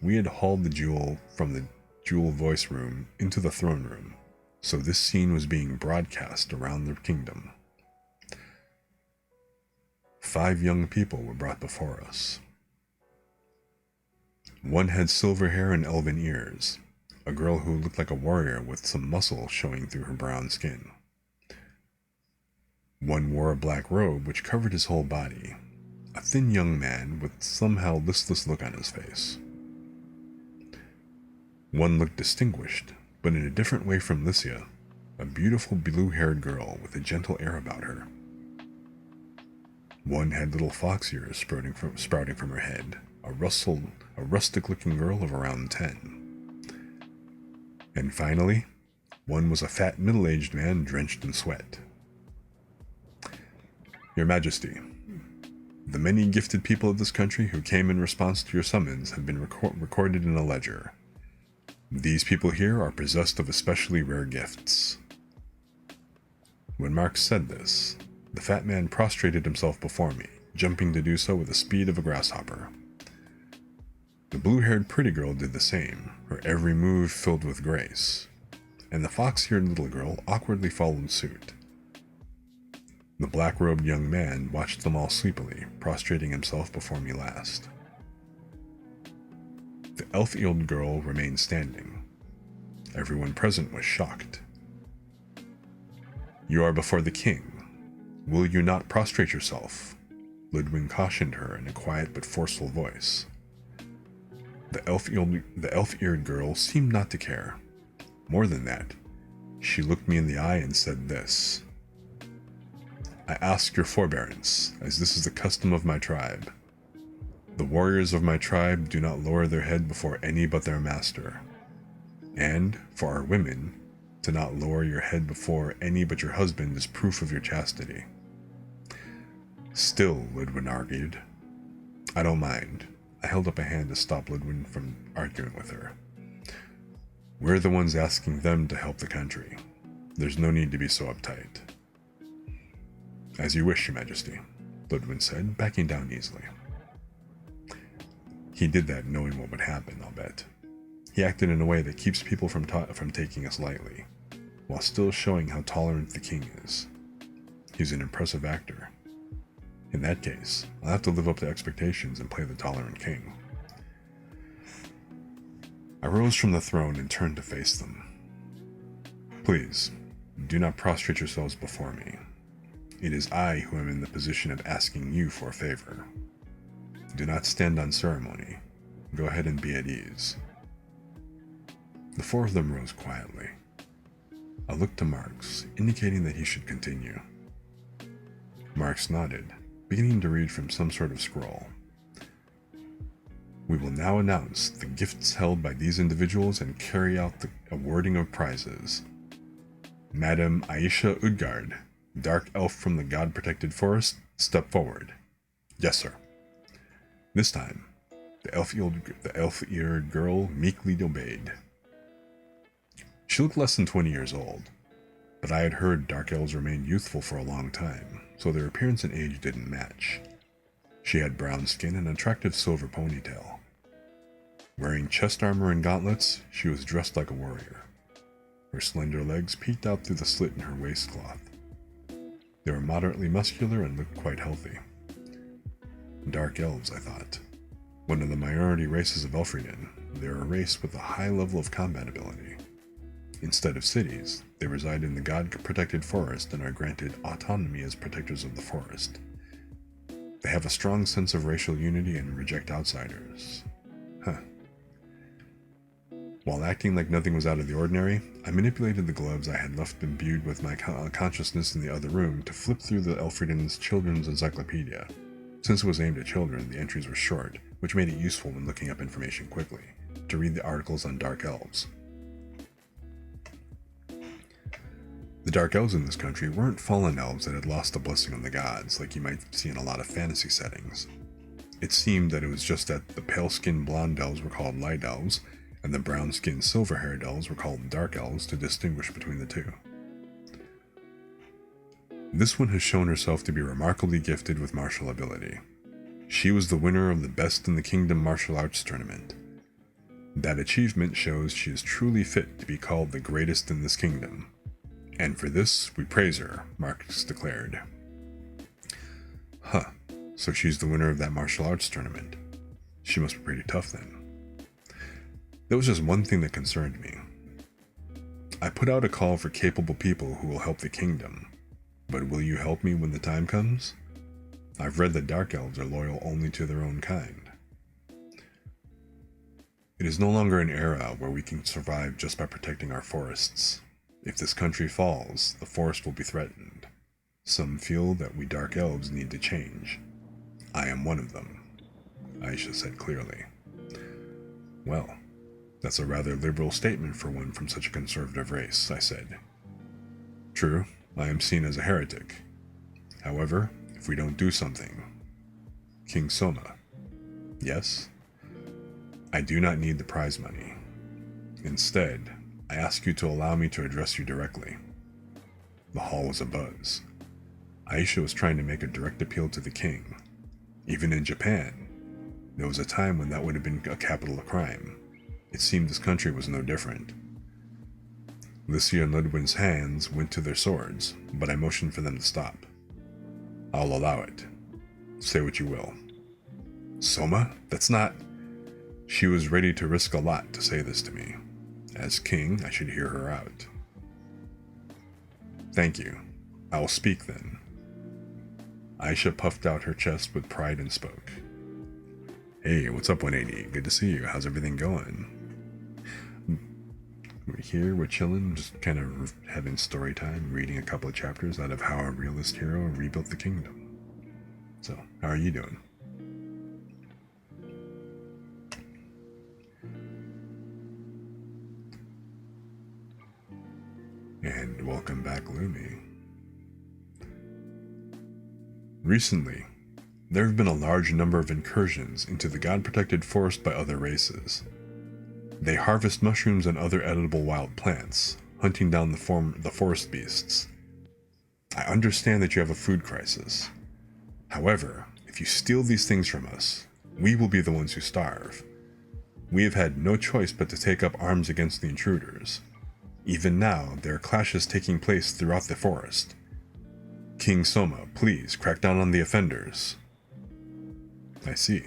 we had hauled the jewel from the jewel voice room into the throne room, so this scene was being broadcast around the kingdom. 5 young people were brought before us. 1 had silver hair and elven ears, a girl who looked like a warrior with some muscle showing through her brown skin. 1 wore a black robe which covered his whole body, a thin young man with somehow listless look on his face. 1 looked distinguished, but in a different way from Lissia, a beautiful blue-haired girl with a gentle air about her. 1 had little fox ears sprouting from her head, a rustic-looking girl of around 10. And finally, 1 was a fat middle-aged man drenched in sweat. Your Majesty, the many gifted people of this country who came in response to your summons have been recorded in a ledger. These people here are possessed of especially rare gifts. When Mark said this, the fat man prostrated himself before me, jumping to do so with the speed of a grasshopper. The blue-haired pretty girl did the same, her every move filled with grace, and the fox-eared little girl awkwardly followed suit. The black-robed young man watched them all sleepily, prostrating himself before me last. The elf-eared girl remained standing. Everyone present was shocked. You are before the king. Will you not prostrate yourself? Ludwig cautioned her in a quiet but forceful voice. The elf-eared girl seemed not to care. More than that, she looked me in the eye and said this. I ask your forbearance, as this is the custom of my tribe. The warriors of my tribe do not lower their head before any but their master. And, for our women, to not lower your head before any but your husband is proof of your chastity. Still, Ludwig argued. I don't mind. I held up a hand to stop Ludwig from arguing with her. We're the ones asking them to help the country. There's no need to be so uptight. As you wish, Your Majesty, Ludwig said, backing down easily. He did that knowing what would happen, I'll bet. He acted in a way that keeps people from taking us lightly, while still showing how tolerant the king is. He's an impressive actor. In that case, I'll have to live up to expectations and play the tolerant king. I rose from the throne and turned to face them. Please, do not prostrate yourselves before me. It is I who am in the position of asking you for a favor. Do not stand on ceremony. Go ahead and be at ease." The four of them rose quietly. I looked to Marks, indicating that he should continue. Marks nodded, beginning to read from some sort of scroll. "We will now announce the gifts held by these individuals and carry out the awarding of prizes. Madam Aisha Udgard, dark elf from the god-protected forest, step forward." "Yes, sir." This time, the elf-eared girl meekly obeyed. She looked less than 20 years old, but I had heard dark elves remained youthful for a long time, so their appearance and age didn't match. She had brown skin and an attractive silver ponytail. Wearing chest armor and gauntlets, she was dressed like a warrior. Her slender legs peeked out through the slit in her waistcloth. They were moderately muscular and looked quite healthy. Dark elves, I thought. One of the minority races of Elfrieden, they're a race with a high level of combat ability. Instead of cities, they reside in the god-protected forest and are granted autonomy as protectors of the forest. They have a strong sense of racial unity and reject outsiders. While acting like nothing was out of the ordinary, I manipulated the gloves I had left imbued with my consciousness in the other room to flip through the Elfrieden's children's encyclopedia. Since it was aimed at children, the entries were short, which made it useful when looking up information quickly, to read the articles on dark elves. The dark elves in this country weren't fallen elves that had lost the blessing of the gods, like you might see in a lot of fantasy settings. It seemed that it was just that the pale-skinned blonde elves were called light elves, and the brown-skinned silver-haired elves were called dark elves to distinguish between the two. This one has shown herself to be remarkably gifted with martial ability. She was the winner of the Best in the Kingdom martial arts tournament. That achievement shows she is truly fit to be called the greatest in this kingdom. And for this, we praise her, Marks declared. So she's the winner of that martial arts tournament. She must be pretty tough then. There was just one thing that concerned me. I put out a call for capable people who will help the kingdom, but will you help me when the time comes? I've read that dark elves are loyal only to their own kind. It is no longer an era where we can survive just by protecting our forests. If this country falls, the forest will be threatened. Some feel that we dark elves need to change. I am one of them, Aisha said clearly. Well, that's a rather liberal statement for one from such a conservative race, I said. True, I am seen as a heretic. However, if we don't do something... King Soma. Yes? I do not need the prize money. Instead, I ask you to allow me to address you directly. The hall was abuzz. Aisha was trying to make a direct appeal to the king. Even in Japan, there was a time when that would have been a capital crime. It seemed this country was no different. Lucia and Ludwig's hands went to their swords, but I motioned for them to stop. I'll allow it. Say what you will. Soma? That's not... She was ready to risk a lot to say this to me. As king, I should hear her out. Thank you. I will speak then. Aisha puffed out her chest with pride and spoke. Hey, what's up, 180? Good to see you. How's everything going? We're here, we're chilling, just kind of having story time, reading a couple of chapters out of How a Realist Hero Rebuilt the Kingdom. So, how are you doing? And welcome back, Lumi. Recently, there have been a large number of incursions into the god-protected forest by other races. They harvest mushrooms and other edible wild plants, hunting down the forest beasts. I understand that you have a food crisis. However, if you steal these things from us, we will be the ones who starve. We have had no choice but to take up arms against the intruders. Even now, there are clashes taking place throughout the forest. King Soma, please crack down on the offenders. I see.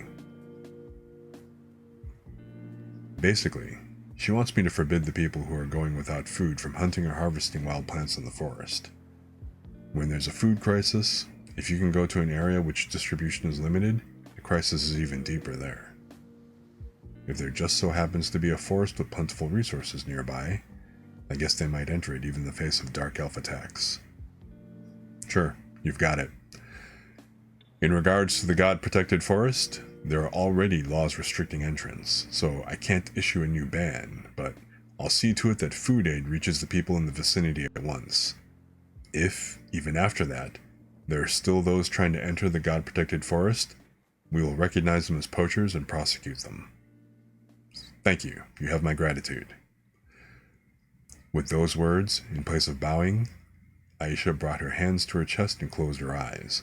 Basically, she wants me to forbid the people who are going without food from hunting or harvesting wild plants in the forest. When there's a food crisis, if you can go to an area which distribution is limited, the crisis is even deeper there. If there just so happens to be a forest with plentiful resources nearby, I guess they might enter it even in the face of dark elf attacks. Sure, you've got it. In regards to the god-protected forest, there are already laws restricting entrance, so I can't issue a new ban, but I'll see to it that food aid reaches the people in the vicinity at once. If, even after that, there are still those trying to enter the god-protected forest, we will recognize them as poachers and prosecute them. Thank you. You have my gratitude. With those words, in place of bowing, Aisha brought her hands to her chest and closed her eyes.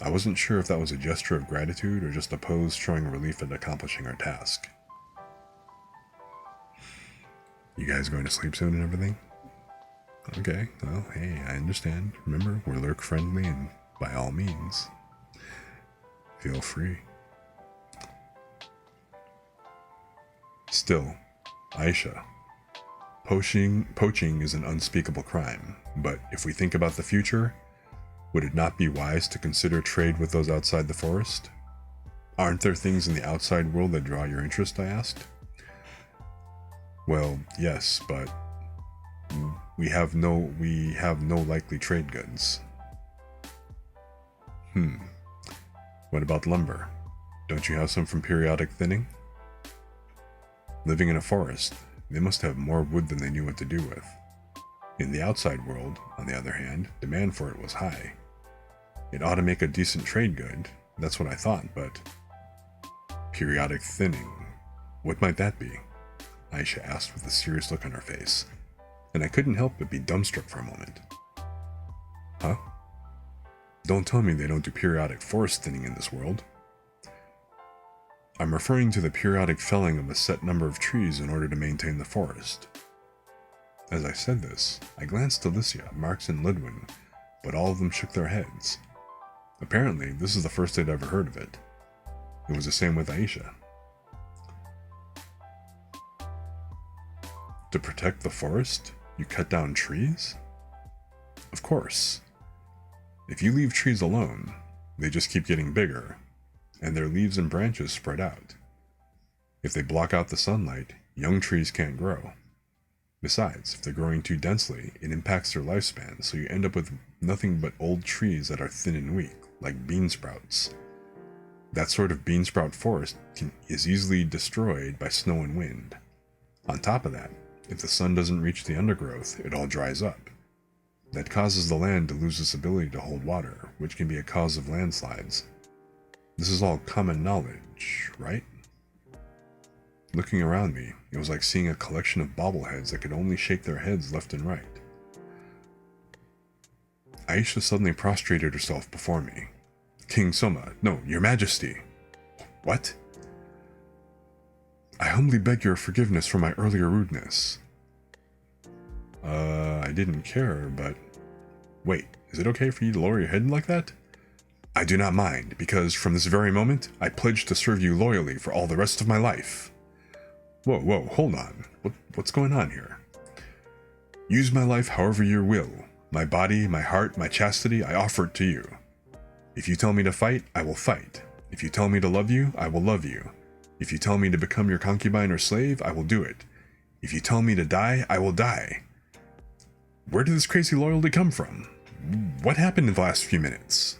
I wasn't sure if that was a gesture of gratitude or just a pose showing relief at accomplishing her task. You guys going to sleep soon and everything? Okay, well, hey, I understand. Remember, we're lurk friendly and by all means, feel free. Still, Aisha, poaching is an unspeakable crime, but if we think about the future, would it not be wise to consider trade with those outside the forest? Aren't there things in the outside world that draw your interest, I asked. Well, yes, but we have no likely trade goods. What about lumber? Don't you have some from periodic thinning? Living in a forest, they must have more wood than they knew what to do with. In the outside world, on the other hand, demand for it was high. It ought to make a decent trade good, that's what I thought, but... Periodic thinning, what might that be? Aisha asked with a serious look on her face, and I couldn't help but be dumbstruck for a moment. Huh? Don't tell me they don't do periodic forest thinning in this world. I'm referring to the periodic felling of a set number of trees in order to maintain the forest. As I said this, I glanced to Alicia, Marks, and Lidwin, but all of them shook their heads. Apparently, this is the first they'd ever heard of it. It was the same with Aisha. To protect the forest, you cut down trees? Of course. If you leave trees alone, they just keep getting bigger, and their leaves and branches spread out. If they block out the sunlight, young trees can't grow. Besides, if they're growing too densely, it impacts their lifespan, so you end up with nothing but old trees that are thin and weak, like bean sprouts. That sort of bean sprout forest is easily destroyed by snow and wind. On top of that, if the sun doesn't reach the undergrowth, it all dries up. That causes the land to lose its ability to hold water, which can be a cause of landslides. This is all common knowledge, right? Looking around me, it was like seeing a collection of bobbleheads that could only shake their heads left and right. Aisha suddenly prostrated herself before me. King Soma, no, your majesty. What? I humbly beg your forgiveness for my earlier rudeness. I didn't care, but... Wait, is it okay for you to lower your head like that? I do not mind, because from this very moment, I pledge to serve you loyally for all the rest of my life. Whoa, hold on. What's going on here? Use my life however you will. My body, my heart, my chastity, I offer it to you. If you tell me to fight, I will fight. If you tell me to love you, I will love you. If you tell me to become your concubine or slave, I will do it. If you tell me to die, I will die. Where did this crazy loyalty come from? What happened in the last few minutes?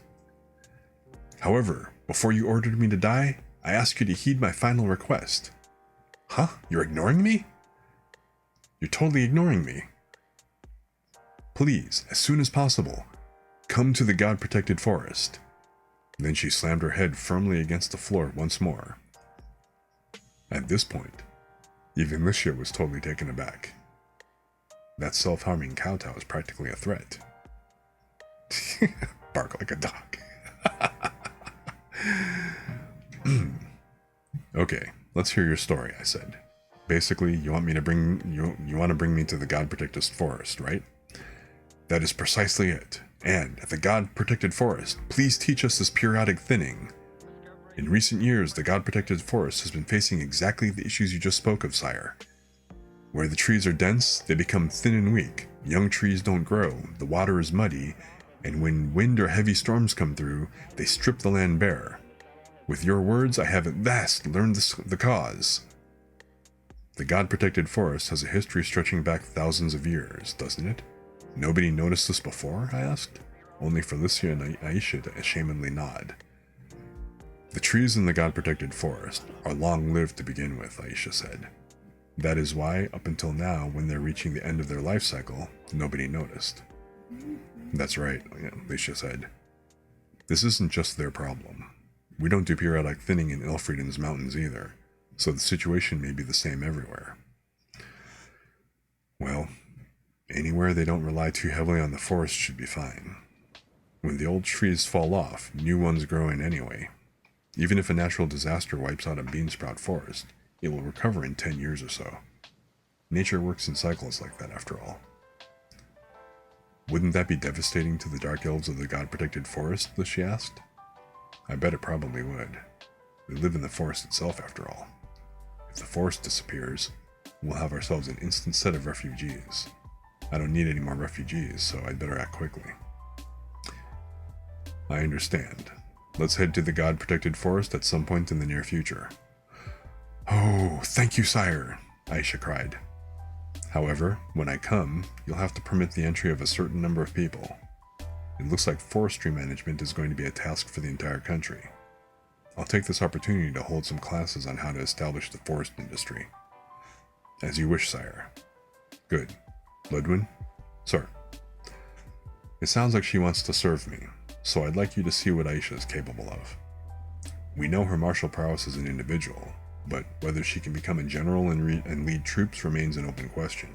However, before you ordered me to die, I ask you to heed my final request. Huh? You're ignoring me? You're totally ignoring me. Please, as soon as possible, come to the god-protected forest. Then she slammed her head firmly against the floor once more. At this point, even Alicia was totally taken aback. That self-harming kowtow is practically a threat. Bark like a dog. Okay, let's hear your story, I said. Basically, you want to bring me to the god-protected forest, right? That is precisely it. And at the god-protected forest, please teach us this periodic thinning. In recent years, the god-protected forest has been facing exactly the issues you just spoke of, sire. Where the trees are dense, they become thin and weak, young trees don't grow, the water is muddy, And when wind or heavy storms come through, they strip the land bare. With your words, I have at last learned the cause. The God-protected forest has a history stretching back thousands of years, doesn't it? Nobody noticed this before? I asked, only for Licia and Aisha to ashamedly nod. The trees in the God-protected forest are long-lived to begin with, Aisha said. That is why, up until now, when they're reaching the end of their life cycle, nobody noticed. That's right, Licia said. This isn't just their problem. We don't do periodic thinning in Ilfrieden's mountains either, so the situation may be the same everywhere. Well, anywhere they don't rely too heavily on the forest should be fine. When the old trees fall off, new ones grow in anyway. Even if a natural disaster wipes out a beansprout forest, it will recover in 10 years or so. Nature works in cycles like that, after all. Wouldn't that be devastating to the dark elves of the God-protected forest? She asked. I bet it probably would. We live in the forest itself, after all. If the forest disappears, we'll have ourselves an instant set of refugees. I don't need any more refugees, so I'd better act quickly. I understand. Let's head to the God-protected forest at some point in the near future. Oh, thank you, sire, Aisha cried. However, when I come, you'll have to permit the entry of a certain number of people. It looks like forestry management is going to be a task for the entire country. I'll take this opportunity to hold some classes on how to establish the forest industry. As you wish, sire. Good. Ludwin? Sir. It sounds like she wants to serve me, so I'd like you to see what Aisha is capable of. We know her martial prowess as an individual, but whether she can become a general and lead troops remains an open question.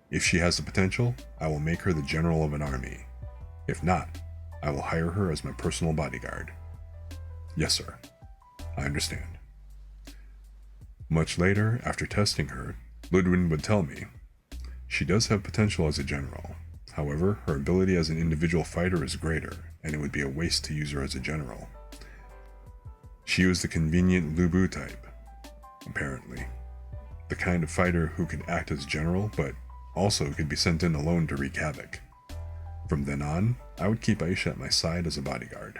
If she has the potential, I will make her the general of an army. If not, I will hire her as my personal bodyguard. Yes, sir. I understand. Much later, after testing her, Ludwin would tell me, she does have potential as a general. However, her ability as an individual fighter is greater, and it would be a waste to use her as a general. She was the convenient Lubu type, apparently. The kind of fighter who could act as general, but also could be sent in alone to wreak havoc. From then on, I would keep Aisha at my side as a bodyguard.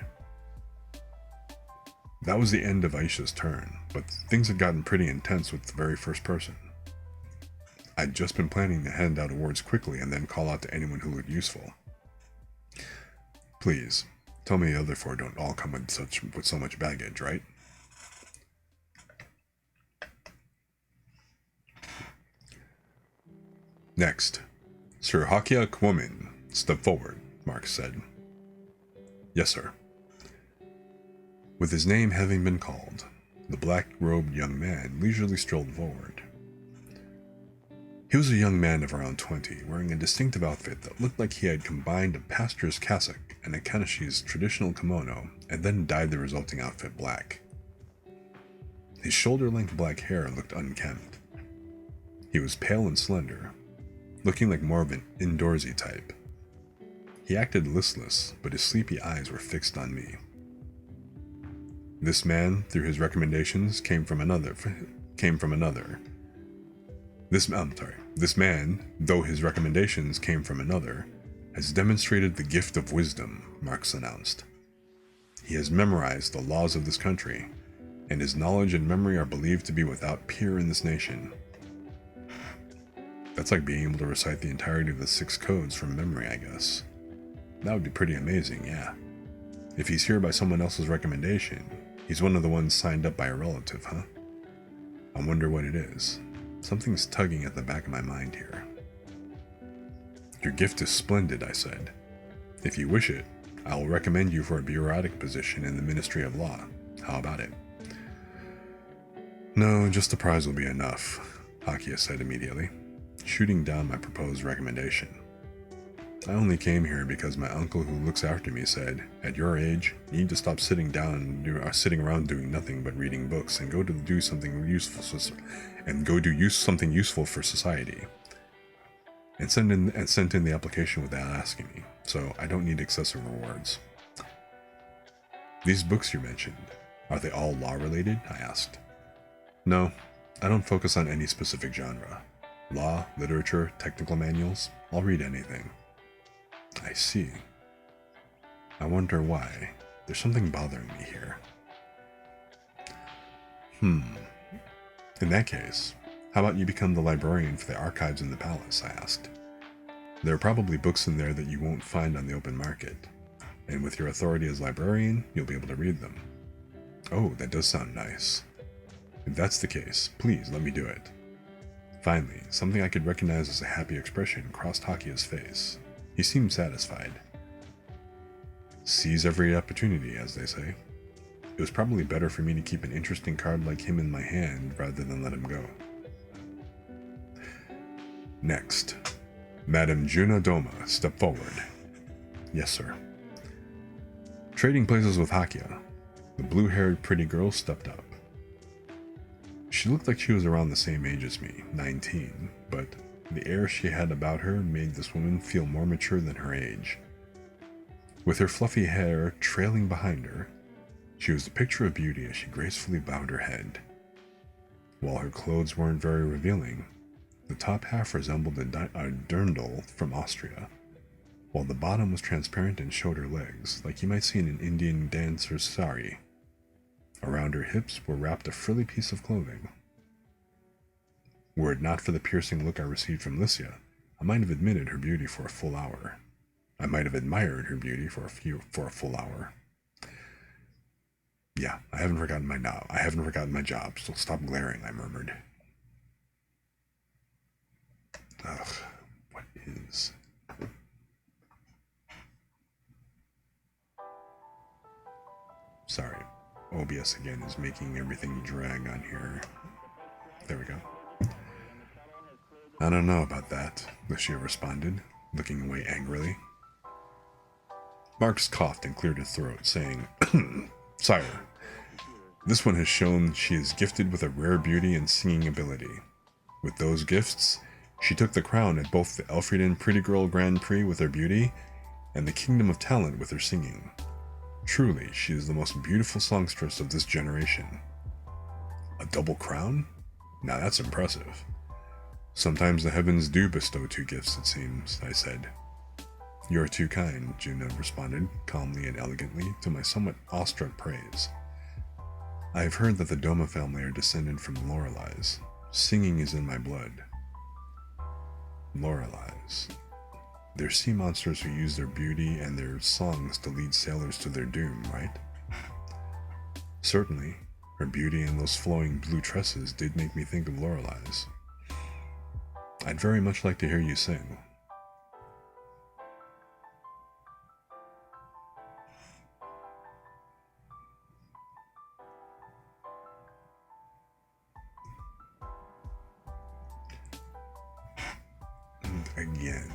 That was the end of Aisha's turn, but things had gotten pretty intense with the very first person. I'd just been planning to hand out awards quickly and then call out to anyone who looked useful. Please, tell me the other four don't all come with so much baggage, right? Next, Sir Hakiak Woman, step forward, Mark said. Yes, sir. With his name having been called, the black-robed young man leisurely strolled forward. He was a young man of around 20, wearing a distinctive outfit that looked like he had combined a pastor's cassock and a Kanashi's traditional kimono, and then dyed the resulting outfit black. His shoulder-length black hair looked unkempt. He was pale and slender, looking like more of an indoorsy type. He acted listless, but his sleepy eyes were fixed on me. This man, through his recommendations, came from another. This man, though his recommendations came from another, has demonstrated the gift of wisdom, Marx announced. He has memorized the laws of this country, and his knowledge and memory are believed to be without peer in this nation. That's like being able to recite the entirety of the 6 codes from memory, I guess. That would be pretty amazing, yeah. If he's here by someone else's recommendation, he's one of the ones signed up by a relative, huh? I wonder what it is. Something's tugging at the back of my mind here. Your gift is splendid, I said. If you wish it, I will recommend you for a bureaucratic position in the Ministry of Law. How about it? No, just the prize will be enough, Hakia said immediately, shooting down my proposed recommendation. I only came here because my uncle who looks after me said, at your age, you need to stop sitting around doing nothing but reading books and go do something useful for society. And sent in the application without asking me, so I don't need excessive rewards. These books you mentioned, are they all law-related? I asked. No, I don't focus on any specific genre. Law, literature, technical manuals, I'll read anything. I see. I wonder why. There's something bothering me here. In that case, how about you become the librarian for the archives in the palace, I asked. There are probably books in there that you won't find on the open market, and with your authority as librarian, you'll be able to read them. Oh, that does sound nice. If that's the case, please let me do it. Finally, something I could recognize as a happy expression crossed Hakia's face. He seemed satisfied. Seize every opportunity, as they say. It was probably better for me to keep an interesting card like him in my hand rather than let him go. Next, Madame Juna Doma stepped forward. Yes, sir. Trading places with Hakia, the blue-haired pretty girl stepped up. She looked like she was around the same age as me, 19, but the air she had about her made this woman feel more mature than her age. With her fluffy hair trailing behind her, she was the picture of beauty as she gracefully bowed her head. While her clothes weren't very revealing, the top half resembled a dirndl from Austria, while the bottom was transparent and showed her legs, like you might see in an Indian dancer's sari. Around her hips were wrapped a frilly piece of clothing. Were it not for the piercing look I received from Lycia, I might have admitted her beauty for a full hour. I might have admired her beauty for a full hour. Yeah, I haven't forgotten my job, so stop glaring, I murmured. Ugh, what is... Sorry, OBS again is making everything drag on here. There we go. I don't know about that, Lucia responded, looking away angrily. Marx coughed and cleared his throat, saying, Sire, this one has shown she is gifted with a rare beauty and singing ability. With those gifts, she took the crown at both the Elfrieden Pretty Girl Grand Prix with her beauty and the Kingdom of Talent with her singing. Truly, she is the most beautiful songstress of this generation. A double crown? Now that's impressive. Sometimes the heavens do bestow two gifts, it seems, I said. You're too kind, Juna responded, calmly and elegantly, to my somewhat awestruck praise. I have heard that the Doma family are descended from Loreleis. Singing is in my blood. Loreleis. They're sea monsters who use their beauty and their songs to lead sailors to their doom, right? Certainly, her beauty and those flowing blue tresses did make me think of Loreleis. I'd very much like to hear you sing. And again,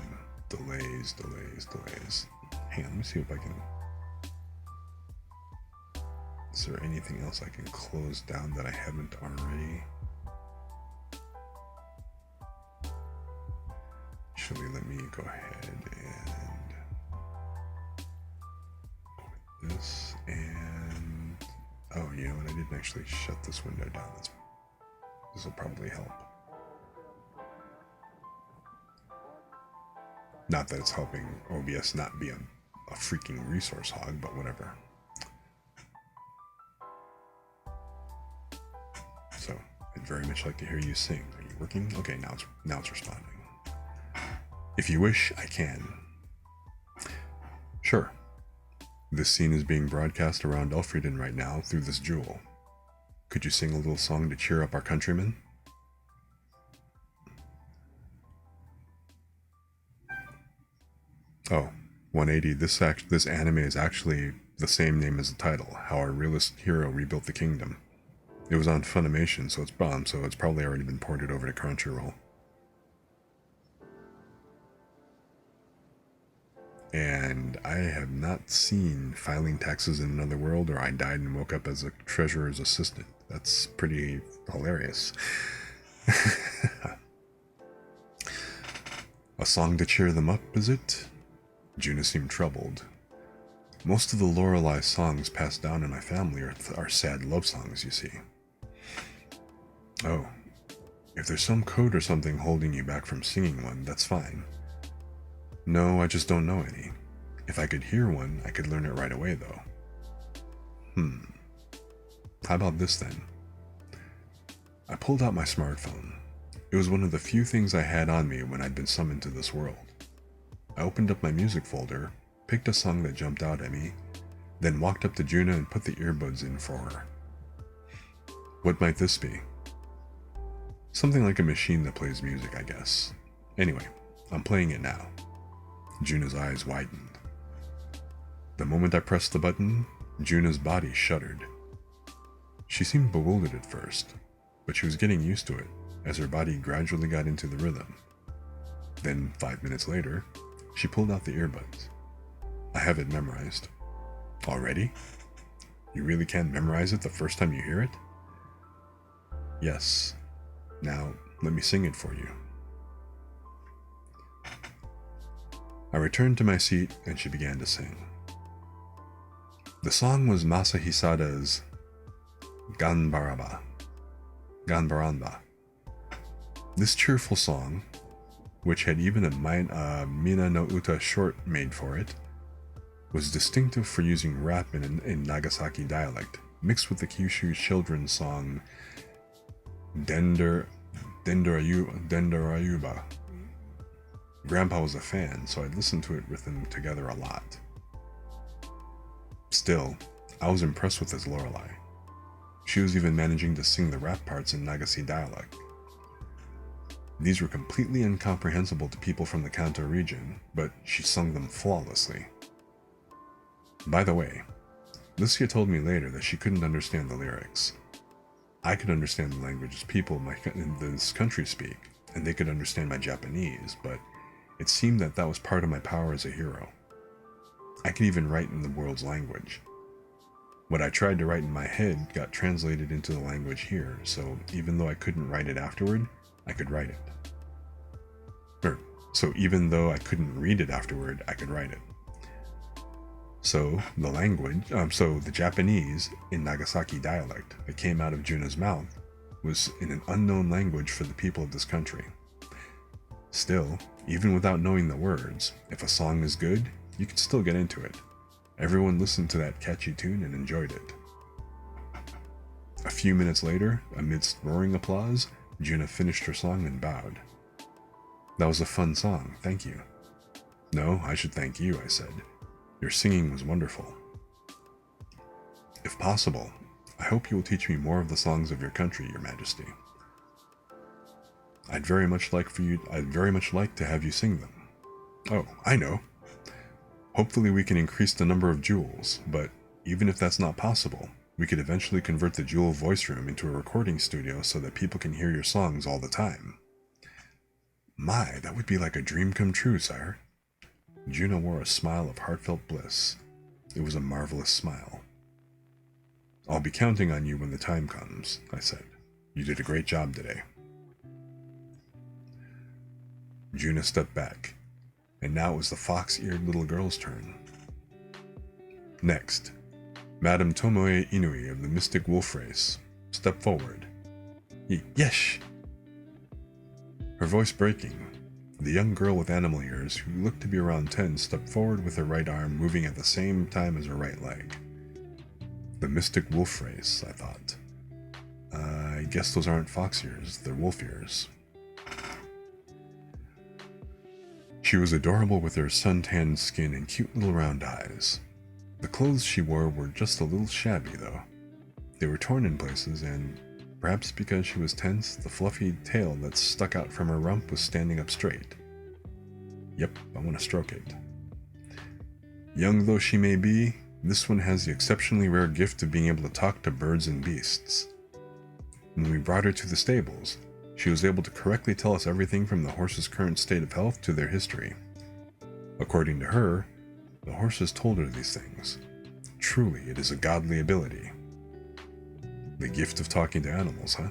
delays. Hang on, let me see if I can... Is there anything else I can close down that I haven't already? Actually, let me go ahead and quit this and... Oh, you know what? I didn't actually shut this window down. This will probably help. Not that it's helping OBS not be a freaking resource hog, but whatever. So, I'd very much like to hear you sing. Are you working? Okay, now it's responding. If you wish, I can. Sure. This scene is being broadcast around Elfrieden right now through this jewel. Could you sing a little song to cheer up our countrymen? Oh, 180. This anime is actually the same name as the title, How Our Realist Hero Rebuilt the Kingdom. It was on Funimation, so it's probably already been ported over to Crunchyroll. And I have not seen Filing Taxes in Another World or I Died and Woke Up as a Treasurer's Assistant. That's pretty hilarious. A song to cheer them up, is it? Juna seemed troubled. Most of the Lorelei songs passed down in my family are sad love songs, you see. Oh, if there's some code or something holding you back from singing one, that's fine. No, I just don't know any. If I could hear one, I could learn it right away, though. How about this then? I pulled out my smartphone. It was one of the few things I had on me when I'd been summoned to this world. I opened up my music folder, picked a song that jumped out at me, then walked up to Juna and put the earbuds in for her. What might this be? Something like a machine that plays music, I guess. Anyway, I'm playing it now. Juna's eyes widened. The moment I pressed the button, Juna's body shuddered. She seemed bewildered at first, but she was getting used to it as her body gradually got into the rhythm. Then, 5 minutes later, she pulled out the earbuds. I have it memorized. Already? You really can memorize it the first time you hear it? Yes. Now, let me sing it for you. I returned to my seat and she began to sing. The song was Masa Hisada's Ganbaraba. This cheerful song, which had even a Mina no Uta short made for it, was distinctive for using rap in Nagasaki dialect, mixed with the Kyushu children's song Dendarayuba. Grandpa was a fan, so I'd listened to it with them together a lot. Still, I was impressed with his Lorelei. She was even managing to sing the rap parts in Nagasaki dialect. These were completely incomprehensible to people from the Kanto region, but she sung them flawlessly. By the way, Lucia told me later that she couldn't understand the lyrics. I could understand the languages people in this country speak, and they could understand my Japanese, but it seemed that that was part of my power as a hero. I could even write in the world's language. What I tried to write in my head got translated into the language here, so even though I couldn't write it afterward, I could write it. So even though I couldn't read it afterward, I could write it. So the Japanese in Nagasaki dialect that came out of Juna's mouth was in an unknown language for the people of this country. Still, even without knowing the words, if a song is good, you can still get into it. Everyone listened to that catchy tune and enjoyed it. A few minutes later, amidst roaring applause, Juna finished her song and bowed. That was a fun song, thank you. No, I should thank you, I said. Your singing was wonderful. If possible, I hope you will teach me more of the songs of your country, Your Majesty. I'd very much like to have you sing them. Oh, I know. Hopefully we can increase the number of jewels, but even if that's not possible, we could eventually convert the jewel voice room into a recording studio so that people can hear your songs all the time. My, that would be like a dream come true, sire. Juna wore a smile of heartfelt bliss. It was a marvelous smile. I'll be counting on you when the time comes, I said. You did a great job today. Juna stepped back, and now it was the fox-eared little girl's turn. Next, Madame Tomoe Inui of the Mystic Wolf Race stepped forward. Yesh! Her voice breaking, the young girl with animal ears, who looked to be around 10, stepped forward with her right arm moving at the same time as her right leg. The Mystic Wolf Race, I thought. I guess those aren't fox ears, they're wolf ears. She was adorable with her sun-tanned skin and cute little round eyes. The clothes she wore were just a little shabby, though. They were torn in places, and perhaps because she was tense, the fluffy tail that stuck out from her rump was standing up straight. Yep, I want to stroke it. Young though she may be, this one has the exceptionally rare gift of being able to talk to birds and beasts. When we brought her to the stables, she was able to correctly tell us everything from the horse's current state of health to their history. According to her, the horses told her these things. Truly, it is a godly ability. The gift of talking to animals, huh?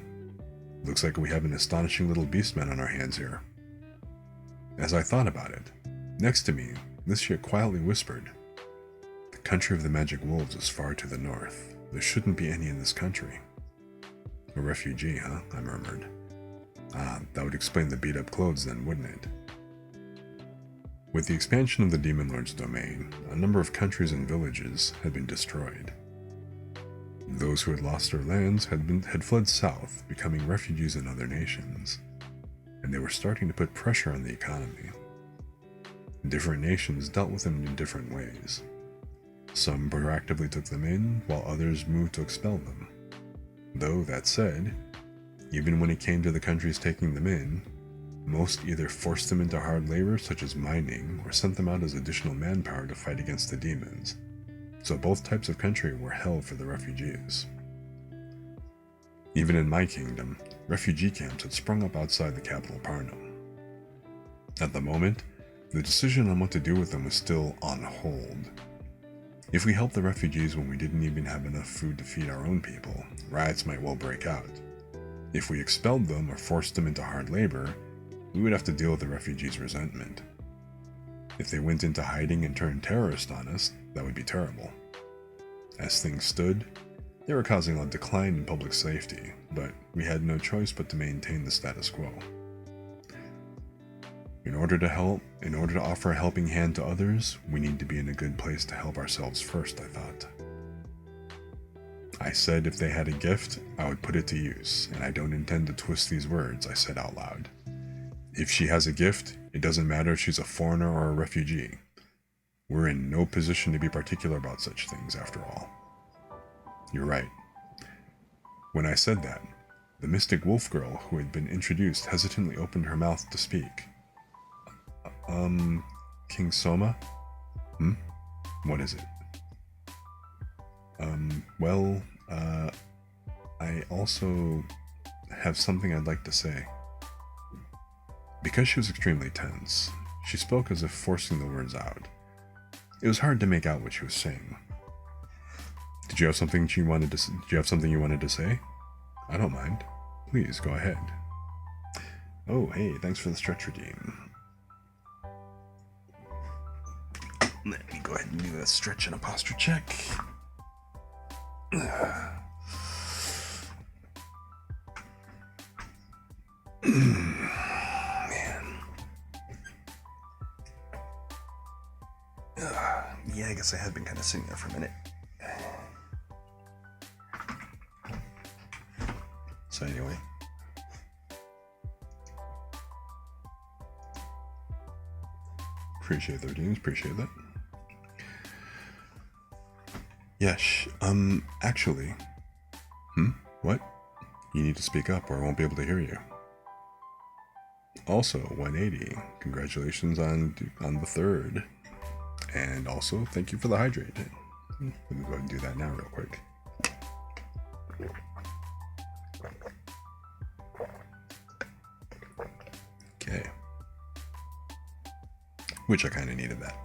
Looks like we have an astonishing little beastman on our hands here. As I thought about it, next to me, Lucia quietly whispered, "The country of the magic wolves is far to the north. There shouldn't be any in this country." A refugee, huh? I murmured. That would explain the beat-up clothes then, wouldn't it? With the expansion of the Demon Lord's domain, a number of countries and villages had been destroyed. Those who had lost their lands had fled south, becoming refugees in other nations, and they were starting to put pressure on the economy. Different nations dealt with them in different ways. Some proactively took them in, while others moved to expel them. Though, that said, even when it came to the countries taking them in, most either forced them into hard labor such as mining, or sent them out as additional manpower to fight against the demons, so both types of country were hell for the refugees. Even in my kingdom, refugee camps had sprung up outside the capital Parnum. At the moment, the decision on what to do with them was still on hold. If we helped the refugees when we didn't even have enough food to feed our own people, riots might well break out. If we expelled them or forced them into hard labor, we would have to deal with the refugees' resentment. If they went into hiding and turned terrorist on us, that would be terrible. As things stood, they were causing a decline in public safety, but we had no choice but to maintain the status quo. In order to offer a helping hand to others, we need to be in a good place to help ourselves first, I thought. I said if they had a gift, I would put it to use, and I don't intend to twist these words, I said out loud. If she has a gift, it doesn't matter if she's a foreigner or a refugee. We're in no position to be particular about such things, after all. You're right. When I said that, the mystic wolf girl who had been introduced hesitantly opened her mouth to speak. King Soma? What is it? I also have something I'd like to say. Because she was extremely tense, she spoke as if forcing the words out. It was hard to make out what she was saying. Did you have something you wanted to say? I don't mind. Please, go ahead. Oh, hey, thanks for the stretch redeem. Let me go ahead and do a stretch and a posture check. Man. Yeah, I guess I had been kind of sitting there for a minute. So anyway. Appreciate the redeems, appreciate that. Yes, actually. What? You need to speak up or I won't be able to hear you. Also, 180, congratulations on the third. And also, thank you for the hydrate. Let me go ahead and do that now real quick. Okay. Which I kind of needed that.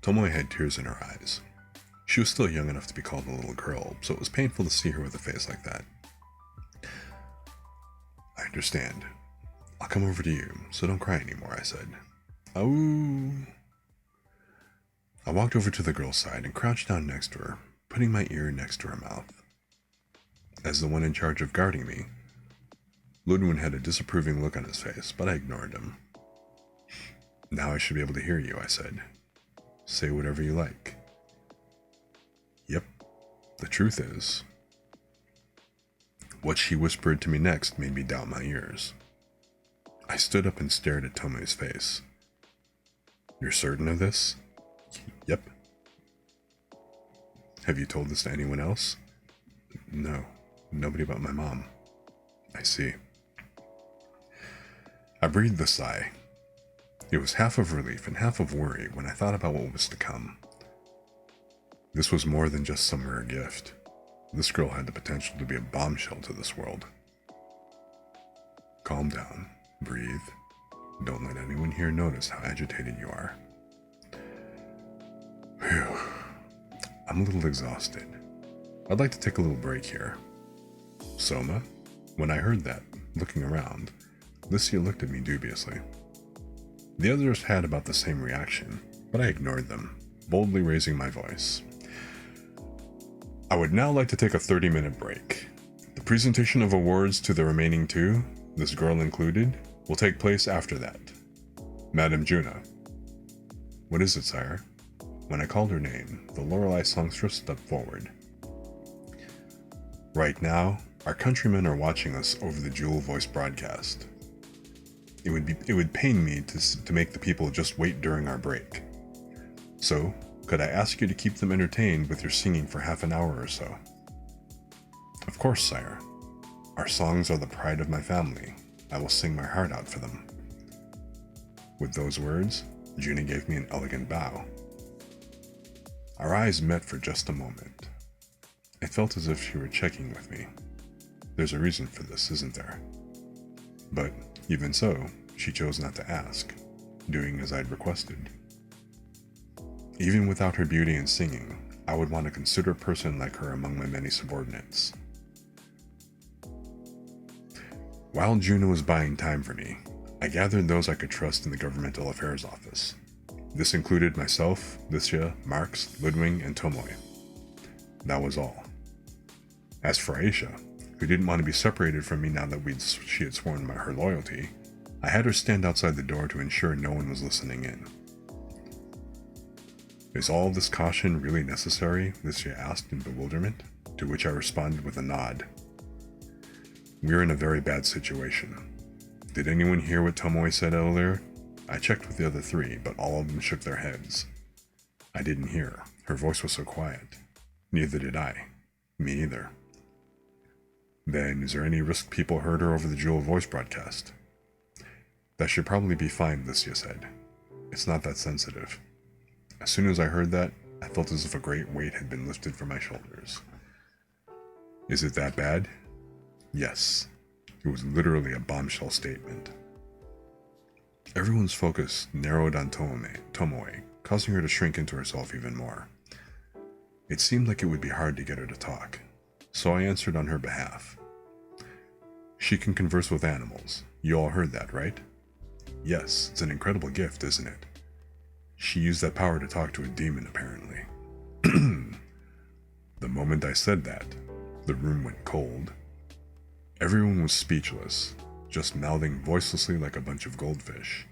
Tomoe had tears in her eyes. She was still young enough to be called a little girl, so it was painful to see her with a face like that. I understand. I'll come over to you, so don't cry anymore, I said. Oh. I walked over to the girl's side and crouched down next to her, putting my ear next to her mouth. As the one in charge of guarding me, Ludwin had a disapproving look on his face, but I ignored him. Now I should be able to hear you, I said. Say whatever you like. Yep, the truth is. What she whispered to me next made me doubt my ears. I stood up and stared at Tomoe's face. You're certain of this? Yep. Have you told this to anyone else? No, nobody but my mom. I see. I breathed a sigh. It was half of relief and half of worry when I thought about what was to come. This was more than just some rare gift. This girl had the potential to be a bombshell to this world. Calm down. Breathe. Don't let anyone here notice how agitated you are. Phew. I'm a little exhausted. I'd like to take a little break here. Soma? When I heard that, looking around, Lycia looked at me dubiously. The others had about the same reaction, but I ignored them, boldly raising my voice. I would now like to take a 30-minute break. The presentation of awards to the remaining two, this girl included, will take place after that. Madame Juna. What is it, sire? When I called her name, the Lorelei songstress stepped forward. Right now, our countrymen are watching us over the Jewel Voice broadcast. It would pain me to make the people just wait during our break. So, could I ask you to keep them entertained with your singing for half an hour or so? Of course, sire. Our songs are the pride of my family. I will sing my heart out for them. With those words, Juna gave me an elegant bow. Our eyes met for just a moment. It felt as if she were checking with me. There's a reason for this, isn't there? But, even so, she chose not to ask, doing as I'd requested. Even without her beauty and singing, I would want a considerate person like her among my many subordinates. While Juna was buying time for me, I gathered those I could trust in the governmental affairs office. This included myself, Licia, Marx, Ludwig, and Tomoe. That was all. As for Aisha, who didn't want to be separated from me now that she had sworn by her loyalty, I had her stand outside the door to ensure no one was listening in. Is all this caution really necessary? Licia asked in bewilderment, to which I responded with a nod. We're in a very bad situation. Did anyone hear what Tomoe said earlier? I checked with the other three, but all of them shook their heads. I didn't hear. Her voice was so quiet. Neither did I. Me either. Then, is there any risk people heard her over the Jewel Voice broadcast? That should probably be fine, Licia said. It's not that sensitive. As soon as I heard that, I felt as if a great weight had been lifted from my shoulders. Is it that bad? Yes. It was literally a bombshell statement. Everyone's focus narrowed on Tomoe, causing her to shrink into herself even more. It seemed like it would be hard to get her to talk, so I answered on her behalf. She can converse with animals. You all heard that, right? Yes, it's an incredible gift, isn't it? She used that power to talk to a demon, apparently. The moment I said that, the room went cold. Everyone was speechless, just mouthing voicelessly like a bunch of goldfish.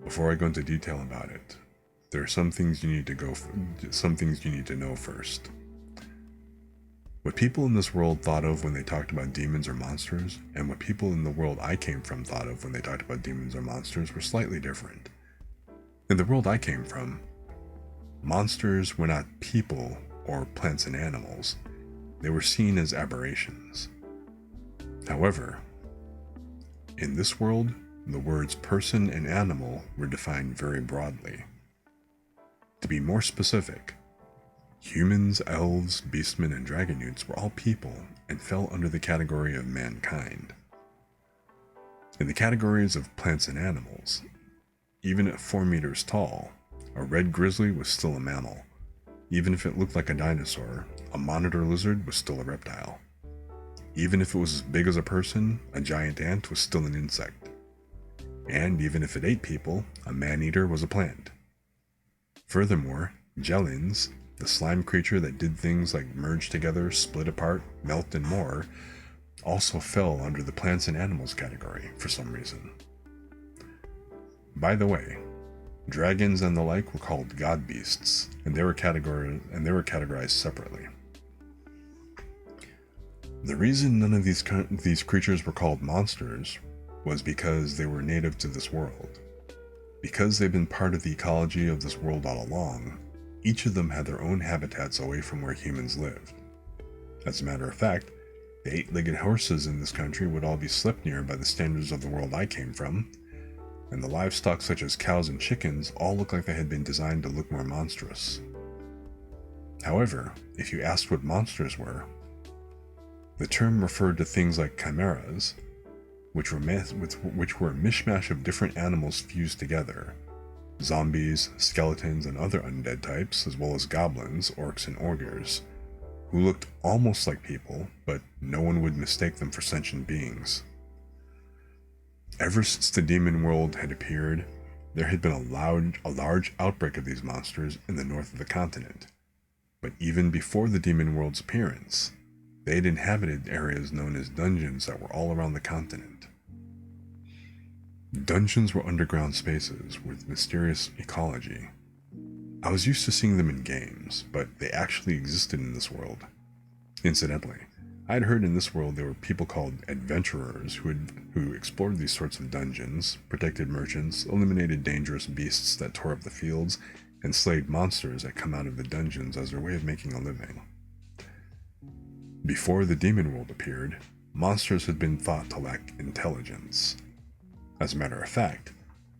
Before I go into detail about it, there are some things you need to know first. What people in this world thought of when they talked about demons or monsters, and what people in the world I came from thought of when they talked about demons or monsters were slightly different. In the world I came from, monsters were not people or plants and animals. They were seen as aberrations. However, in this world, the words person and animal were defined very broadly. To be more specific, humans, elves, beastmen, and dragon newts were all people and fell under the category of mankind. In the categories of plants and animals, even at 4 meters tall, a red grizzly was still a mammal. Even if it looked like a dinosaur, a monitor lizard was still a reptile. Even if it was as big as a person, a giant ant was still an insect. And even if it ate people, a man-eater was a plant. Furthermore, Jellins, the slime creature that did things like merge together, split apart, melt, and more, also fell under the plants and animals category for some reason. By the way, dragons and the like were called god beasts, and they were categorized separately. The reason none of these creatures were called monsters was because they were native to this world. Because they've been part of the ecology of this world all along, each of them had their own habitats away from where humans lived. As a matter of fact, the 8-legged horses in this country would all be slept near by the standards of the world I came from, and the livestock such as cows and chickens all look like they had been designed to look more monstrous. However, if you asked what monsters were, the term referred to things like chimeras, which were a mishmash of different animals fused together. Zombies, skeletons, and other undead types, as well as goblins, orcs, and ogres, who looked almost like people, but no one would mistake them for sentient beings. Ever since the demon world had appeared, there had been a large outbreak of these monsters in the north of the continent. But even before the demon world's appearance, they had inhabited areas known as dungeons that were all around the continent. Dungeons were underground spaces with mysterious ecology. I was used to seeing them in games, but they actually existed in this world. Incidentally, I had heard in this world there were people called adventurers who explored these sorts of dungeons, protected merchants, eliminated dangerous beasts that tore up the fields, and slayed monsters that come out of the dungeons as their way of making a living. Before the demon world appeared, monsters had been thought to lack intelligence. As a matter of fact,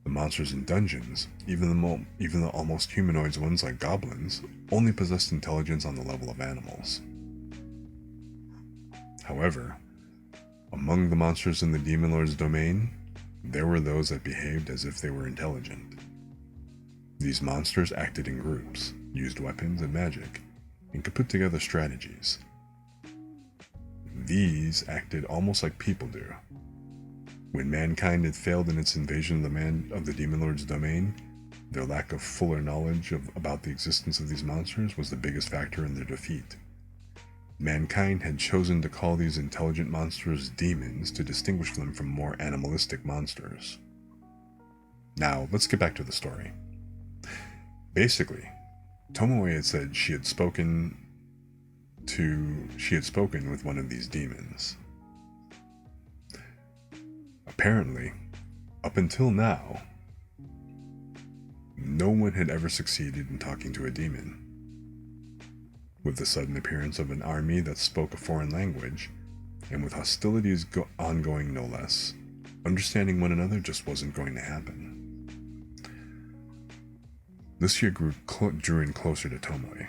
the monsters in dungeons, even the almost humanoid ones like goblins, only possessed intelligence on the level of animals. However, among the monsters in the Demon Lord's domain, there were those that behaved as if they were intelligent. These monsters acted in groups, used weapons and magic, and could put together strategies. These acted almost like people do. When mankind had failed in its invasion of the Demon Lord's domain, their lack of fuller knowledge about the existence of these monsters was the biggest factor in their defeat. Mankind had chosen to call these intelligent monsters demons to distinguish them from more animalistic monsters. Now, let's get back to the story. Basically, Tomoe had said she had spoken with one of these demons. Apparently, up until now, no one had ever succeeded in talking to a demon. With the sudden appearance of an army that spoke a foreign language, and with hostilities ongoing no less, understanding one another just wasn't going to happen. Lucia drew in closer to Tomoe.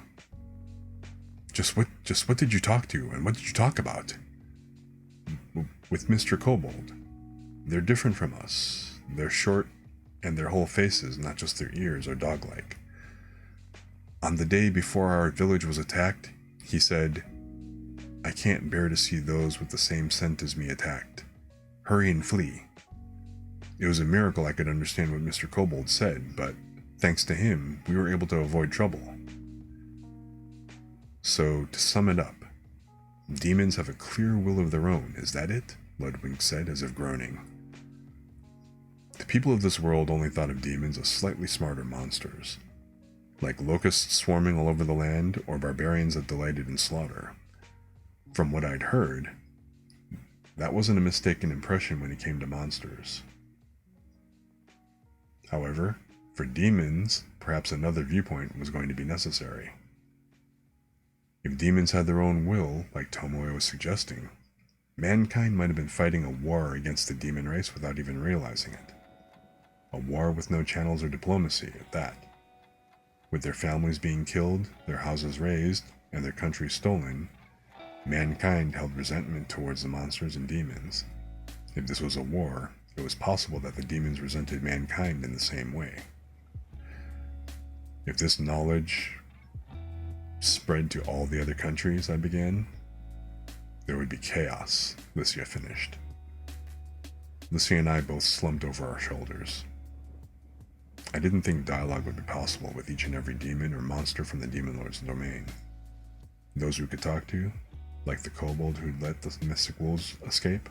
Just what did you talk to, and what did you talk about? With Mr. Kobold. They're different from us. They're short, and their whole faces, not just their ears, are dog-like. On the day before our village was attacked, he said, "I can't bear to see those with the same scent as me attacked. Hurry and flee." It was a miracle I could understand what Mr. Kobold said, but thanks to him, we were able to avoid trouble. So, to sum it up, demons have a clear will of their own, is that it? Ludwig said, as if groaning. The people of this world only thought of demons as slightly smarter monsters, like locusts swarming all over the land or barbarians that delighted in slaughter. From what I'd heard, that wasn't a mistaken impression when it came to monsters. However, for demons, perhaps another viewpoint was going to be necessary. If demons had their own will, like Tomoe was suggesting, mankind might have been fighting a war against the demon race without even realizing it. A war with no channels or diplomacy, at that. With their families being killed, their houses razed, and their country stolen, mankind held resentment towards the monsters and demons. If this was a war, it was possible that the demons resented mankind in the same way. If this knowledge spread to all the other countries, I began, there would be chaos, Lucia finished. Lucia and I both slumped over our shoulders. I didn't think dialogue would be possible with each and every demon or monster from the Demon Lord's domain. Those we could talk to, like the kobold who'd let the mystic wolves escape,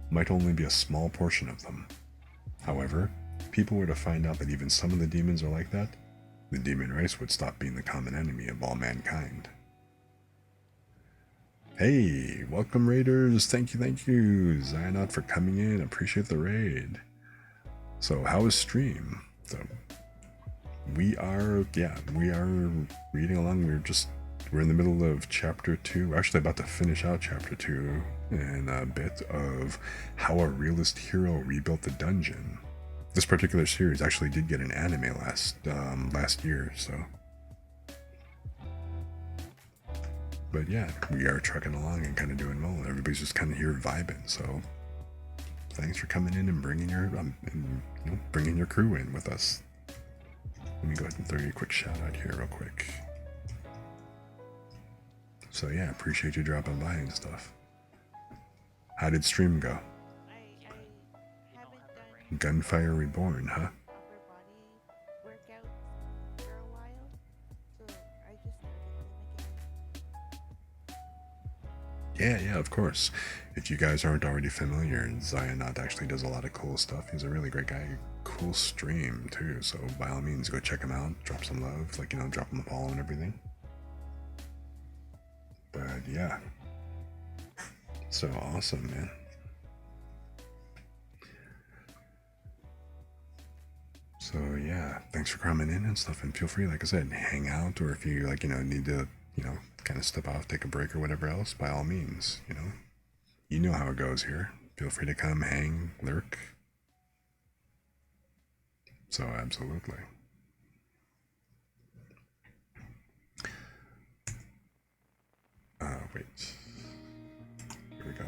might only be a small portion of them. However, if people were to find out that even some of the demons are like that, the demon race would stop being the common enemy of all mankind. Hey, welcome raiders, thank you, Aannnd for coming in, appreciate the raid. So how is stream? So we are reading along. We're in the middle of chapter 2. We're actually about to finish out chapter 2 and a bit of how a realist hero rebuilt the dungeon. This particular series actually did get an anime last year, so. But yeah, we are trucking along and kind of doing well. Everybody's just kind of here vibing, so thanks for coming in and bringing your crew in with us. Let me go ahead and throw you a quick shout out here real quick. So yeah, appreciate you dropping by and stuff. How did stream go? I haven't done Gunfire Reborn, huh? upper body workouts for a while, so I just started them again. Yeah, of course. If you guys aren't already familiar, Aannnd actually does a lot of cool stuff. He's a really great guy. Cool stream, too. So by all means, go check him out. Drop some love. Like, drop him a follow and everything. But yeah. So awesome, man. So yeah, thanks for coming in and stuff. And feel free, like I said, hang out, or if you need to, kind of step off, take a break or whatever else, by all means, you know how it goes here. Feel free to come, hang, lurk. So absolutely. Wait. Here we go.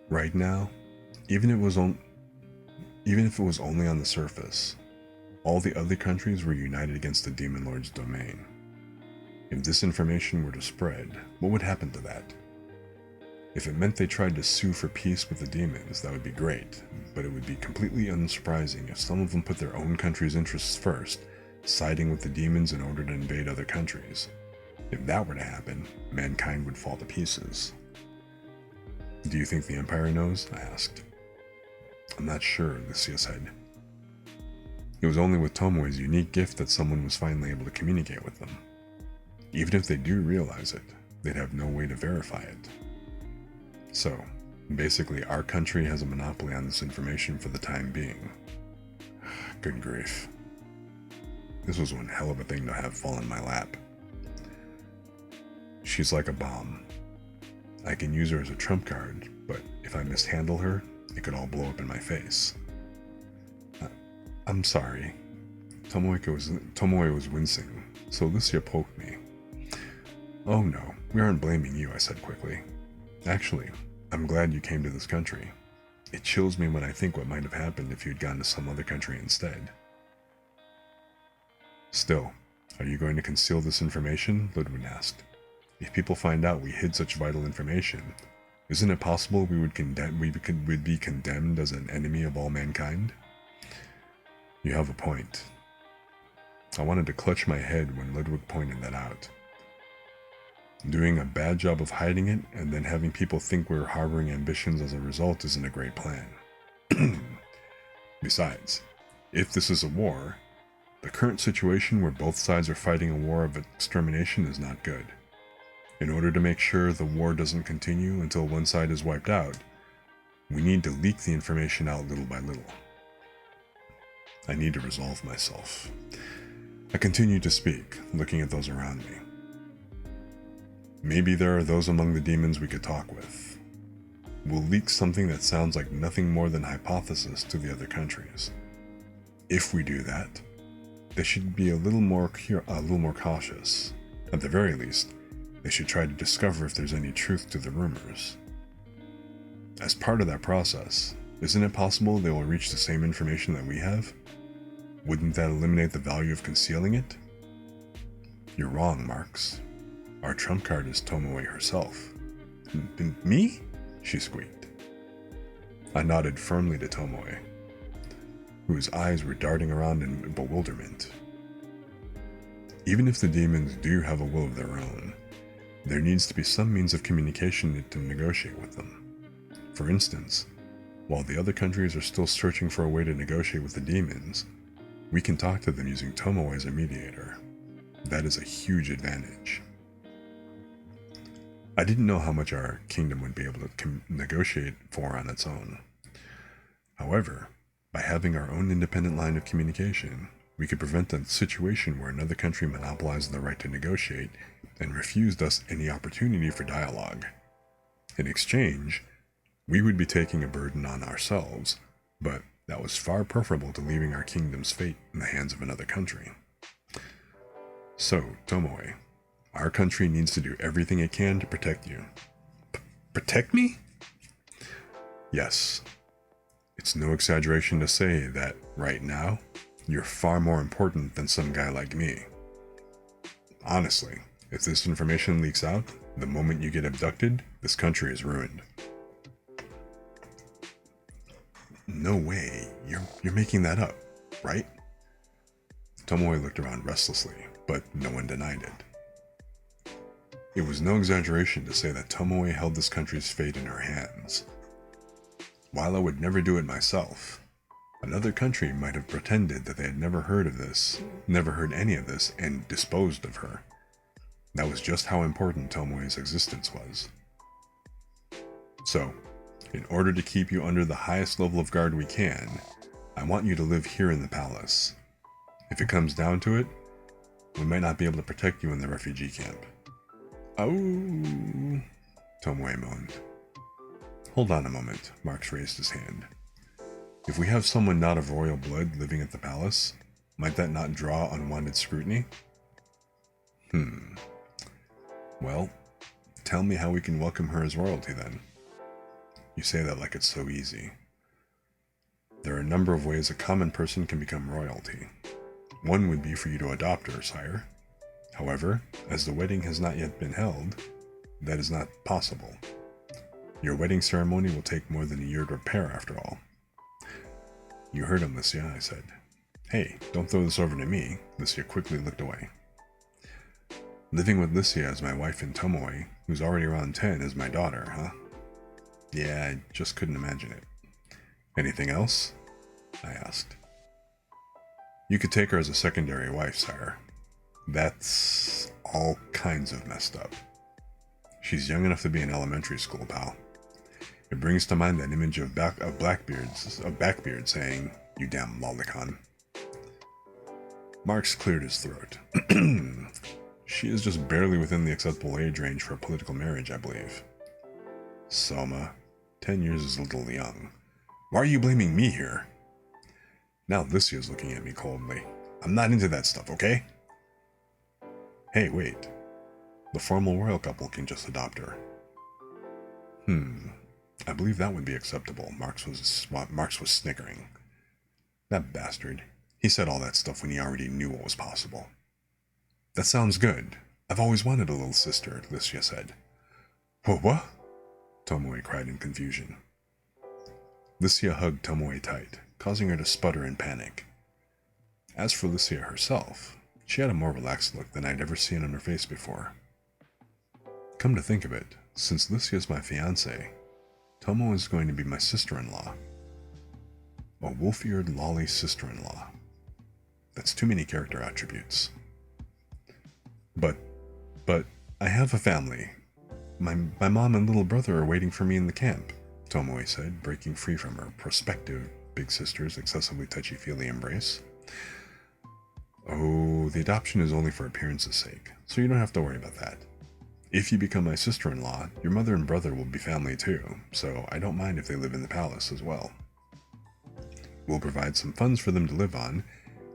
Right now, even if it was only on the surface, all the other countries were united against the Demon Lord's domain. If this information were to spread, what would happen to that? If it meant they tried to sue for peace with the demons, that would be great, but it would be completely unsurprising if some of them put their own country's interests first, siding with the demons in order to invade other countries. If that were to happen, mankind would fall to pieces. Do you think the Empire knows? I asked. I'm not sure, Lucia said. It was only with Tomoe's unique gift that someone was finally able to communicate with them. Even if they do realize it, they'd have no way to verify it. So, basically, our country has a monopoly on this information for the time being. Good grief. This was one hell of a thing to have fall in my lap. She's like a bomb. I can use her as a trump card, but if I mishandle her, it could all blow up in my face. I'm sorry. Tomoe was wincing, so Lucia poked me. Oh no, we aren't blaming you, I said quickly. Actually, I'm glad you came to this country. It chills me when I think what might have happened if you'd gone to some other country instead. Still, are you going to conceal this information? Ludwig asked. If people find out we hid such vital information, isn't it possible we would be condemned as an enemy of all mankind? You have a point. I wanted to clutch my head when Ludwig pointed that out. Doing a bad job of hiding it and then having people think we're harboring ambitions as a result isn't a great plan. Besides, if this is a war, the current situation where both sides are fighting a war of extermination is not good. In order to make sure the war doesn't continue until one side is wiped out, we need to leak the information out little by little. I need to resolve myself. I continued to speak, looking at those around me. Maybe there are those among the demons we could talk with. We'll leak something that sounds like nothing more than hypothesis to the other countries. If we do that, they should be a little more cautious. At the very least, they should try to discover if there's any truth to the rumors. As part of that process, isn't it possible they will reach the same information that we have? Wouldn't that eliminate the value of concealing it? You're wrong, Marx. Our trump card is Tomoe herself. Me? She squeaked. I nodded firmly to Tomoe, whose eyes were darting around in bewilderment. Even if the demons do have a will of their own, there needs to be some means of communication to negotiate with them. For instance, while the other countries are still searching for a way to negotiate with the demons, we can talk to them using Tomoe as a mediator. That is a huge advantage. I didn't know how much our kingdom would be able to negotiate for on its own. However, by having our own independent line of communication, we could prevent a situation where another country monopolized the right to negotiate and refused us any opportunity for dialogue. In exchange, we would be taking a burden on ourselves, but that was far preferable to leaving our kingdom's fate in the hands of another country. So, Tomoe, our country needs to do everything it can to protect you. Protect me? Yes. It's no exaggeration to say that, right now, you're far more important than some guy like me. Honestly, if this information leaks out, the moment you get abducted, this country is ruined. No way, you're making that up, right? Tomoe looked around restlessly, but no one denied it. It was no exaggeration to say that Tomoe held this country's fate in her hands. While I would never do it myself, another country might have pretended that they had never heard any of this, and disposed of her. That was just how important Tomoe's existence was. So, in order to keep you under the highest level of guard we can, I want you to live here in the palace. If it comes down to it, we might not be able to protect you in the refugee camp. Oh, Tomoe moaned. Hold on a moment, Marx raised his hand. If we have someone not of royal blood living at the palace, might that not draw unwanted scrutiny? Well, tell me how we can welcome her as royalty then. You say that like it's so easy. There are a number of ways a common person can become royalty. One would be for you to adopt her, sire. However, as the wedding has not yet been held, that is not possible. Your wedding ceremony will take more than a year to prepare after all. You heard him, Licia, I said. Hey, don't throw this over to me. Licia quickly looked away. Living with Licia as my wife and Tomoe, who's already around 10, as my daughter, huh? Yeah, I just couldn't imagine it. Anything else? I asked. You could take her as a secondary wife, sire. That's all kinds of messed up. She's young enough to be in elementary school, pal. It brings to mind that image of Backbeard saying, "You damn lolicon." Marx cleared his throat. She is just barely within the acceptable age range for a political marriage, I believe. Soma, 10 years is a little young. Why are you blaming me here? Now Lycia's looking at me coldly. I'm not into that stuff, okay? Hey, wait. The formal royal couple can just adopt her. I believe that would be acceptable, Marx was snickering. That bastard. He said all that stuff when he already knew what was possible. That sounds good. I've always wanted a little sister, Licia said. What? Tomoe cried in confusion. Licia hugged Tomoe tight, causing her to sputter in panic. As for Licia herself, she had a more relaxed look than I'd ever seen on her face before. Come to think of it, since Lycia's my fiancée, Tomo is going to be my sister-in-law. A wolf-eared lolly sister-in-law. That's too many character attributes. But I have a family. My mom and little brother are waiting for me in the camp, Tomoe said, breaking free from her prospective big sister's excessively touchy-feely embrace. Oh, the adoption is only for appearance's sake, so you don't have to worry about that. If you become my sister-in-law, your mother and brother will be family too, so I don't mind if they live in the palace as well. We'll provide some funds for them to live on,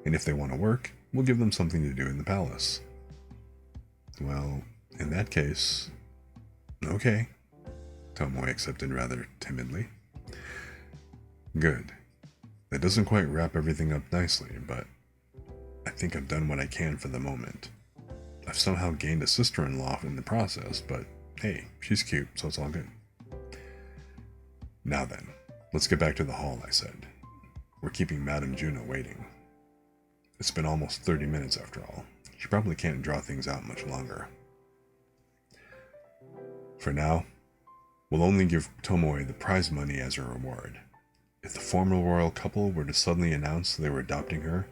and if they want to work, we'll give them something to do in the palace. Well, in that case, okay, Tomoe accepted rather timidly. Good. That doesn't quite wrap everything up nicely, but I think I've done what I can for the moment. I've somehow gained a sister-in-law in the process, but hey, she's cute, so it's all good. Now then, let's get back to the hall, I said. We're keeping Madame Juno waiting. It's been almost 30 minutes after all. She probably can't draw things out much longer. For now, we'll only give Tomoe the prize money as a reward. If the formal royal couple were to suddenly announce they were adopting her,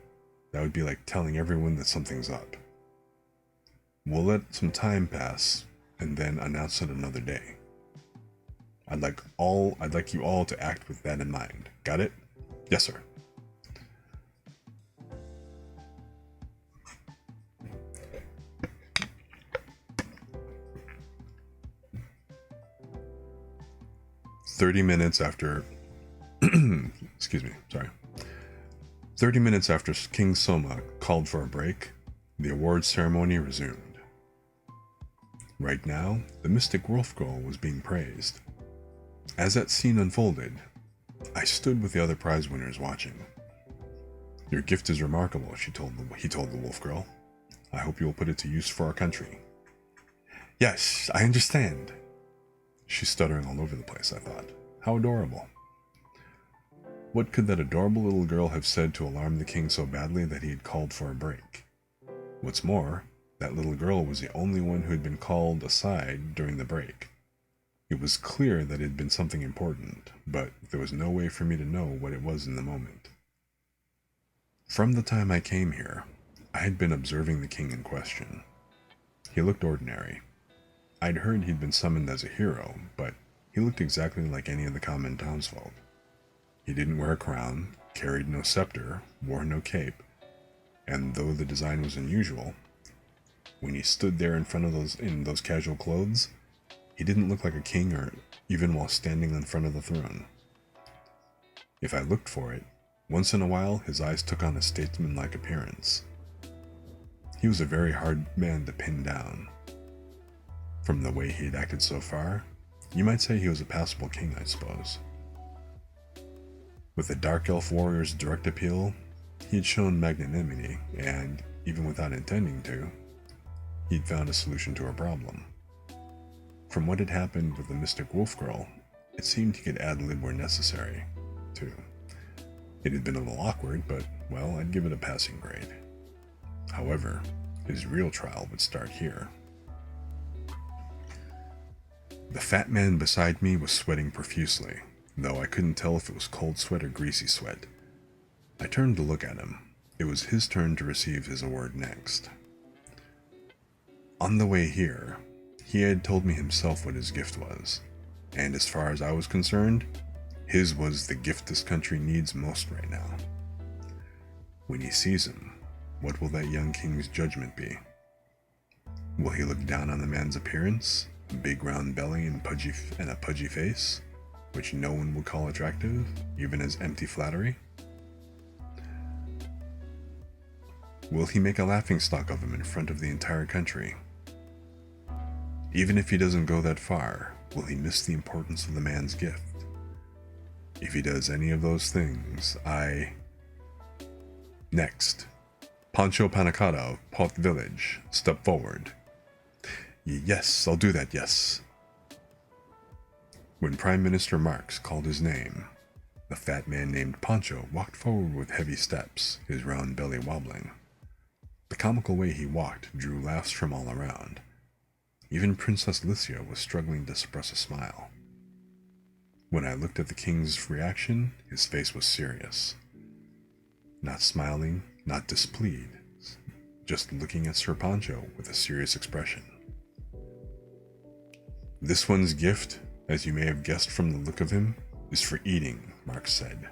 that would be like telling everyone that something's up. We'll let some time pass, and then announce it another day. I'd like you all to act with that in mind. Got it? Yes, sir. "30 minutes after... excuse me, sorry. 30 minutes after King Soma called for a break, the awards ceremony resumed. Right now, the mystic wolf girl was being praised. As that scene unfolded, I stood with the other prize winners watching. Your gift is remarkable, he told the wolf girl. I hope you will put it to use for our country. Yes, I understand. She's stuttering all over the place, I thought. How adorable. What could that adorable little girl have said to alarm the king so badly that he had called for a break? What's more, that little girl was the only one who had been called aside during the break. It was clear that it had been something important, but there was no way for me to know what it was in the moment. From the time I came here, I had been observing the king in question. He looked ordinary. I'd heard he'd been summoned as a hero, but he looked exactly like any of the common townsfolk. He didn't wear a crown, carried no scepter, wore no cape, and though the design was unusual, when he stood there in front of those casual clothes, he didn't look like a king or even while standing in front of the throne. If I looked for it, once in a while his eyes took on a statesman-like appearance. He was a very hard man to pin down. From the way he had acted so far, you might say he was a passable king, I suppose. With the Dark Elf warrior's direct appeal, he had shown magnanimity, and, even without intending to, he'd found a solution to her problem. From what had happened with the mystic wolf girl, it seemed he could ad-lib where necessary, too. It had been a little awkward, but, well, I'd give it a passing grade. However, his real trial would start here. The fat man beside me was sweating profusely, though I couldn't tell if it was cold sweat or greasy sweat. I turned to look at him. It was his turn to receive his award next. On the way here, he had told me himself what his gift was, and as far as I was concerned, his was the gift this country needs most right now. When he sees him, what will that young king's judgment be? Will he look down on the man's appearance, big round belly and a pudgy face, which no one would call attractive, even as empty flattery? Will he make a laughingstock of him in front of the entire country? Even if he doesn't go that far, will he miss the importance of the man's gift? If he does any of those things, Next, Pancho Panacada of Pot Village, step forward. Yes, I'll do that, yes. When Prime Minister Marx called his name, the fat man named Pancho walked forward with heavy steps, his round belly wobbling. The comical way he walked drew laughs from all around. Even Princess Licia was struggling to suppress a smile. When I looked at the king's reaction, his face was serious. Not smiling, not displeased, just looking at Sir Pancho with a serious expression. This one's gift, as you may have guessed from the look of him, is for eating, Marx said.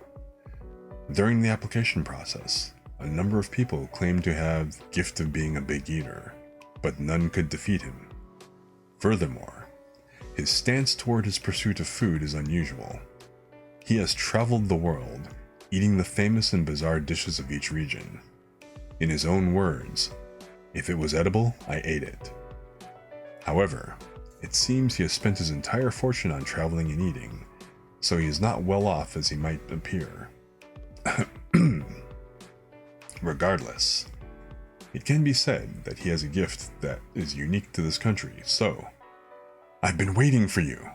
During the application process, a number of people claimed to have the gift of being a big eater, but none could defeat him. Furthermore, his stance toward his pursuit of food is unusual. He has traveled the world, eating the famous and bizarre dishes of each region. In his own words, "If it was edible, I ate it." However, it seems he has spent his entire fortune on traveling and eating, so he is not well off as he might appear. Regardless, it can be said that he has a gift that is unique to this country, so... I've been waiting for you!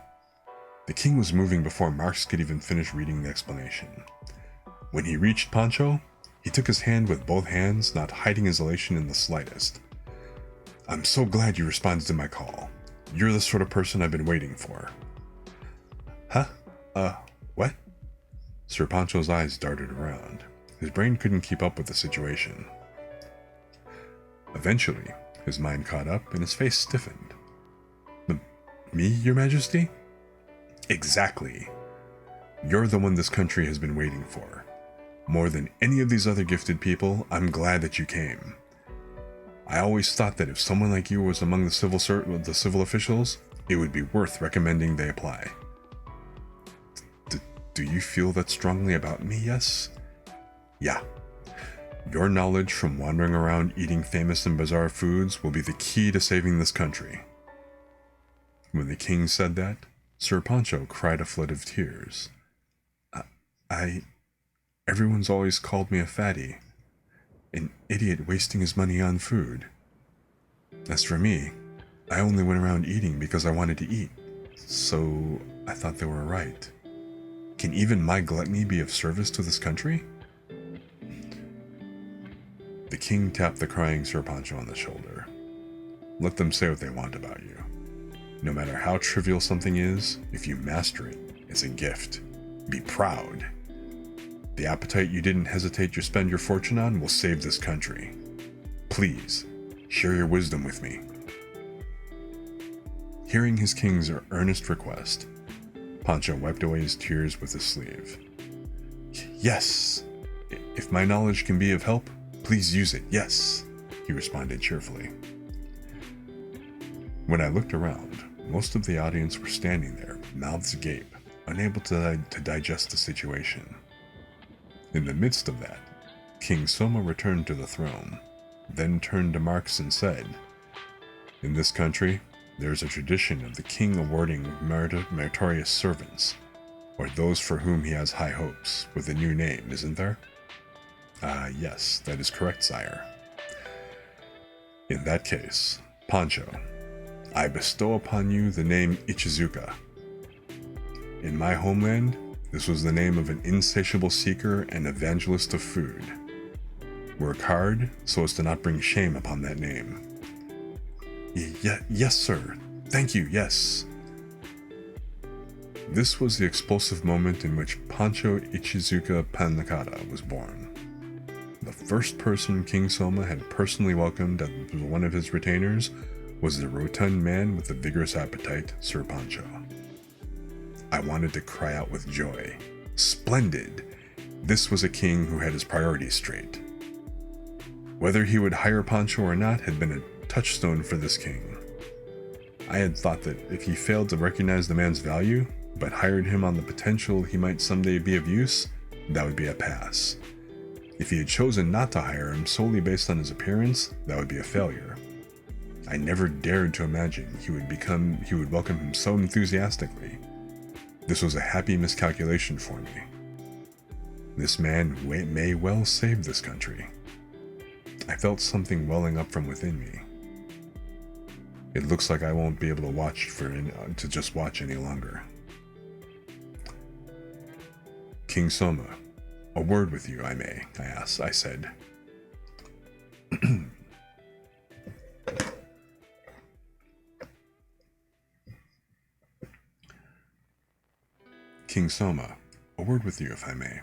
The king was moving before Marx could even finish reading the explanation. When he reached Pancho, he took his hand with both hands, not hiding his elation in the slightest. "I'm so glad you responded to my call. You're the sort of person I've been waiting for." Huh? What? Sir Pancho's eyes darted around. His brain couldn't keep up with the situation. Eventually, his mind caught up and his face stiffened. Me, Your Majesty? Exactly. You're the one this country has been waiting for. More than any of these other gifted people, I'm glad that you came. I always thought that if someone like you was among the civil officials, it would be worth recommending they apply. Do you feel that strongly about me, yes? Yeah. Your knowledge from wandering around eating famous and bizarre foods will be the key to saving this country. When the king said that, Sir Pancho cried a flood of tears. Everyone's always called me a fatty, an idiot wasting his money on food. As for me, I only went around eating because I wanted to eat, so I thought they were right. Can even my gluttony be of service to this country? The king tapped the crying Sir Pancho on the shoulder. Let them say what they want about you. No matter how trivial something is, if you master it, it's a gift. Be proud. The appetite you didn't hesitate to spend your fortune on will save this country. Please, share your wisdom with me. Hearing his king's earnest request, Pancho wiped away his tears with his sleeve. Yes, if my knowledge can be of help, please use it, yes, he responded cheerfully. When I looked around, most of the audience were standing there, mouths agape, unable to digest the situation. In the midst of that, King Soma returned to the throne, then turned to Marx and said, "In this country, there is a tradition of the king awarding meritorious servants, or those for whom he has high hopes, with a new name, isn't there?" Yes, that is correct, sire." "In that case, Pancho, I bestow upon you the name Ichizuka. In my homeland, this was the name of an insatiable seeker and evangelist of food. Work hard so as to not bring shame upon that name." Yes, sir. Thank you, yes." This was the explosive moment in which Pancho Ichizuka Panakata was born. The first person King Soma had personally welcomed as one of his retainers was the rotund man with the vigorous appetite, Sir Pancho. I wanted to cry out with joy. Splendid! This was a king who had his priorities straight. Whether he would hire Pancho or not had been a touchstone for this king. I had thought that if he failed to recognize the man's value, but hired him on the potential he might someday be of use, that would be a pass. If he had chosen not to hire him solely based on his appearance, that would be a failure. I never dared to imagine he would welcome him so enthusiastically. This was a happy miscalculation for me. This man may well save this country. I felt something welling up from within me. It looks like I won't be able to just watch any longer. "King Soma, a word with you, I said. "King Soma, a word with you, if I may."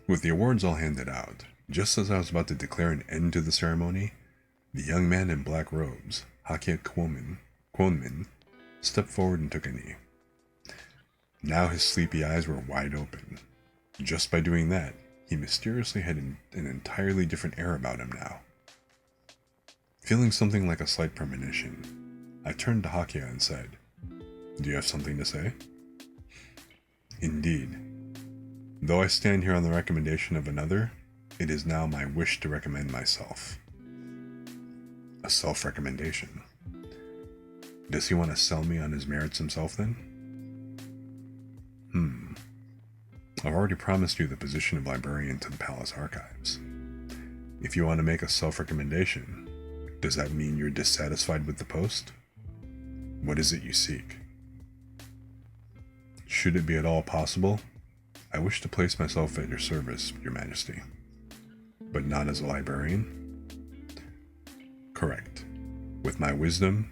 With the awards all handed out, just as I was about to declare an end to the ceremony, the young man in black robes, Hakia Kwonmin, stepped forward and took a knee. Now his sleepy eyes were wide open. Just by doing that, he mysteriously had an entirely different air about him now. Feeling something like a slight premonition, I turned to Hakia and said, "Do you have something to say?" "Indeed. Though I stand here on the recommendation of another, it is now my wish to recommend myself." "A self-recommendation? Does he want to sell me on his merits himself, then?" I've already promised you the position of librarian to the palace archives. If you want to make a self-recommendation, does that mean you're dissatisfied with the post? What is it you seek? Should it be at all possible, I wish to place myself at your service, Your Majesty. But not as a librarian? Correct. With my wisdom,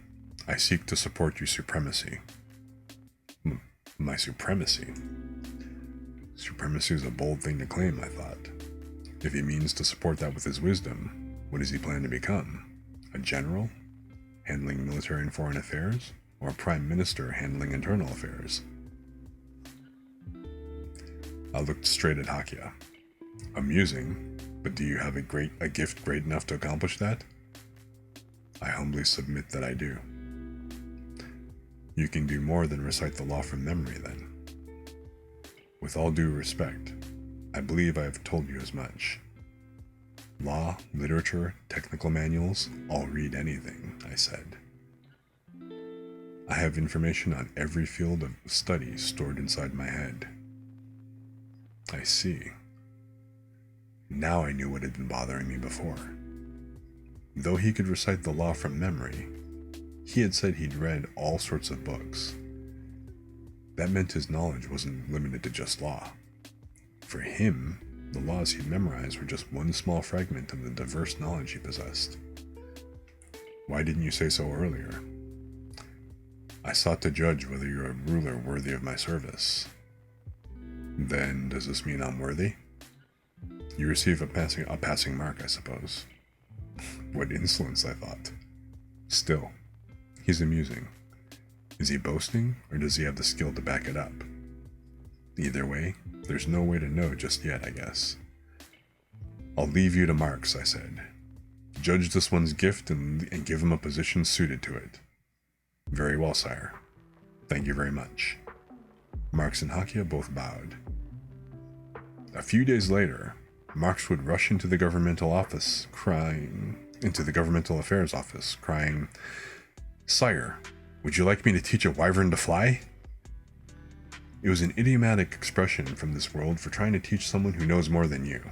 I seek to support your supremacy. My supremacy? Supremacy is a bold thing to claim, I thought. If he means to support that with his wisdom, what does he plan to become? A general, handling military and foreign affairs, or a prime minister handling internal affairs? I looked straight at Hakia. Amusing, but do you have a gift great enough to accomplish that? I humbly submit that I do. You can do more than recite the law from memory, then. With all due respect, I believe I have told you as much. Law, literature, technical manuals, I'll read anything, I said. I have information on every field of study stored inside my head. I see. Now I knew what had been bothering me before. Though he could recite the law from memory, he had said he'd read all sorts of books. that meant his knowledge wasn't limited to just law. For him, the laws he'd memorized were just one small fragment of the diverse knowledge he possessed. Why didn't you say so earlier? I sought to judge whether you're a ruler worthy of my service. Then, does this mean I'm worthy? You receive a passing mark, I suppose. What insolence, I thought. Still, he's amusing. Is he boasting, or does he have the skill to back it up? Either way, there's no way to know just yet, I guess. I'll leave you to Marx, I said. Judge this one's gift and give him a position suited to it. Very well, sire. Thank you very much. Marx and Hakia both bowed. A few days later, Marx would rush into the governmental affairs office, crying, "Sire, would you like me to teach a wyvern to fly?" It was an idiomatic expression from this world for trying to teach someone who knows more than you.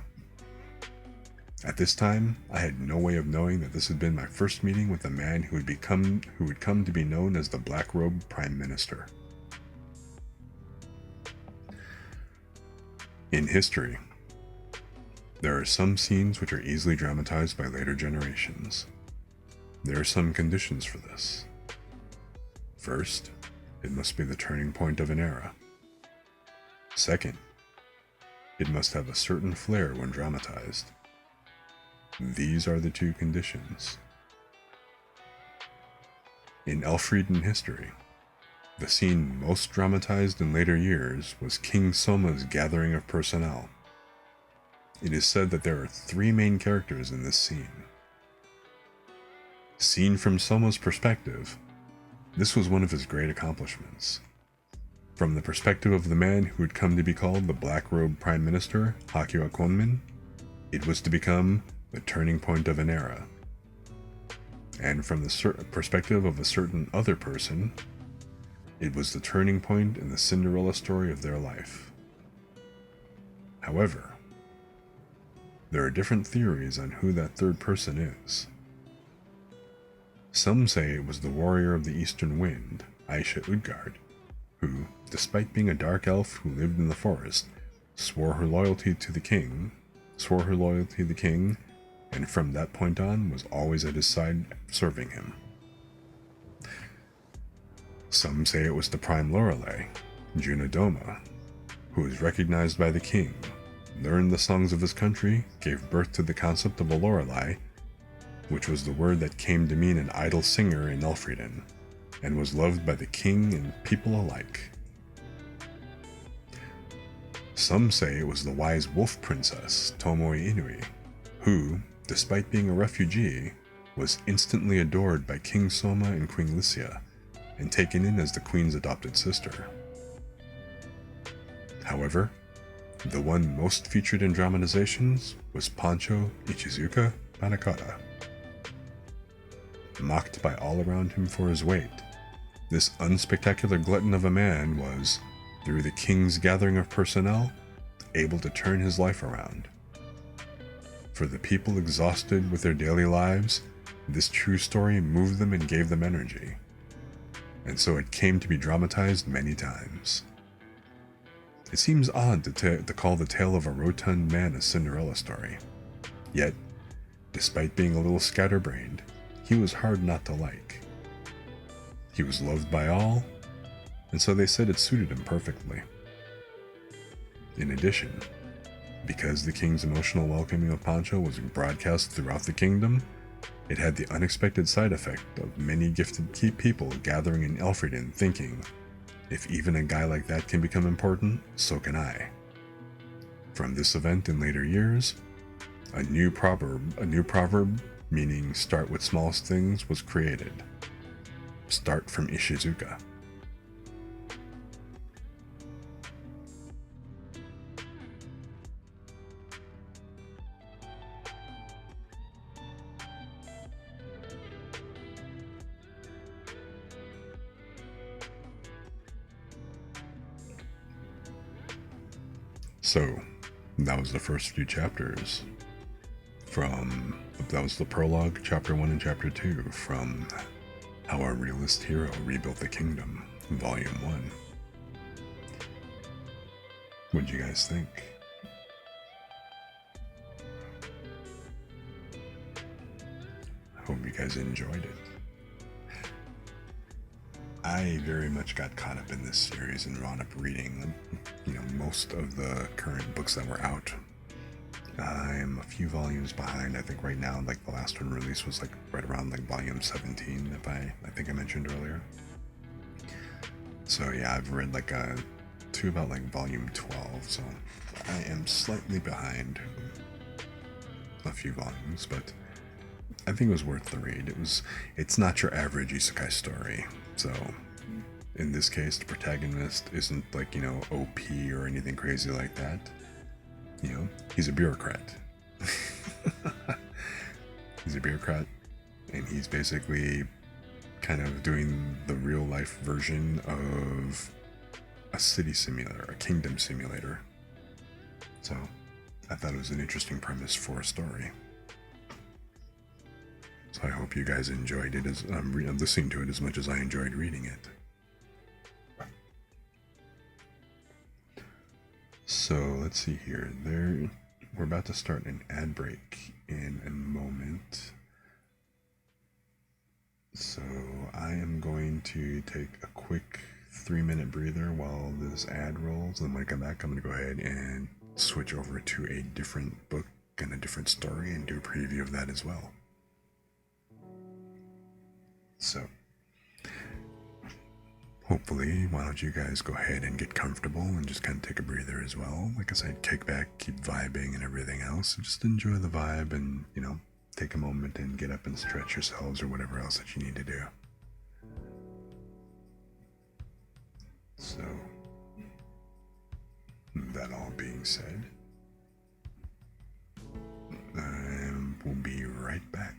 At this time, I had no way of knowing that this had been my first meeting with a man who would come to be known as the Black-Robed Prime Minister. In history, there are some scenes which are easily dramatized by later generations. There are some conditions for this. First, it must be the turning point of an era. Second, it must have a certain flair when dramatized. These are the two conditions. In Elfrieden history, the scene most dramatized in later years was King Soma's gathering of personnel. It is said that there are 3 main characters in this scene. Seen from Soma's perspective, this was one of his great accomplishments. From the perspective of the man who would come to be called the Black-Robed Prime Minister, Hakiwa Kwanmin, it was to become the turning point of an era. And from the perspective of a certain other person, it was the turning point in the Cinderella story of their life. However, there are different theories on who that third person is. Some say it was the warrior of the Eastern Wind, Aisha Utgard, who, despite being a dark elf who lived in the forest, swore her loyalty to the king, and from that point on was always at his side serving him. Some say it was the Prime Lorelei, Junadoma, who was recognized by the king, learned the songs of his country, gave birth to the concept of a Lorelei, which was the word that came to mean an idle singer in Elfrieden, and was loved by the king and people alike. Some say it was the wise wolf princess, Tomoe Inui, who, despite being a refugee, was instantly adored by King Soma and Queen Lycia, and taken in as the queen's adopted sister. However, the one most featured in dramatizations was Pancho Ichizuka Panakata. Mocked by all around him for his weight, this unspectacular glutton of a man was, through the king's gathering of personnel, able to turn his life around. For the people exhausted with their daily lives, this true story moved them and gave them energy. And so it came to be dramatized many times. It seems odd to call the tale of a rotund man a Cinderella story. Yet, despite being a little scatterbrained, he was hard not to like. He was loved by all, and so they said it suited him perfectly. In addition, because the king's emotional welcoming of Pancho was broadcast throughout the kingdom, it had the unexpected side effect of many gifted key people gathering in Elfrieden thinking, if even a guy like that can become important, so can I. From this event in later years, a new proverb meaning start with small things was created. Start from Ishizuka. So, that was the first few chapters that was the prologue, chapter 1 and chapter 2 from How Our Realist Hero Rebuilt the Kingdom, volume 1. What'd you guys think? I hope you guys enjoyed it. I very much got caught up in this series and wound up reading, most of the current books that were out. I'm a few volumes behind. I think right now, like the last one released was like right around like volume 17, if I think I mentioned earlier. So yeah, I've read like to about like volume 12, so I am slightly behind a few volumes, but I think it was worth the read. It's not your average isekai story. So in this case, the protagonist isn't like, OP or anything crazy like that. He's a bureaucrat. He's a bureaucrat, and he's basically kind of doing the real life version of a city simulator, a kingdom simulator. So I thought it was an interesting premise for a story. So I hope you guys enjoyed it as I'm listening to it as much as I enjoyed reading it. So let's see here. We're about to start an ad break in a moment. So I am going to take a quick 3-minute breather while this ad rolls, and when I come back, I'm going to go ahead and switch over to a different book and a different story and do a preview of that as well. So hopefully, why don't you guys go ahead and get comfortable and just kind of take a breather as well. Like I said, kick back, keep vibing and everything else. Just enjoy the vibe and, take a moment and get up and stretch yourselves or whatever else that you need to do. So, that all being said, we'll be right back.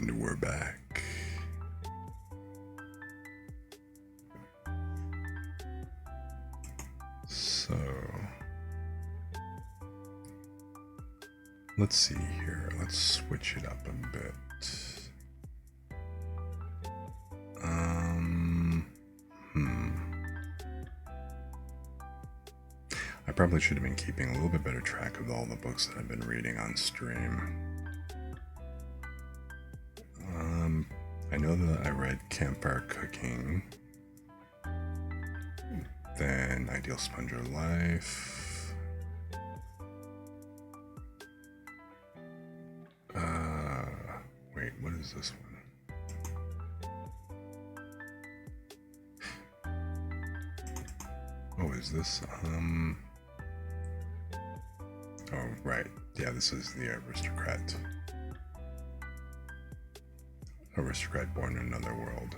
And we're back. So, let's see here. Let's switch it up a bit. I probably should have been keeping a little bit better track of all the books that I've been reading on stream. I know that I read Campfire Cooking, then Ideal Sponger Life, wait, what is this one? Oh, is this, oh, right, yeah, this is The Aristocrat. Aristocrat Born in Another World.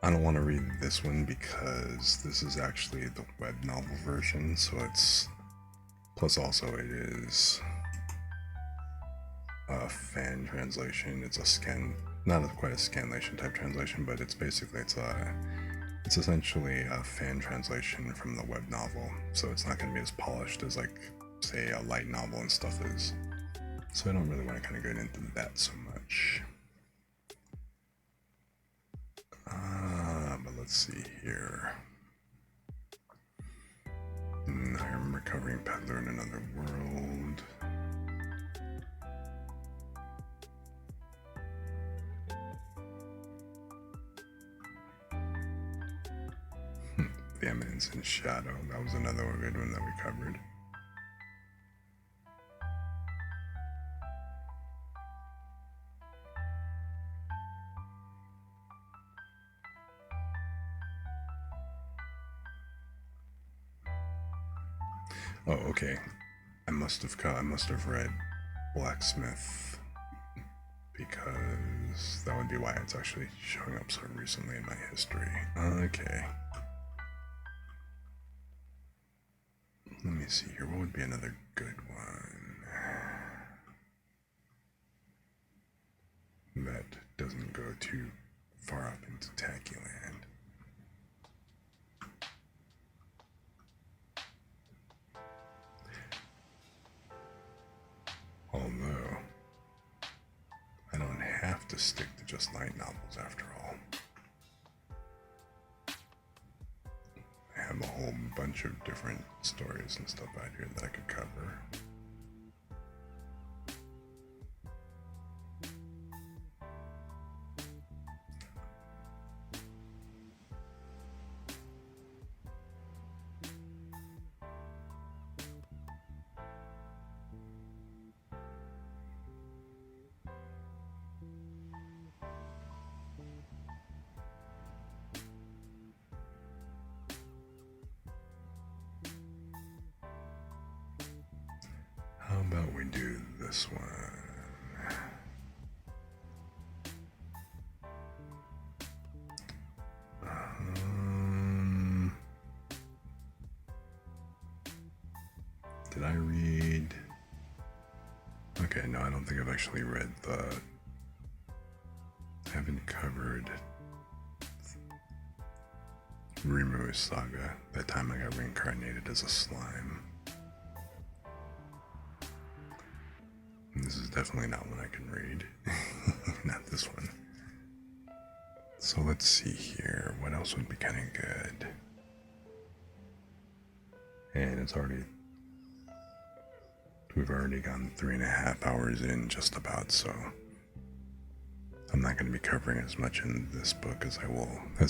I don't want to read this one because this is actually the web novel version, so it's, plus also it is a fan translation. It's a scan, not quite a scanlation type translation, but it's basically, it's essentially a fan translation from the web novel, so it's not going to be as polished as, like, say, a light novel and stuff is. So I don't really want to kind of get into that so much. But let's see here. I'm Recovering Peddler in Another World. The Eminence in Shadow. That was another good one that we covered. Oh, okay. I must have read Blacksmith, because that would be why it's actually showing up so recently in my history. Okay. Let me see here. What would be another good one that doesn't go too far up into tacky land? Although, I don't have to stick to just light novels after all. I have a whole bunch of different stories and stuff out here that I could cover. How about we do this one? Did I read? Okay, no, I don't think I've actually read I haven't covered Rimu's Saga. That time I got reincarnated as a slime. This is definitely not one I can read. Not this one. So let's see here. What else would be kind of good? And we've already gone 3.5 hours in just about, so I'm not going to be covering as much in this book as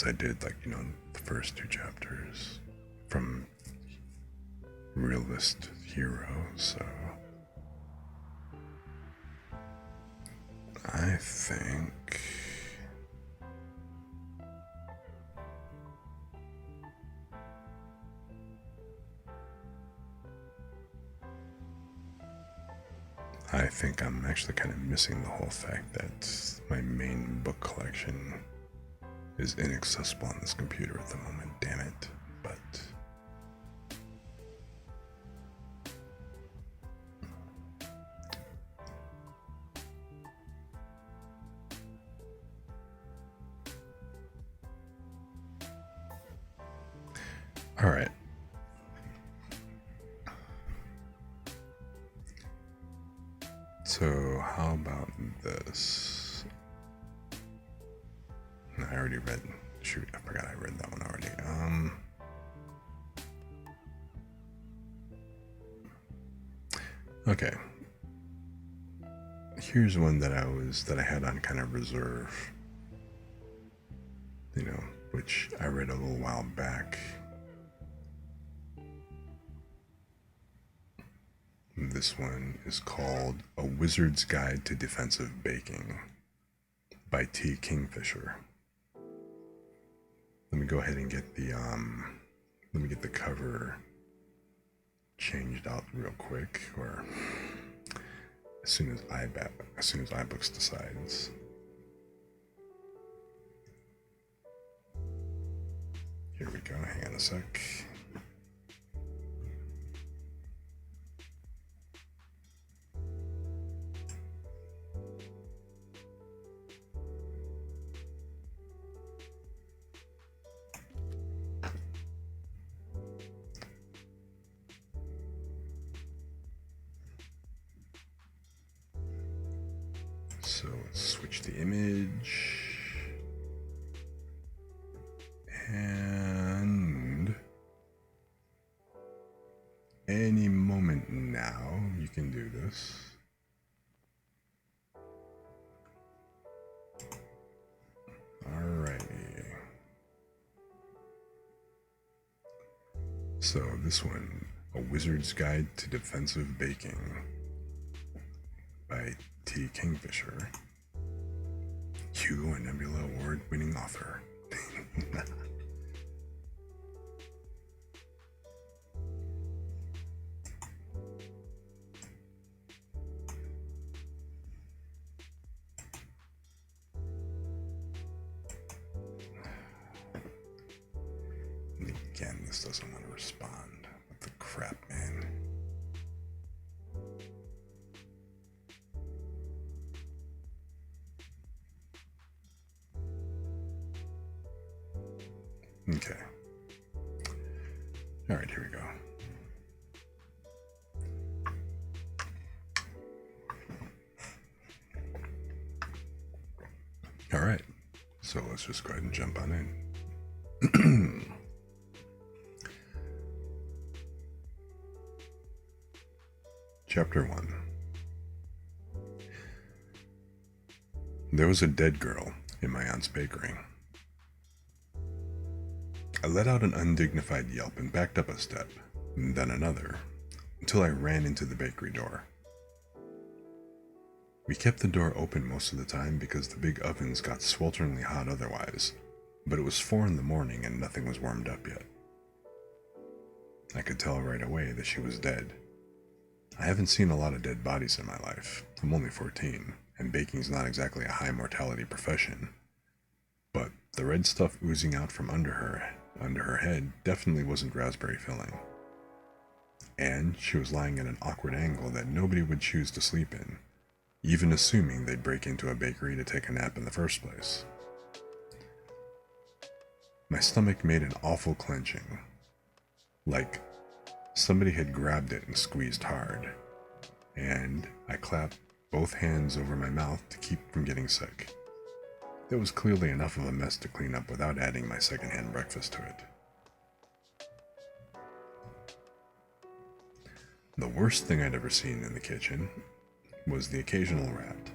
I did, like, the first 2 chapters from Realist Hero, so I think I'm actually kind of missing the whole fact that my main book collection is inaccessible on this computer at the moment, damn it. But All right. So how about this? I already read. Shoot, I forgot I read that one already. Okay. Here's one that I had on kind of reserve. You know, which I read a little while back. This one is called A Wizard's Guide to Defensive Baking by T. Kingfisher. Let me go ahead and get the cover changed out real quick, or as soon as iBooks decides. Here we go. Hang on a sec. So let's switch the image. And any moment now, you can do this. Alrighty. So this one, A Wizard's Guide to Defensive Baking by T. Kingfisher. Hugo and Nebula Award-winning author. And again, this doesn't want to respond. What the crap, man? Okay. All right, here we go. All right. So let's just go ahead and jump on in. Chapter 1. There was a dead girl in my aunt's bakery. I let out an undignified yelp and backed up a step, and then another, until I ran into the bakery door. We kept the door open most of the time because the big ovens got swelteringly hot otherwise, but it was 4 in the morning and nothing was warmed up yet. I could tell right away that she was dead. I haven't seen a lot of dead bodies in my life. I'm only 14, and baking's not exactly a high mortality profession. But the red stuff oozing out from under her head definitely wasn't raspberry filling. And she was lying at an awkward angle that nobody would choose to sleep in, even assuming they'd break into a bakery to take a nap in the first place. My stomach made an awful clenching, like somebody had grabbed it and squeezed hard, and I clapped both hands over my mouth to keep from getting sick. There was clearly enough of a mess to clean up without adding my secondhand breakfast to it. The worst thing I'd ever seen in the kitchen was the occasional rat.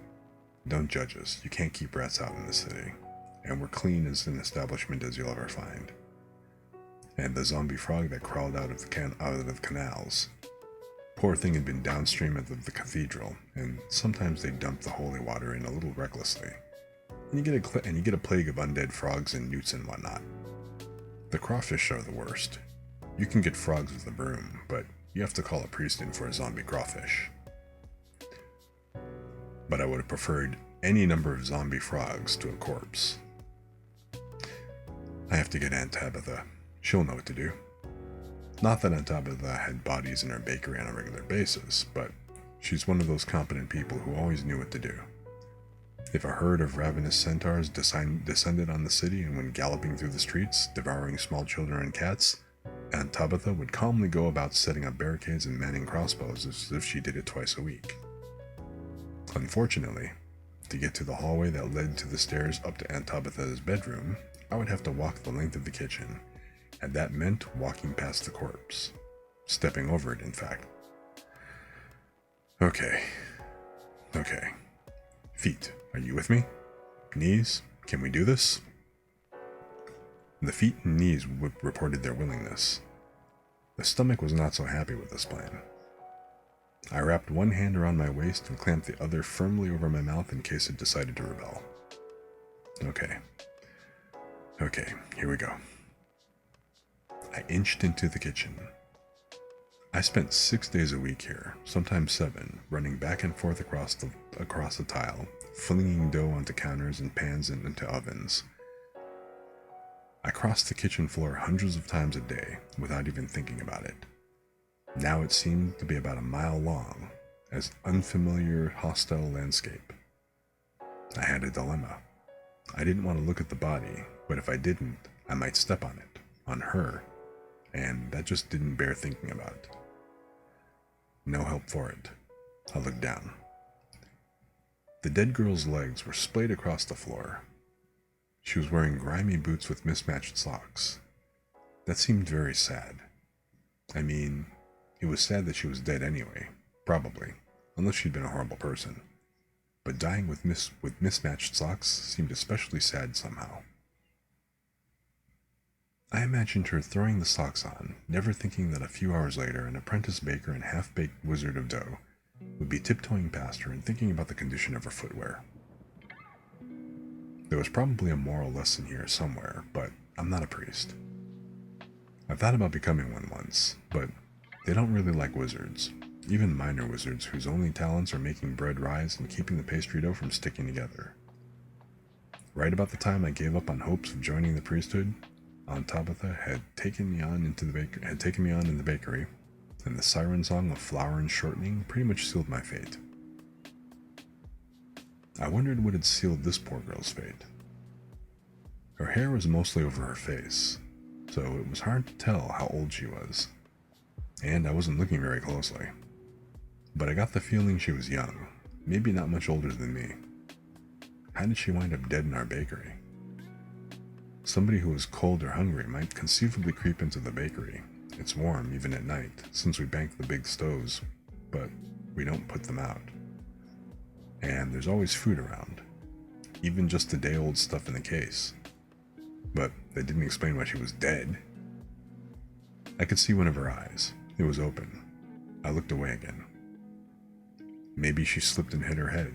Don't judge us, you can't keep rats out in the city, and we're clean as an establishment as you'll ever find. And the zombie frog that crawled out of the canals. Poor thing had been downstream of the cathedral, and sometimes they dumped the holy water in a little recklessly. And you get a plague of undead frogs and newts and whatnot. The crawfish are the worst. You can get frogs with a broom, but you have to call a priest in for a zombie crawfish. But I would have preferred any number of zombie frogs to a corpse. I have to get Aunt Tabitha. She'll know what to do. Not that Aunt Tabitha had bodies in her bakery on a regular basis, but she's one of those competent people who always knew what to do. If a herd of ravenous centaurs descended on the city and went galloping through the streets, devouring small children and cats, Aunt Tabitha would calmly go about setting up barricades and manning crossbows as if she did it twice a week. Unfortunately, to get to the hallway that led to the stairs up to Aunt Tabitha's bedroom, I would have to walk the length of the kitchen, and that meant walking past the corpse. Stepping over it, in fact. Okay. Feet, are you with me? Knees, can we do this? The feet and knees reported their willingness. The stomach was not so happy with this plan. I wrapped one hand around my waist and clamped the other firmly over my mouth in case it decided to rebel. Okay, here we go. I inched into the kitchen. I spent 6 days a week here, sometimes 7, running back and forth across the tile, flinging dough onto counters and pans and into ovens. I crossed the kitchen floor hundreds of times a day without even thinking about it. Now it seemed to be about a mile long, as unfamiliar, hostile landscape. I had a dilemma. I didn't want to look at the body, but if I didn't, I might step on it, on her, and that just didn't bear thinking about. No help for it. I looked down. The dead girl's legs were splayed across the floor. She was wearing grimy boots with mismatched socks. That seemed very sad. I mean, it was sad that she was dead anyway, probably, unless she'd been a horrible person. But dying with mismatched socks seemed especially sad somehow. I imagined her throwing the socks on, never thinking that a few hours later an apprentice baker and half-baked wizard of dough would be tiptoeing past her and thinking about the condition of her footwear. There was probably a moral lesson here somewhere, but I'm not a priest. I thought about becoming one once, but they don't really like wizards, even minor wizards whose only talents are making bread rise and keeping the pastry dough from sticking together. Right about the time I gave up on hopes of joining the priesthood, Aunt Tabitha had taken me on in the bakery, and the siren song of flour and shortening pretty much sealed my fate. I wondered what had sealed this poor girl's fate. Her hair was mostly over her face, so it was hard to tell how old she was, and I wasn't looking very closely. But I got the feeling she was young, maybe not much older than me. How did she wind up dead in our bakery? Somebody who was cold or hungry might conceivably creep into the bakery. It's warm even at night, since we bank the big stoves, but we don't put them out. And there's always food around, even just the day-old stuff in the case. But that didn't explain why she was dead. I could see one of her eyes. It was open. I looked away again. Maybe she slipped and hit her head.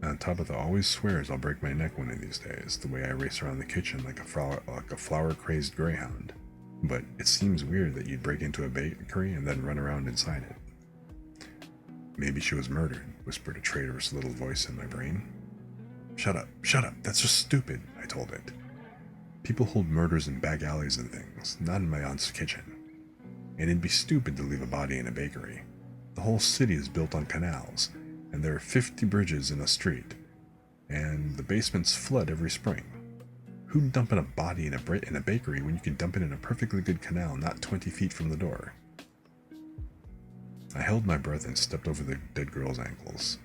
Aunt Tabitha always swears I'll break my neck one of these days, the way I race around the kitchen like a flower-crazed greyhound. But it seems weird that you'd break into a bakery and then run around inside it. Maybe she was murdered, whispered a traitorous little voice in my brain. Shut up, that's just stupid, I told it. People hold murders in back alleys and things, not in my aunt's kitchen. And it'd be stupid to leave a body in a bakery. The whole city is built on canals, and there are 50 bridges in a street, and the basements flood every spring. Who'd dump in a body in a bakery when you could dump it in a perfectly good canal not 20 feet from the door? I held my breath and stepped over the dead girl's ankles.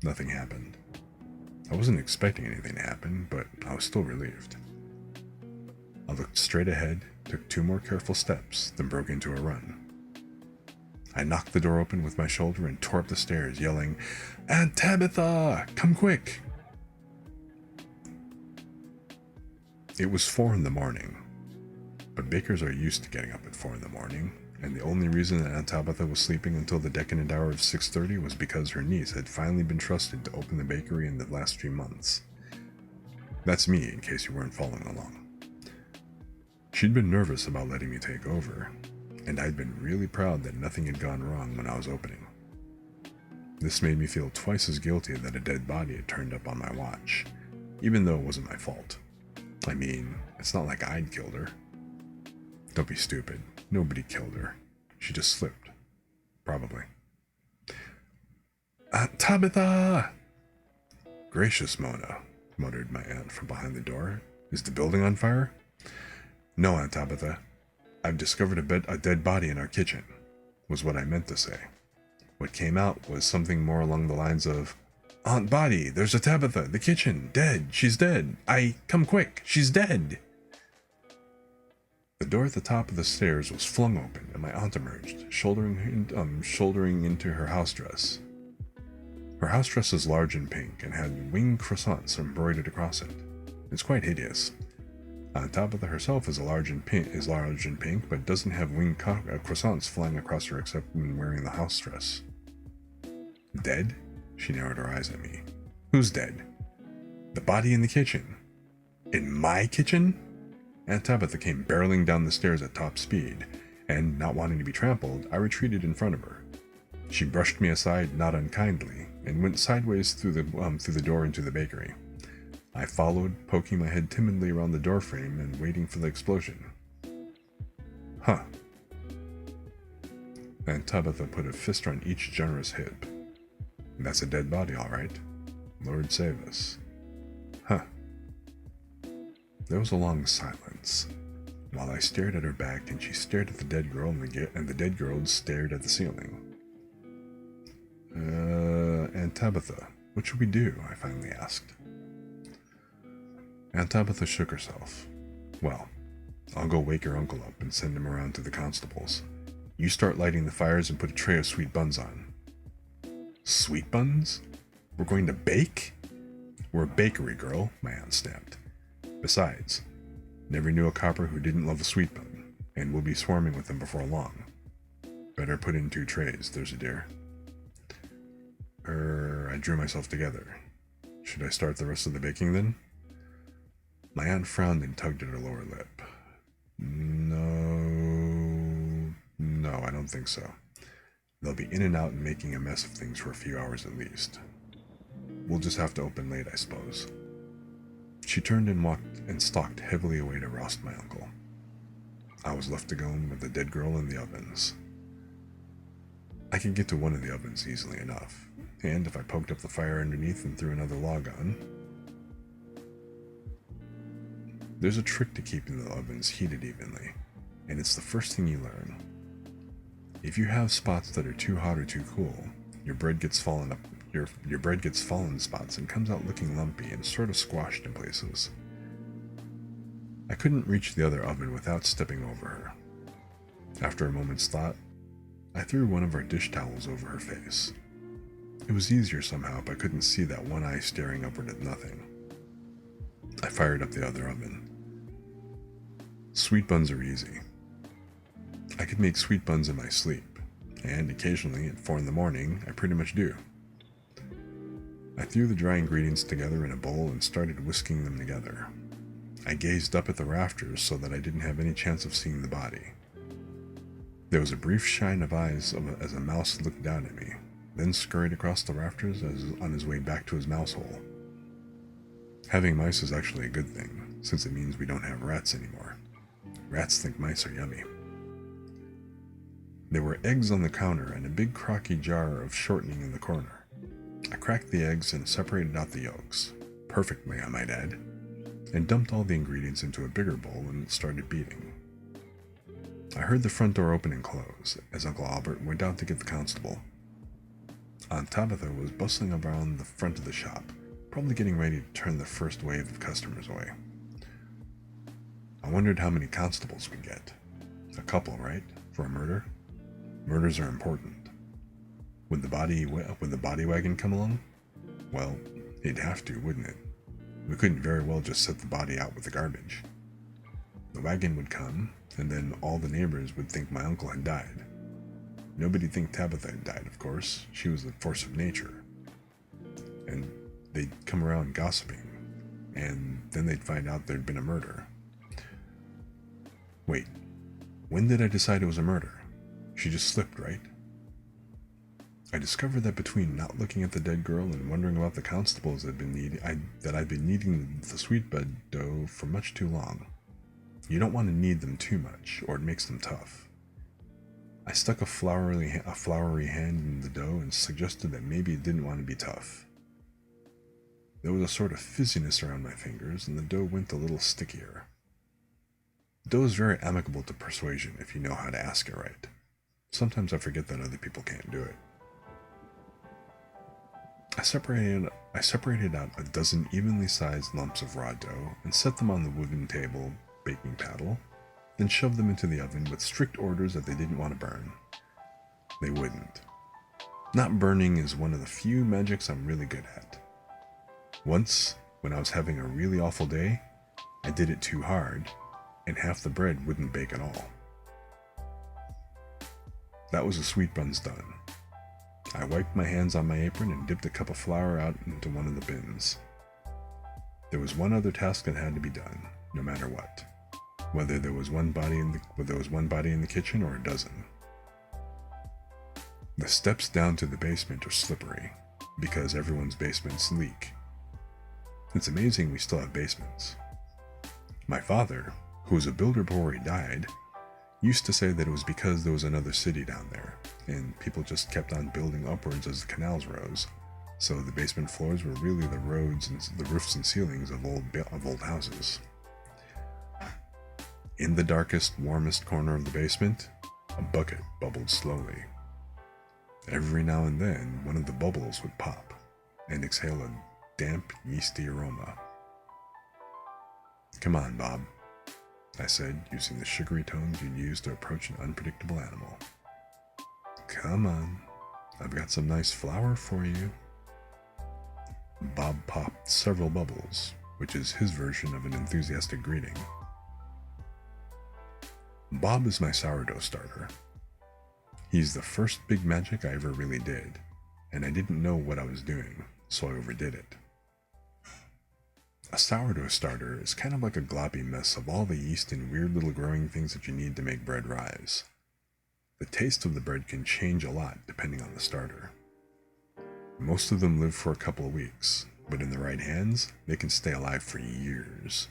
Nothing happened. I wasn't expecting anything to happen, but I was still relieved. I looked straight ahead, took 2 more careful steps, then broke into a run. I knocked the door open with my shoulder and tore up the stairs, yelling, "Aunt Tabitha, come quick!" It was 4 in the morning, but bakers are used to getting up at 4 in the morning, and the only reason that Aunt Tabitha was sleeping until the decadent hour of 6:30 was because her niece had finally been trusted to open the bakery in the last few months. That's me, in case you weren't following along. She'd been nervous about letting me take over, and I'd been really proud that nothing had gone wrong when I was opening. This made me feel twice as guilty that a dead body had turned up on my watch, even though it wasn't my fault. I mean, it's not like I'd killed her. Don't be stupid. Nobody killed her. She just slipped. Probably. "Aunt Tabitha!" "Gracious, Mona," muttered my aunt from behind the door. "Is the building on fire?" "No, Aunt Tabitha. I've discovered a dead body in our kitchen, was what I meant to say. What came out was something more along the lines of, Aunt Body, there's a Tabitha, the kitchen, dead, she's dead. Come quick, she's dead. The door at the top of the stairs was flung open, and my aunt emerged, shouldering into her house dress. Her house dress is large and pink, and had winged croissants embroidered across it. It's quite hideous. Aunt Tabitha herself is large and pink, but doesn't have winged croissants flying across her except when wearing the house dress. Dead? She narrowed her eyes at me. Who's dead? The body in the kitchen. In my kitchen? Aunt Tabitha came barreling down the stairs at top speed, and, not wanting to be trampled, I retreated in front of her. She brushed me aside not unkindly, and went sideways through the door into the bakery. I followed, poking my head timidly around the doorframe and waiting for the explosion. Huh. Aunt Tabitha put a fist on each generous hip. That's a dead body, all right. Lord save us. Huh. There was a long silence, while I stared at her back and she stared at the dead girl and the dead girl stared at the ceiling. Aunt Tabitha, what should we do? I finally asked. Aunt Tabitha shook herself. Well, I'll go wake your uncle up and send him around to the constables. You start lighting the fires and put a tray of sweet buns on. Sweet buns? We're going to bake? We're a bakery, girl, my aunt snapped. Besides, never knew a copper who didn't love a sweet bun, and we'll be swarming with them before long. Better put in 2 trays, there's a dear. I drew myself together. Should I start the rest of the baking then? My aunt frowned and tugged at her lower lip. No, I don't think so. They'll be in and out and making a mess of things for a few hours at least. We'll just have to open late, I suppose. She turned and walked and stalked heavily away to roust my uncle. I was left alone with the dead girl in the ovens. I could get to one of the ovens easily enough, and if I poked up the fire underneath and threw another log on... There's a trick to keeping the ovens heated evenly, and it's the first thing you learn. If you have spots that are too hot or too cool, your bread gets fallen spots and comes out looking lumpy and sort of squashed in places. I couldn't reach the other oven without stepping over her. After a moment's thought, I threw one of our dish towels over her face. It was easier somehow if I couldn't see that one eye staring upward at nothing. I fired up the other oven. Sweet buns are easy. I could make sweet buns in my sleep, and occasionally at 4 in the morning, I pretty much do. I threw the dry ingredients together in a bowl and started whisking them together. I gazed up at the rafters so that I didn't have any chance of seeing the body. There was a brief shine of eyes as a mouse looked down at me, then scurried across the rafters on his way back to his mouse hole. Having mice is actually a good thing, since it means we don't have rats anymore. Rats think mice are yummy. There were eggs on the counter and a big crocky jar of shortening in the corner. I cracked the eggs and separated out the yolks, perfectly I might add, and dumped all the ingredients into a bigger bowl and started beating. I heard the front door open and close as Uncle Albert went out to get the constable. Aunt Tabitha was bustling around the front of the shop, probably getting ready to turn the first wave of customers away. I wondered how many constables we'd get. A couple, right? For a murder? Murders are important. Would the body wagon come along? Well, it'd have to, wouldn't it? We couldn't very well just set the body out with the garbage. The wagon would come, and then all the neighbors would think my uncle had died. Nobody'd think Tabitha had died, of course. She was a force of nature. And they'd come around gossiping, and then they'd find out there'd been a murder. Wait, when did I decide it was a murder? She just slipped, right? I discovered that between not looking at the dead girl and wondering about the constables I'd been kneading the sweet bread dough for much too long. You don't want to knead them too much, or it makes them tough. I stuck a flowery hand in the dough and suggested that maybe it didn't want to be tough. There was a sort of fizziness around my fingers, and the dough went a little stickier. Dough is very amicable to persuasion if you know how to ask it right. Sometimes I forget that other people can't do it. I separated out a dozen evenly sized lumps of raw dough and set them on the wooden table baking paddle, then shoved them into the oven with strict orders that they didn't want to burn. They wouldn't. Not burning is one of the few magics I'm really good at. Once, when I was having a really awful day, I did it too hard, and half the bread wouldn't bake at all. That was the sweet buns done. I wiped my hands on my apron and dipped a cup of flour out into one of the bins. There was one other task that had to be done, no matter what, whether there was one body in the kitchen or a dozen. The steps down to the basement are slippery, because everyone's basements leak. It's amazing we still have basements. My father, who was a builder before he died, used to say that it was because there was another city down there, and people just kept on building upwards as the canals rose, so the basement floors were really the roads and the roofs and ceilings of old houses. In the darkest, warmest corner of the basement, a bucket bubbled slowly. Every now and then, one of the bubbles would pop and exhale a damp, yeasty aroma. "Come on, Bob," I said, using the sugary tones you'd use to approach an unpredictable animal. "Come on, I've got some nice flour for you." Bob popped several bubbles, which is his version of an enthusiastic greeting. Bob is my sourdough starter. He's the first big magic I ever really did, and I didn't know what I was doing, so I overdid it. A sourdough starter is kind of like a gloppy mess of all the yeast and weird little growing things that you need to make bread rise. The taste of the bread can change a lot depending on the starter. Most of them live for a couple of weeks, but in the right hands, they can stay alive for years.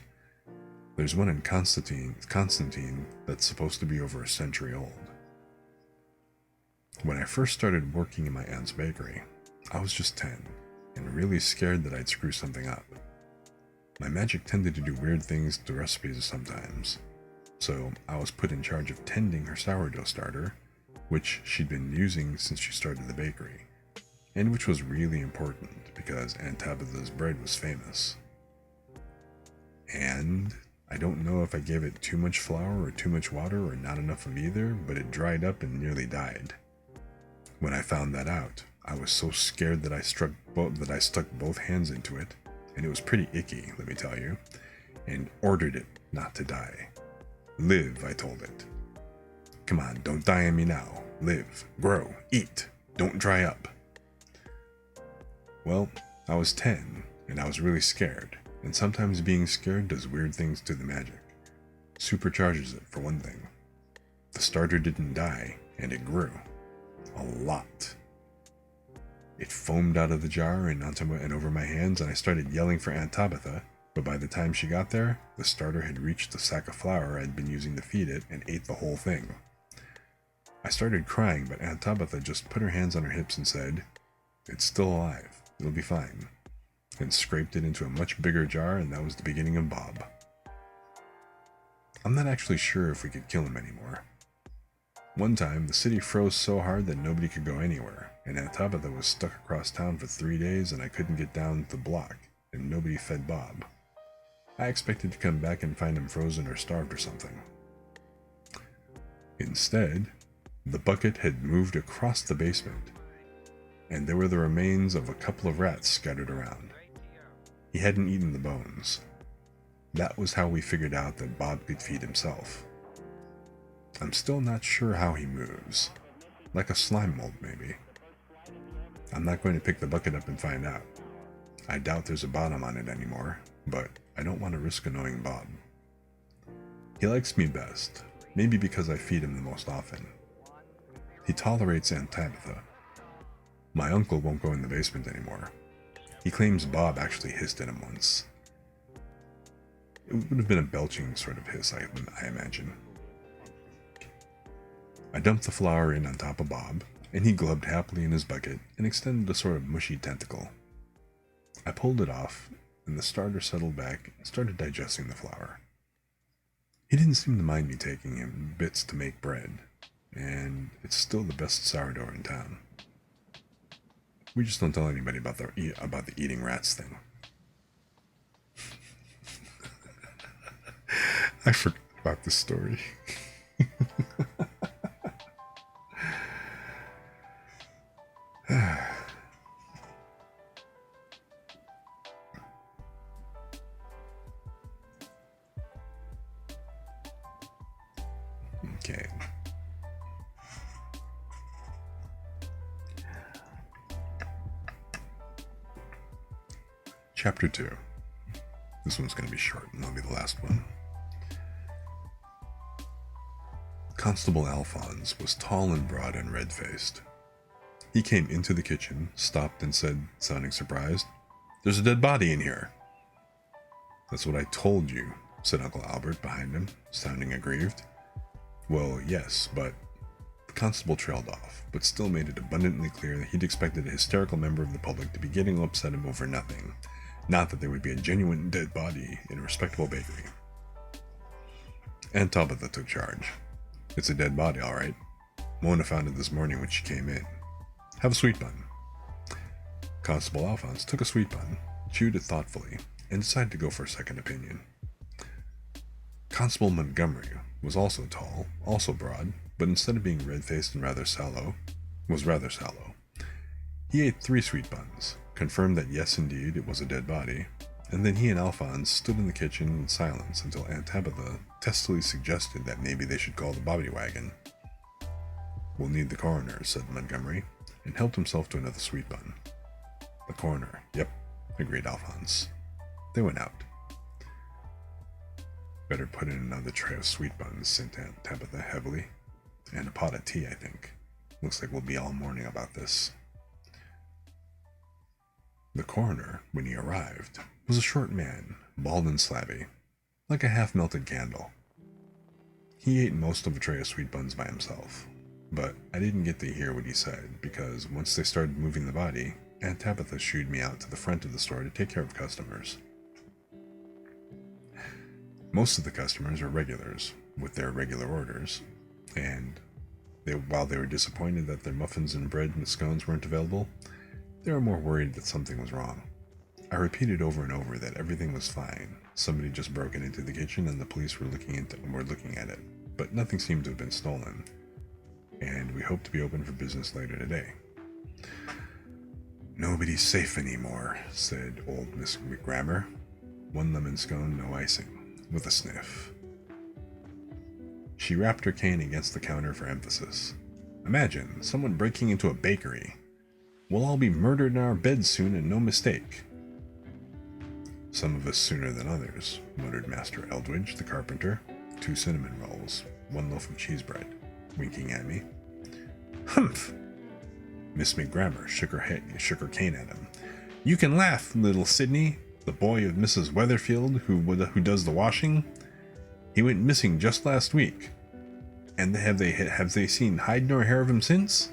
There's one in Constantine that's supposed to be over a century old. When I first started working in my aunt's bakery, I was just 10, and really scared that I'd screw something up. My magic tended to do weird things to recipes sometimes, so I was put in charge of tending her sourdough starter, which she'd been using since she started the bakery, and which was really important because Aunt Tabitha's bread was famous. And I don't know if I gave it too much flour or too much water or not enough of either, but it dried up and nearly died. When I found that out, I was so scared that I stuck both hands into it, and it was pretty icky, let me tell you, and ordered it not to die. "Live," I told it. "Come on, don't die on me now. Live, grow, eat, don't dry up." Well, I was 10, and I was really scared, and sometimes being scared does weird things to the magic. Supercharges it, for one thing. The starter didn't die, and it grew. A lot. It foamed out of the jar and over my hands, and I started yelling for Aunt Tabitha, but by the time she got there, the starter had reached the sack of flour I'd been using to feed it and ate the whole thing. I started crying, but Aunt Tabitha just put her hands on her hips and said, "It's still alive, it'll be fine," and scraped it into a much bigger jar, and that was the beginning of Bob. I'm not actually sure if we could kill him anymore. One time, the city froze so hard that nobody could go anywhere, and Aunt Tabitha was stuck across town for 3 days, and I couldn't get down the block, and nobody fed Bob. I expected to come back and find him frozen or starved or something. Instead, the bucket had moved across the basement, and there were the remains of a couple of rats scattered around. He hadn't eaten the bones. That was how we figured out that Bob could feed himself. I'm still not sure how he moves. Like a slime mold, maybe. I'm not going to pick the bucket up and find out. I doubt there's a bottom on it anymore, but I don't want to risk annoying Bob. He likes me best, maybe because I feed him the most often. He tolerates Aunt Tabitha. My uncle won't go in the basement anymore. He claims Bob actually hissed at him once. It would have been a belching sort of hiss, I imagine. I dumped the flour in on top of Bob, and he glubbed happily in his bucket and extended a sort of mushy tentacle. I pulled it off, and the starter settled back and started digesting the flour. He didn't seem to mind me taking him bits to make bread, and it's still the best sourdough in town. We just don't tell anybody about the eating rats thing. I forgot about this story. Okay. Chapter 2. This one's going to be short, and that'll be the last one. Constable Alphonse was tall and broad and red-faced. He came into the kitchen, stopped, and said, sounding surprised, "There's a dead body in here." "That's what I told you," said Uncle Albert behind him, sounding aggrieved. "Well, yes, but..." The constable trailed off, but still made it abundantly clear that he'd expected a hysterical member of the public to be getting upset over nothing, not that there would be a genuine dead body in a respectable bakery. Aunt Tabitha took charge. "It's a dead body, all right. Mona found it this morning when she came in. Have a sweet bun." Constable Alphonse took a sweet bun, chewed it thoughtfully, and decided to go for a second opinion. Constable Montgomery was also tall, also broad, but instead of being red-faced and was rather sallow. He ate 3 sweet buns, confirmed that yes, indeed, it was a dead body, and then he and Alphonse stood in the kitchen in silence until Aunt Tabitha testily suggested that maybe they should call the bobby wagon. "We'll need the coroner," said Montgomery, and helped himself to another sweet bun. "The coroner, yep," agreed Alphonse. They went out. "Better put in another tray of sweet buns," said Aunt Tabitha heavily. "And a pot of tea, I think. Looks like we'll be all morning about this." The coroner, when he arrived, was a short man, bald and slabby, like a half-melted candle. He ate most of a tray of sweet buns by himself, but I didn't get to hear what he said because once they started moving the body, Aunt Tabitha shooed me out to the front of the store to take care of customers. Most of the customers are regulars, with their regular orders, and while they were disappointed that their muffins and bread and scones weren't available, they were more worried that something was wrong. I repeated over and over that everything was fine. Somebody just broken into the kitchen and the police were looking at it, but nothing seemed to have been stolen, and we hope to be open for business later today. "Nobody's safe anymore," said old Miss McGrammer. "1 lemon scone, no icing," with a sniff. She rapped her cane against the counter for emphasis. "Imagine someone breaking into a bakery. We'll all be murdered in our beds soon and no mistake." "Some of us sooner than others," muttered Master Eldridge, the carpenter. 2 cinnamon rolls, 1 loaf of cheese bread, winking at me. "Humph!" Miss McGrammer shook her cane at him. "You can laugh, little Sidney, the boy of Mrs. Weatherfield who does the washing. He went missing just last week. And have they seen hide nor hair of him since?"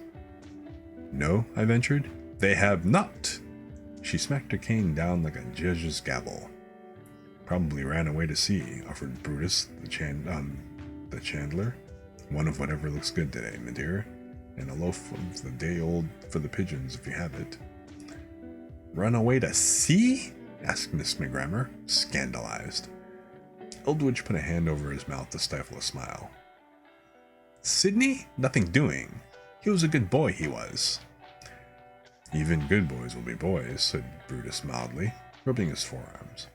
"No," I ventured. "They have not." She smacked her cane down like a judge's gavel. "Probably ran away to sea," offered Brutus, the chandler. "One of whatever looks good today, my dear, and a loaf of the day old for the pigeons if you have it." "Run away to sea?" asked Miss McGrammer, scandalized. Eldridge put a hand over his mouth to stifle a smile. "Sidney? Nothing doing. He was a good boy, he was." "Even good boys will be boys," said Brutus mildly, rubbing his forearms.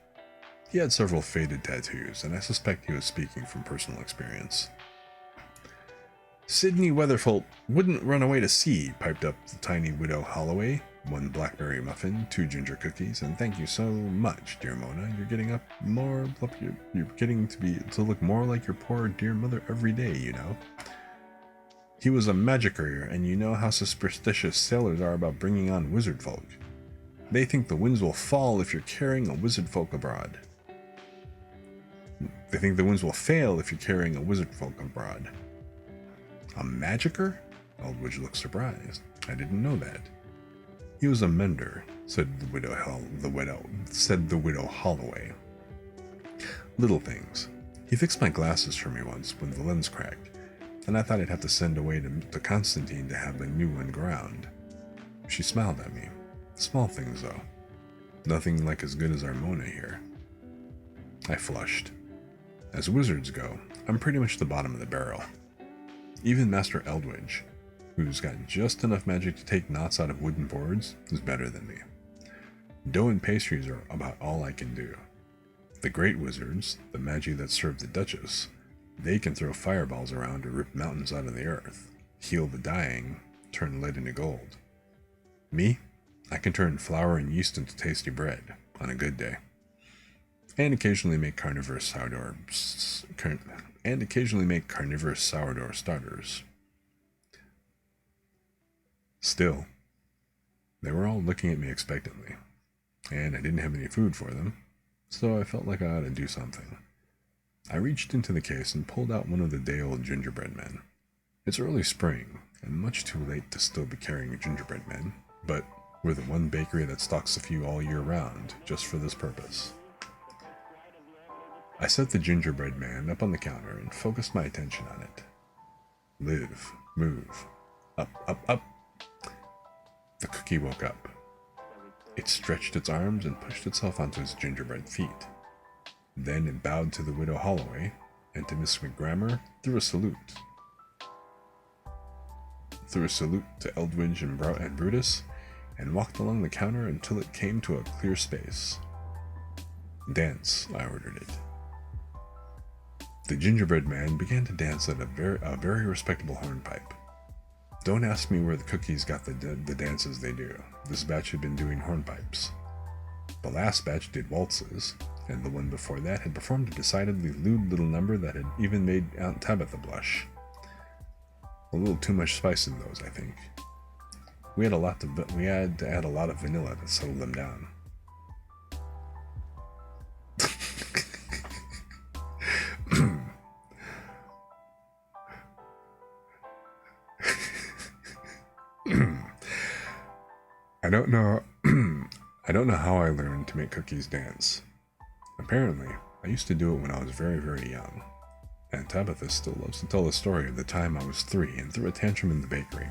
He had several faded tattoos, and I suspect he was speaking from personal experience. "Sidney Weatherford wouldn't run away to sea," piped up the tiny widow Holloway. 1 blackberry muffin, 2 ginger cookies, and thank you so much, dear Mona. You're getting to look more like your poor dear mother every day, you know. He was a magicker, and you know how superstitious sailors are about bringing on wizard folk. They think the winds will fall if you're carrying a wizard folk abroad. They think the winds will fail if you're carrying a wizard folk abroad." "A magicker?" Eldridge looked surprised. "I didn't know that." "He was a mender," said the widow Holloway. "Little things. He fixed my glasses for me once when the lens cracked, and I thought I'd have to send away to Constantine to have a new one ground. She smiled at me. Small things, though. Nothing like as good as our Mona here. I flushed. As wizards go, I'm pretty much the bottom of the barrel. Even Master Eldridge, who's got just enough magic to take knots out of wooden boards, is better than me. Dough and pastries are about all I can do. The great wizards, the magi that serve the Duchess, they can throw fireballs around to rip mountains out of the earth, heal the dying, turn lead into gold. Me? I can turn flour and yeast into tasty bread, on a good day. And occasionally make carnivorous sourdough starters. Still, they were all looking at me expectantly, and I didn't have any food for them, so I felt like I ought to do something. I reached into the case and pulled out one of the day-old gingerbread men. It's early spring, and much too late to still be carrying gingerbread men, but we're the one bakery that stocks a few all year round, just for this purpose. I set the gingerbread man up on the counter and focused my attention on it. Live, move, up, up, up. The cookie woke up. It stretched its arms and pushed itself onto its gingerbread feet. Then it bowed to the Widow Holloway, and to Miss McGrammer threw a salute. To Eldridge and Brutus, and walked along the counter until it came to a clear space. Dance, I ordered it. The gingerbread man began to dance at a very respectable hornpipe. Don't ask me where the cookies got the dances they do. This batch had been doing hornpipes. The last batch did waltzes, and the one before that had performed a decidedly lewd little number that had even made Aunt Tabitha blush. A little too much spice in those, I think. We had to add a lot of vanilla to settle them down. I don't know how I learned to make cookies dance. Apparently, I used to do it when I was very, very young. Aunt Tabitha still loves to tell the story of the time I was 3 and threw a tantrum in the bakery,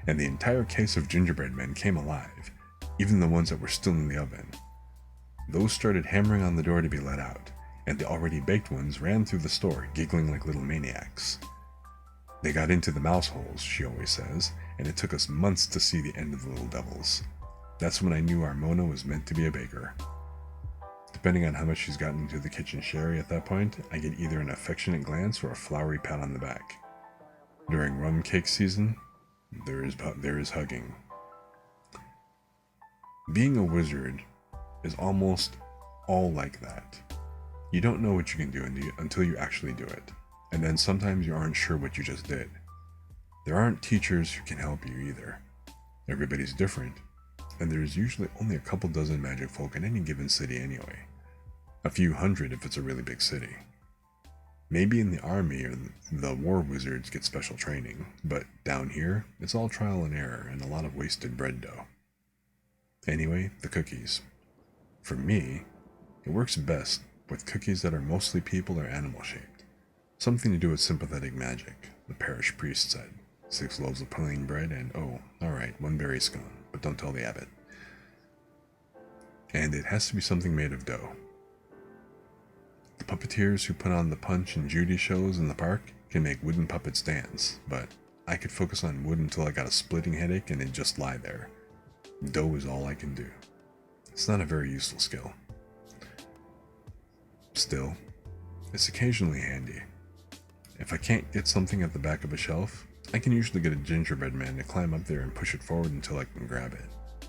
and the entire case of gingerbread men came alive, even the ones that were still in the oven. Those started hammering on the door to be let out, and the already baked ones ran through the store, giggling like little maniacs. They got into the mouse holes, she always says, and it took us months to see the end of the little devils. That's when I knew our Mona was meant to be a baker. Depending on how much she's gotten into the kitchen sherry at that point, I get either an affectionate glance or a flowery pat on the back. During rum cake season, there is hugging. Being a wizard is almost all like that. You don't know what you can do until you actually do it, and then sometimes you aren't sure what you just did. There aren't teachers who can help you either. Everybody's different, and there's usually only a couple dozen magic folk in any given city anyway. A few hundred if it's a really big city. Maybe in the army or the war wizards get special training, but down here, it's all trial and error and a lot of wasted bread dough. Anyway, the cookies. For me, it works best with cookies that are mostly people or animal shaped. Something to do with sympathetic magic, the parish priest said. 6 loaves of plain bread and, oh, alright, 1 berry scone, but don't tell the abbot. And it has to be something made of dough. The puppeteers who put on the Punch and Judy shows in the park can make wooden puppets dance, but I could focus on wood until I got a splitting headache and it'd just lie there. Dough is all I can do. It's not a very useful skill. Still, it's occasionally handy. If I can't get something at the back of a shelf, I can usually get a gingerbread man to climb up there and push it forward until I can grab it.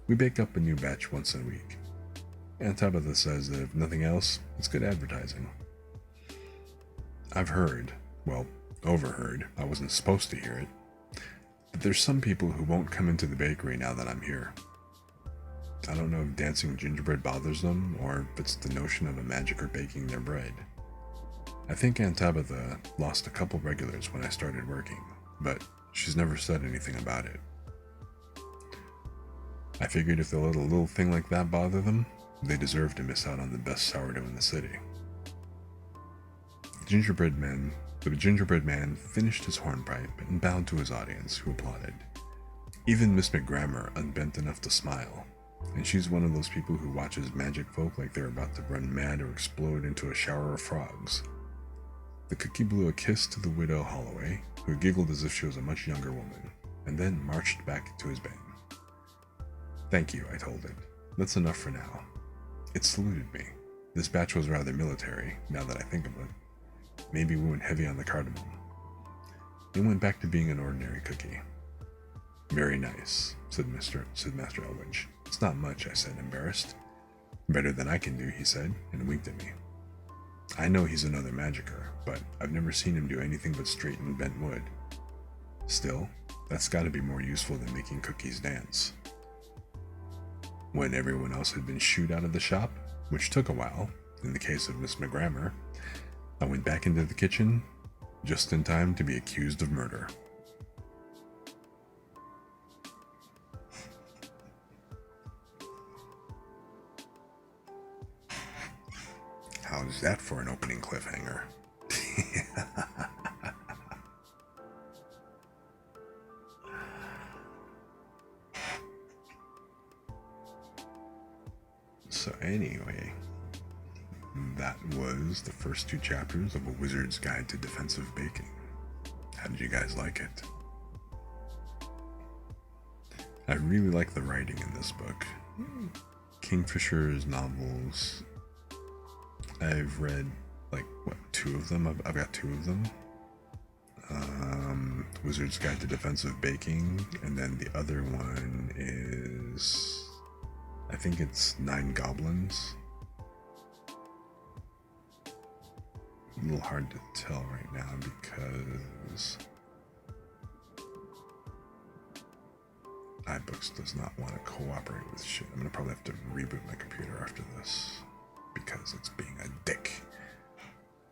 We bake up a new batch once a week. Aunt Tabitha says that if nothing else, it's good advertising. I've heard, well, overheard, I wasn't supposed to hear it, but there's some people who won't come into the bakery now that I'm here. I don't know if dancing gingerbread bothers them, or if it's the notion of a magicker baking their bread. I think Aunt Tabitha lost a couple regulars when I started working, but she's never said anything about it. I figured if they let a little thing like that bother them, they deserve to miss out on the best sourdough in the city. The gingerbread man finished his hornpipe and bowed to his audience, who applauded. Even Miss McGrammer unbent enough to smile, and she's one of those people who watches magic folk like they're about to run mad or explode into a shower of frogs. The cookie blew a kiss to the widow Holloway, who giggled as if she was a much younger woman, and then marched back to his band. "Thank you," I told it. "That's enough for now." It saluted me. This batch was rather military, now that I think of it. Maybe we went heavy on the cardamom. It went back to being an ordinary cookie. "Very nice," said Master Elwidge. "It's not much," I said, embarrassed. "Better than I can do," he said, and winked at me. I know he's another magicker, but I've never seen him do anything but straighten bent wood. Still, that's gotta be more useful than making cookies dance. When everyone else had been shooed out of the shop, which took a while, in the case of Miss McGrammer, I went back into the kitchen, just in time to be accused of murder. How's that for an opening cliffhanger? So anyway, that was the first 2 chapters of A Wizard's Guide to Defensive Baking. How did you guys like it? I really like the writing in this book. Kingfisher's novels, I've read, 2 of them. I've got 2 of them. Wizard's Guide to Defensive Baking, and then the other one is, I think it's 9 Goblins. A little hard to tell right now because iBooks does not want to cooperate with shit. I'm gonna probably have to reboot my computer after this because it's being a dick.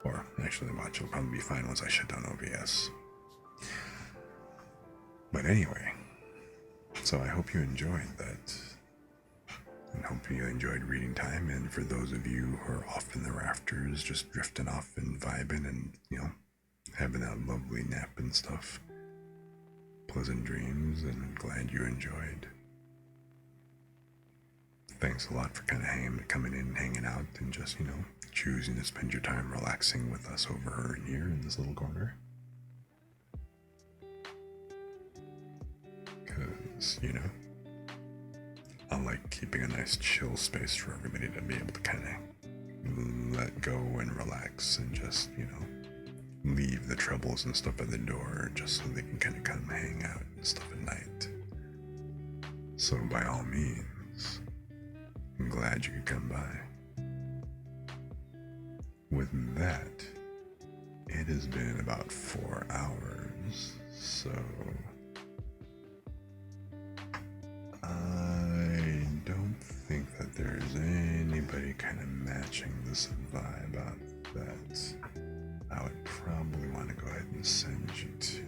Or actually, watch, it'll probably be fine once I shut down OBS. But anyway, so I hope you enjoyed that. And hope you enjoyed reading time. And for those of you who are off in the rafters, just drifting off and vibing and, having that lovely nap and stuff, pleasant dreams, and I'm glad you enjoyed. Thanks a lot for kind of coming in and hanging out and just, choosing to spend your time relaxing with us over here in this little corner. Because, I like keeping a nice chill space for everybody to be able to kind of let go and relax and just, leave the troubles and stuff at the door just so they can kind of come hang out and stuff at night. So by all means, I'm glad you could come by. With that, it has been about 4 hours, so I don't think that there's anybody kind of matching this vibe out that I would probably want to go ahead and send you to.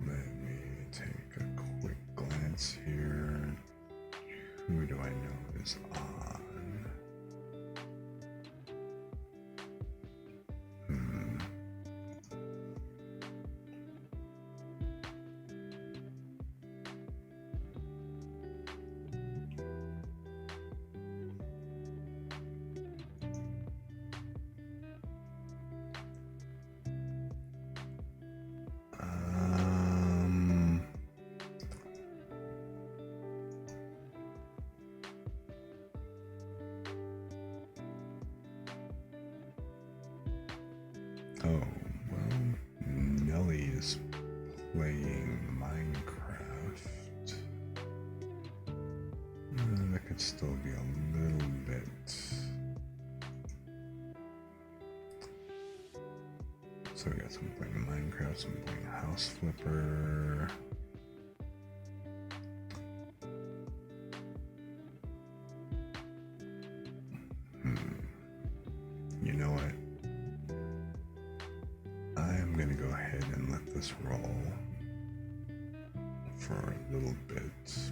Let me take a quick glance here. Who do I know is on? Oh, well, Nelly is playing Minecraft. That could still be a little bit. So we got someone playing Minecraft, someone playing House Flipper. You know what? I'm gonna go ahead and let this roll for a little bit,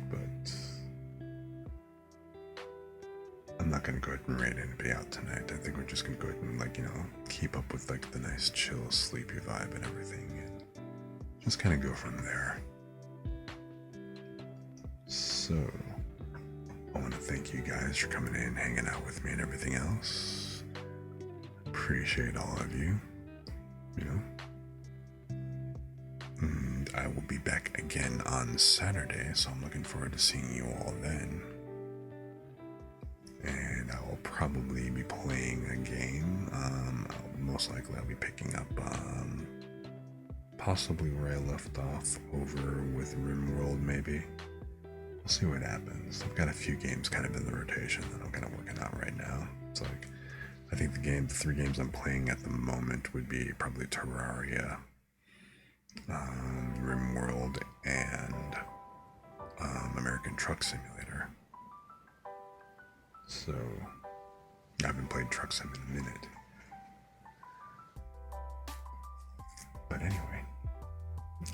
but I'm not gonna go ahead and rate NBA out tonight. I think we're just gonna go ahead and, like, you know, keep up with like the nice chill sleepy vibe and everything, and just kind of go from there. So I want to thank you guys for coming in, hanging out with me and everything else. Appreciate all of you, you know. And I will be back again on Saturday, so I'm looking forward to seeing you all then. And I will probably be playing a game. Most likely I'll be picking up possibly where I left off over with RimWorld, maybe. We'll see what happens. I've got a few games kind of in the rotation that I'm kind of working on right now. It's like, I think the 3 games I'm playing at the moment would be probably Terraria, RimWorld, and American Truck Simulator. So I haven't played Truck Sim in a minute. But anyway,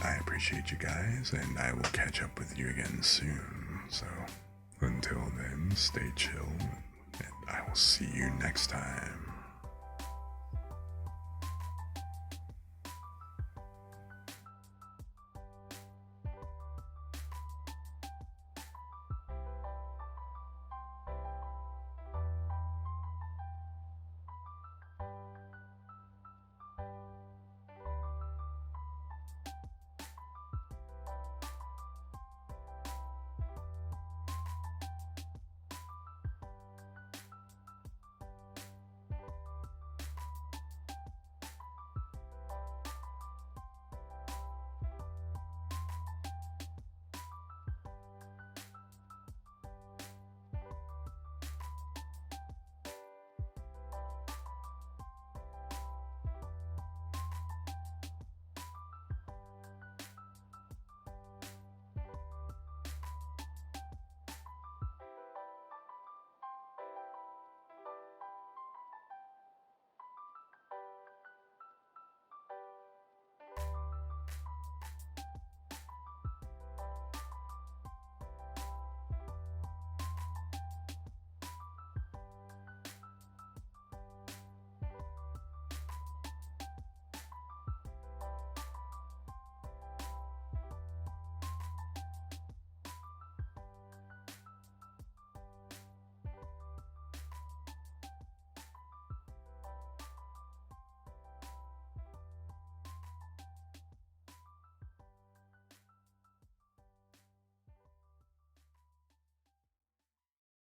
I appreciate you guys, and I will catch up with you again soon. So until then, stay chill, and I will see you next time.